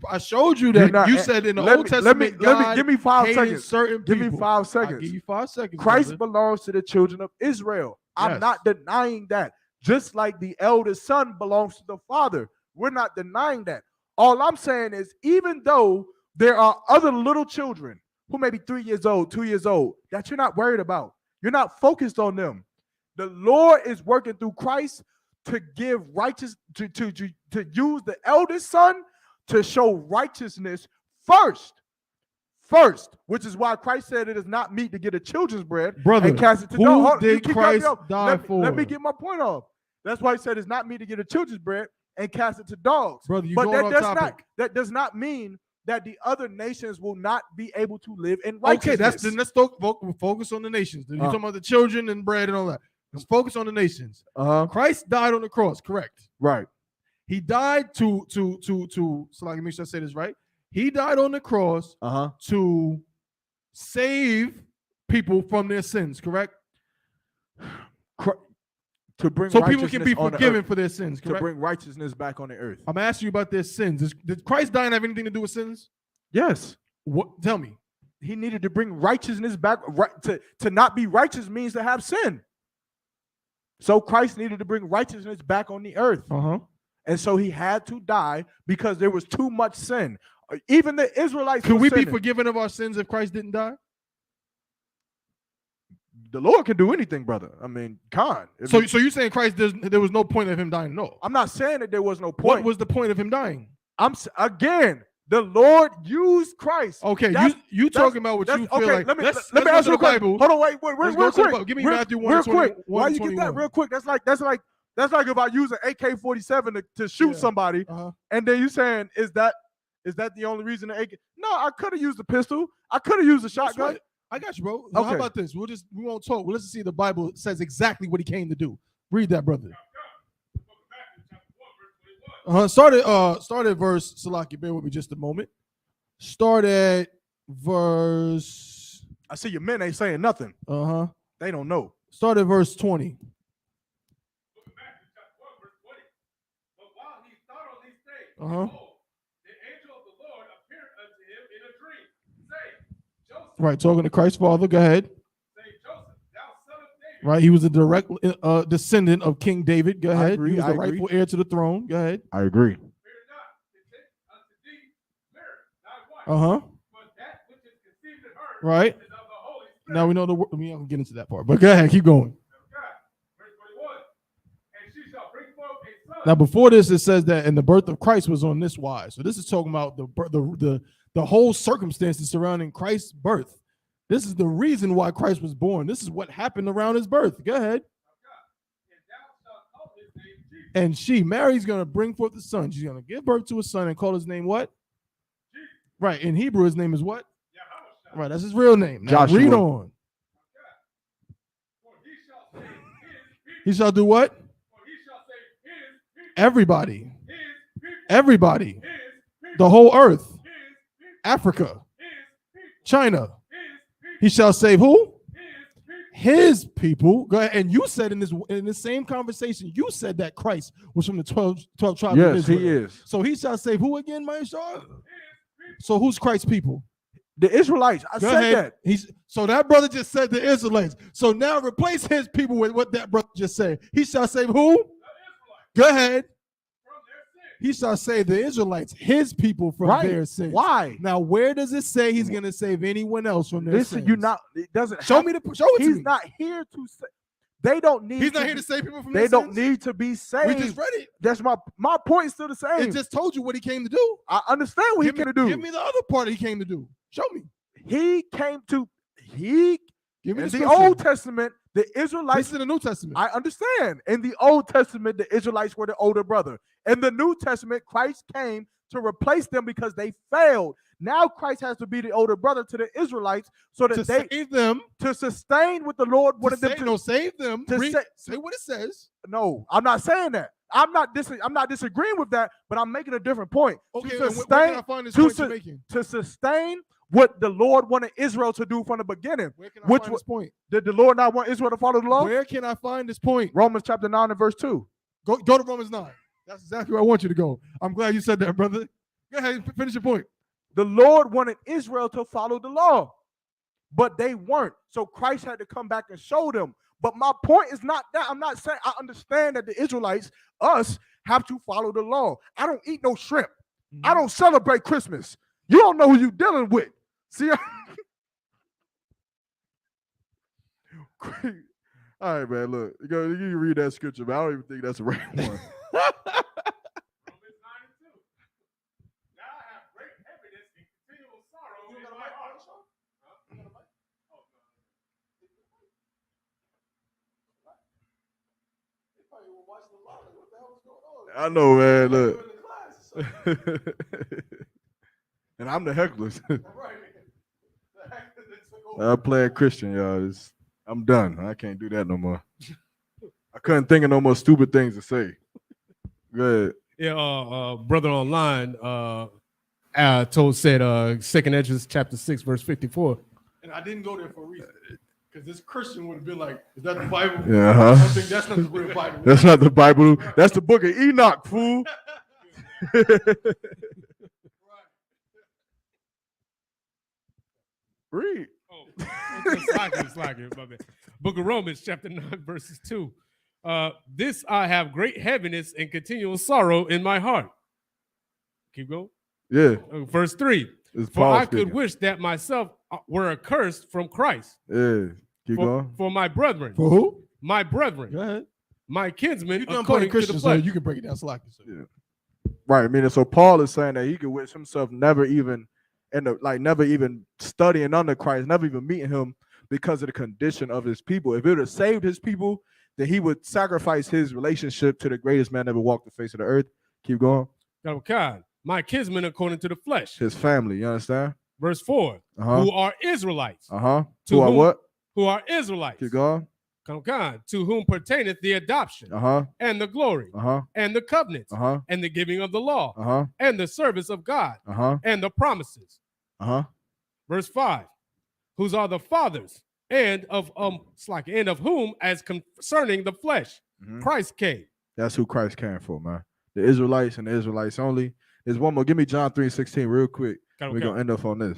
I showed you that you said in the Old Testament, let me give me 5 seconds. Certain people. Give me 5 seconds. I'll give you 5 seconds. Christ brother. belongs to the children of Israel. Yes. I'm not denying that. Just like the eldest son belongs to the father. We're not denying that. All I'm saying is, even though there are other little children who may be 3 years old, 2 years old, that you're not worried about. You're not focused on them. The Lord is working through Christ to give righteous, to use the eldest son to show righteousness first, which is why Christ said it is not meet to get a children's bread, brother. And cast it to Who did Christ die for? Let me get my point off. That's why he said it's not meet to get a children's bread and cast it to dogs, brother. You but going off topic. That does not mean that the other nations will not be able to live in righteousness. Okay, let's focus on the nations. You're talking about the children and bread and all that. Let's focus on the nations. Christ died on the cross, correct? Right. He died to so let me make sure I say this right. He died on the cross to save people from their sins, correct? To bring so people can be forgiven for their sins, correct? To bring righteousness back on the earth. I'm asking you about their sins. Did Christ die and have anything to do with sins? Yes. What? Tell me. He needed to bring righteousness back. To not be righteous means to have sin. So Christ needed to bring righteousness back on the earth. And so he had to die because there was too much sin. Even the Israelites. Could we be forgiven of our sins if Christ didn't die? the Lord can do anything, brother. I mean, Khan. So you're saying Christ, there was no point of him dying? No. I'm not saying that there was no point. What was the point of him dying? Again, the Lord used Christ. Okay, you talking about what you feel okay, like. Let me let's ask you the a question. Bible. Hold on, wait, real quick. Give me Matthew 1, real quick. 1, Why you get that real quick? That's like if I use an AK-47 to shoot somebody, and then you saying is that the only reason the AK? No, I could have used a pistol. I could have used a shotgun. I got you, bro. So how about this? We won't talk. Well, let's see. The Bible says exactly what he came to do. Read that, brother. Start at verse. Salaki, bear with me just a moment. Start at verse. I see your men ain't saying nothing. They don't know. Start at verse 20. Right, talking to Christ's father. Go ahead. Right, he was a direct descendant of King David. Go ahead. He was the rightful heir to the throne. Go ahead. I agree. Right. Now we know the word. We don't get into that part, but go ahead, keep going. Now, before this, it says that, and the birth of Christ was on this wise. So this is talking about the whole circumstances surrounding Christ's birth. This is the reason why Christ was born. This is what happened around his birth. Go ahead. And Mary's going to bring forth the son. She's going to give birth to a son and call his name what? Right. In Hebrew, his name is what? Right. That's his real name. Now, Joshua. Read on. He shall do what? Everybody. The whole earth. Africa. China. He shall save who? His people. Go ahead. And you said in this same conversation, you said that Christ was from the 12 tribes of Israel. Yes, he is. So he shall save who again, Maishar? So who's Christ's people? The Israelites. I said that. So that brother just said the Israelites. So now replace his people with what that brother just said. He shall save who? Go ahead. He shall save the Israelites, his people, from their sins. Why? Now, where does it say he's going to save anyone else from their sins? It doesn't show it to me. He's not here to say. They don't need. He's not here to save people from their sins. They don't need to be saved. We just read it. That's my point. Is still the same. It just told you what he came to do. I understand what he came to do. Give me the other part he came to do. Show me. He came to. Give me the Old Testament, the Israelites. This is the New Testament. I understand. In the Old Testament, the Israelites were the older brother. In the New Testament, Christ came to replace them because they failed. Now Christ has to be the older brother to the Israelites so that they save them, to sustain what the Lord wanted them to. No, save them. To say what it says. No, I'm not saying that. I'm not disagreeing with that, but I'm making a different point. Okay, to sustain, where can I find this point you're making? To sustain what the Lord wanted Israel to do from the beginning. Where can I find this point? Did the Lord not want Israel to follow the law? Where can I find this point? Romans chapter 9 and verse 2. Go to Romans 9. That's exactly where I want you to go. I'm glad you said that, brother. Go ahead, finish your point. The Lord wanted Israel to follow the law, but they weren't. So Christ had to come back and show them. But my point is not that. I'm not saying I understand that the Israelites, us, have to follow the law. I don't eat no shrimp. I don't celebrate Christmas. You don't know who you're dealing with. See? All right, man, look. You can read that scripture, but I don't even think that's the right one. I know, man. Look. And I'm the heckler. I'm playing Christian, y'all. I'm done. I can't do that no more. I couldn't think of no more stupid things to say. Go ahead. Yeah, brother online said 2nd Ezra chapter 6 verse 54. And I didn't go there for a reason. Because this Christian would have been like, is that the Bible? Yeah, I don't think that's not the real Bible. That's not the Bible. That's the book of Enoch, fool. Read. It's like it, my bad. Book of Romans, chapter 9, verses 2. This I have great heaviness and continual sorrow in my heart. Keep going. Yeah. Verse 3. For I could wish that myself were accursed from Christ. Yeah. Keep going. For my brethren. For who? My brethren. Go ahead. My kinsmen You done according playing to the Christian, so flesh. you can break it down Slack. Yeah. Right. I mean, so Paul is saying that he could wish himself never even never even studying under Christ, never even meeting him because of the condition of his people. If it would have saved his people, then he would sacrifice his relationship to the greatest man ever walked the face of the earth. Keep going. My kinsmen according to the flesh. His family. You understand? Verse 4. Who are Israelites. Who are what? Who are Israelites. Keep going. To whom pertaineth the adoption and the glory and the covenant and the giving of the law and the service of God and the promises. Verse 5. Whose are the fathers and of whom, as concerning the flesh, Christ came. That's who Christ came for, man. The Israelites and the Israelites only. There's one more. Give me John 3:16 real quick. We're gonna end up on this.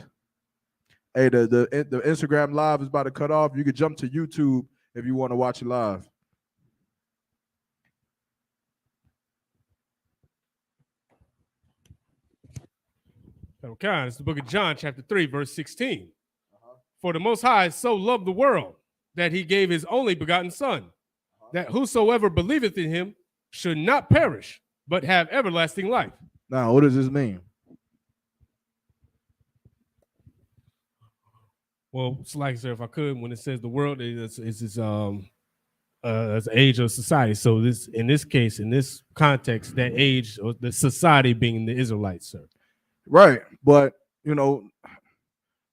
Hey, the Instagram live is about to cut off. You can jump to YouTube if you want to watch it live. It's the book of John, chapter 3, verse 16. For the Most High so loved the world that he gave his only begotten Son, that whosoever believeth in him should not perish, but have everlasting life. Now, what does this mean? Well, it's like, sir, if I could, when it says the world, it's an age of society. So in this case, in this context, that age or the society being the Israelites, sir. Right, but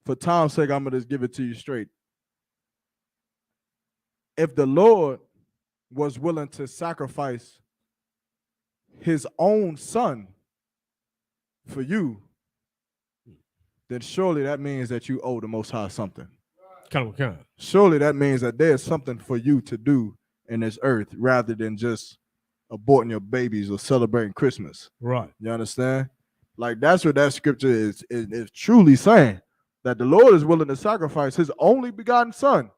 for time's sake, I'm gonna just give it to you straight. If the Lord was willing to sacrifice his own son for you, then surely that means that you owe the Most High something. Surely that means that there's something for you to do in this earth rather than just aborting your babies or celebrating Christmas. Right. You understand? Like, that's what that scripture is truly saying, that the Lord is willing to sacrifice his only begotten son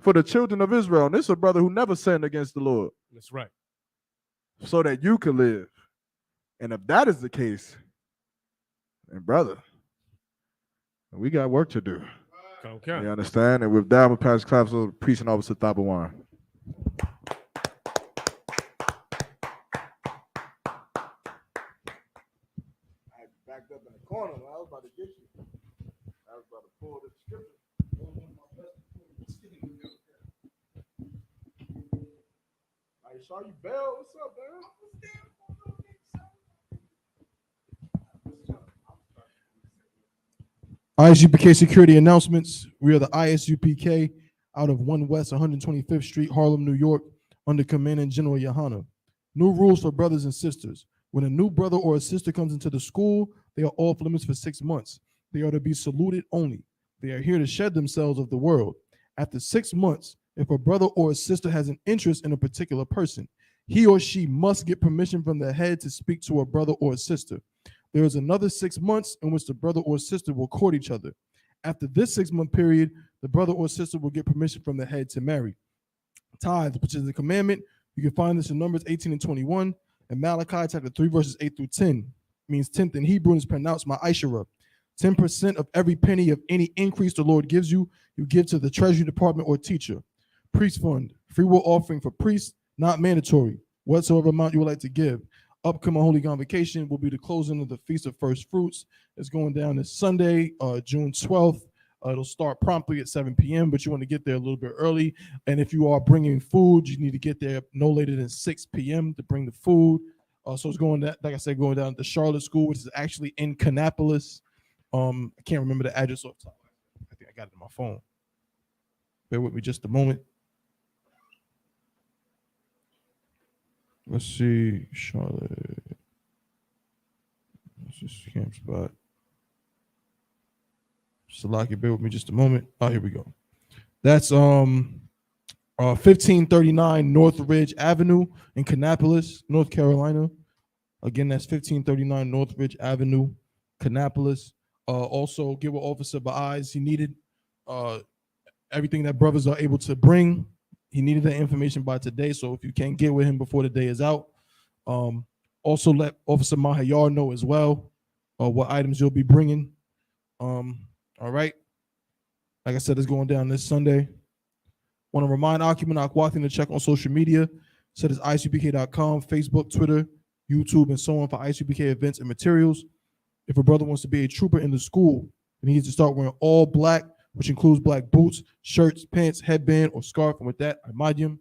for the children of Israel. And this is a brother who never sinned against the Lord. That's right. So that you can live. And if that is the case, then brother, we got work to do. Okay. You understand? And with that, I'm going to pass the class over to preaching officer Thabawan. Backed up in the corner. I was about to get you. I was about to pull the scripture. I saw you, Bell. What's up, man? ISUPK security announcements. We are the ISUPK out of 1 West 125th Street, Harlem, New York, under Commandant General Yohana. New rules for brothers and sisters. When a new brother or a sister comes into the school, they are off limits for 6 months. They are to be saluted only. They are here to shed themselves of the world. After 6 months, if a brother or a sister has an interest in a particular person, he or she must get permission from the head to speak to a brother or a sister. There is another 6 months in which the brother or sister will court each other. After this 6-month period, the brother or sister will get permission from the head to marry. Tithe, which is a commandment, you can find this in Numbers 18 and 21, and Malachi chapter 3, verses 8 through 10. Means 10th in Hebrew and is pronounced ma'ashara. 10% of every penny of any increase the Lord gives you, you give to the treasury department or teacher. Priest fund, free will offering for priests, not mandatory. Whatsoever amount you would like to give. Upcoming Holy Convocation will be the closing of the Feast of First Fruits. It's going down this Sunday, June 12th. It'll start promptly at 7 p.m., but you want to get there a little bit early. And if you are bringing food, you need to get there no later than 6 p.m. to bring the food. So it's going, like I said, going down to Charlotte School, which is actually in Kannapolis. I can't remember the address off the top. I think I got it on my phone. Bear with me just a moment. Let's see, Charlotte. Let's just camp spot. Salaki, bear with me just a moment. Oh, here we go. That's 1539 North Ridge Avenue in Kannapolis, North Carolina. Again, that's 1539 North Ridge Avenue, Kannapolis. Also, give an officer by eyes. He needed everything that brothers are able to bring. He needed that information by today. So if you can't get with him before the day is out, also let Officer Mahayar know as well what items you'll be bringing. All right. Like I said, it's going down this Sunday. Want to remind Akuman Akwathin to check on social media. Said it's isupk.com, Facebook, Twitter, YouTube, and so on for ISUPK events and materials. If a brother wants to be a trooper in the school, then he needs to start wearing all black, which includes black boots, shirts, pants, headband, or scarf. And with that, I mod him.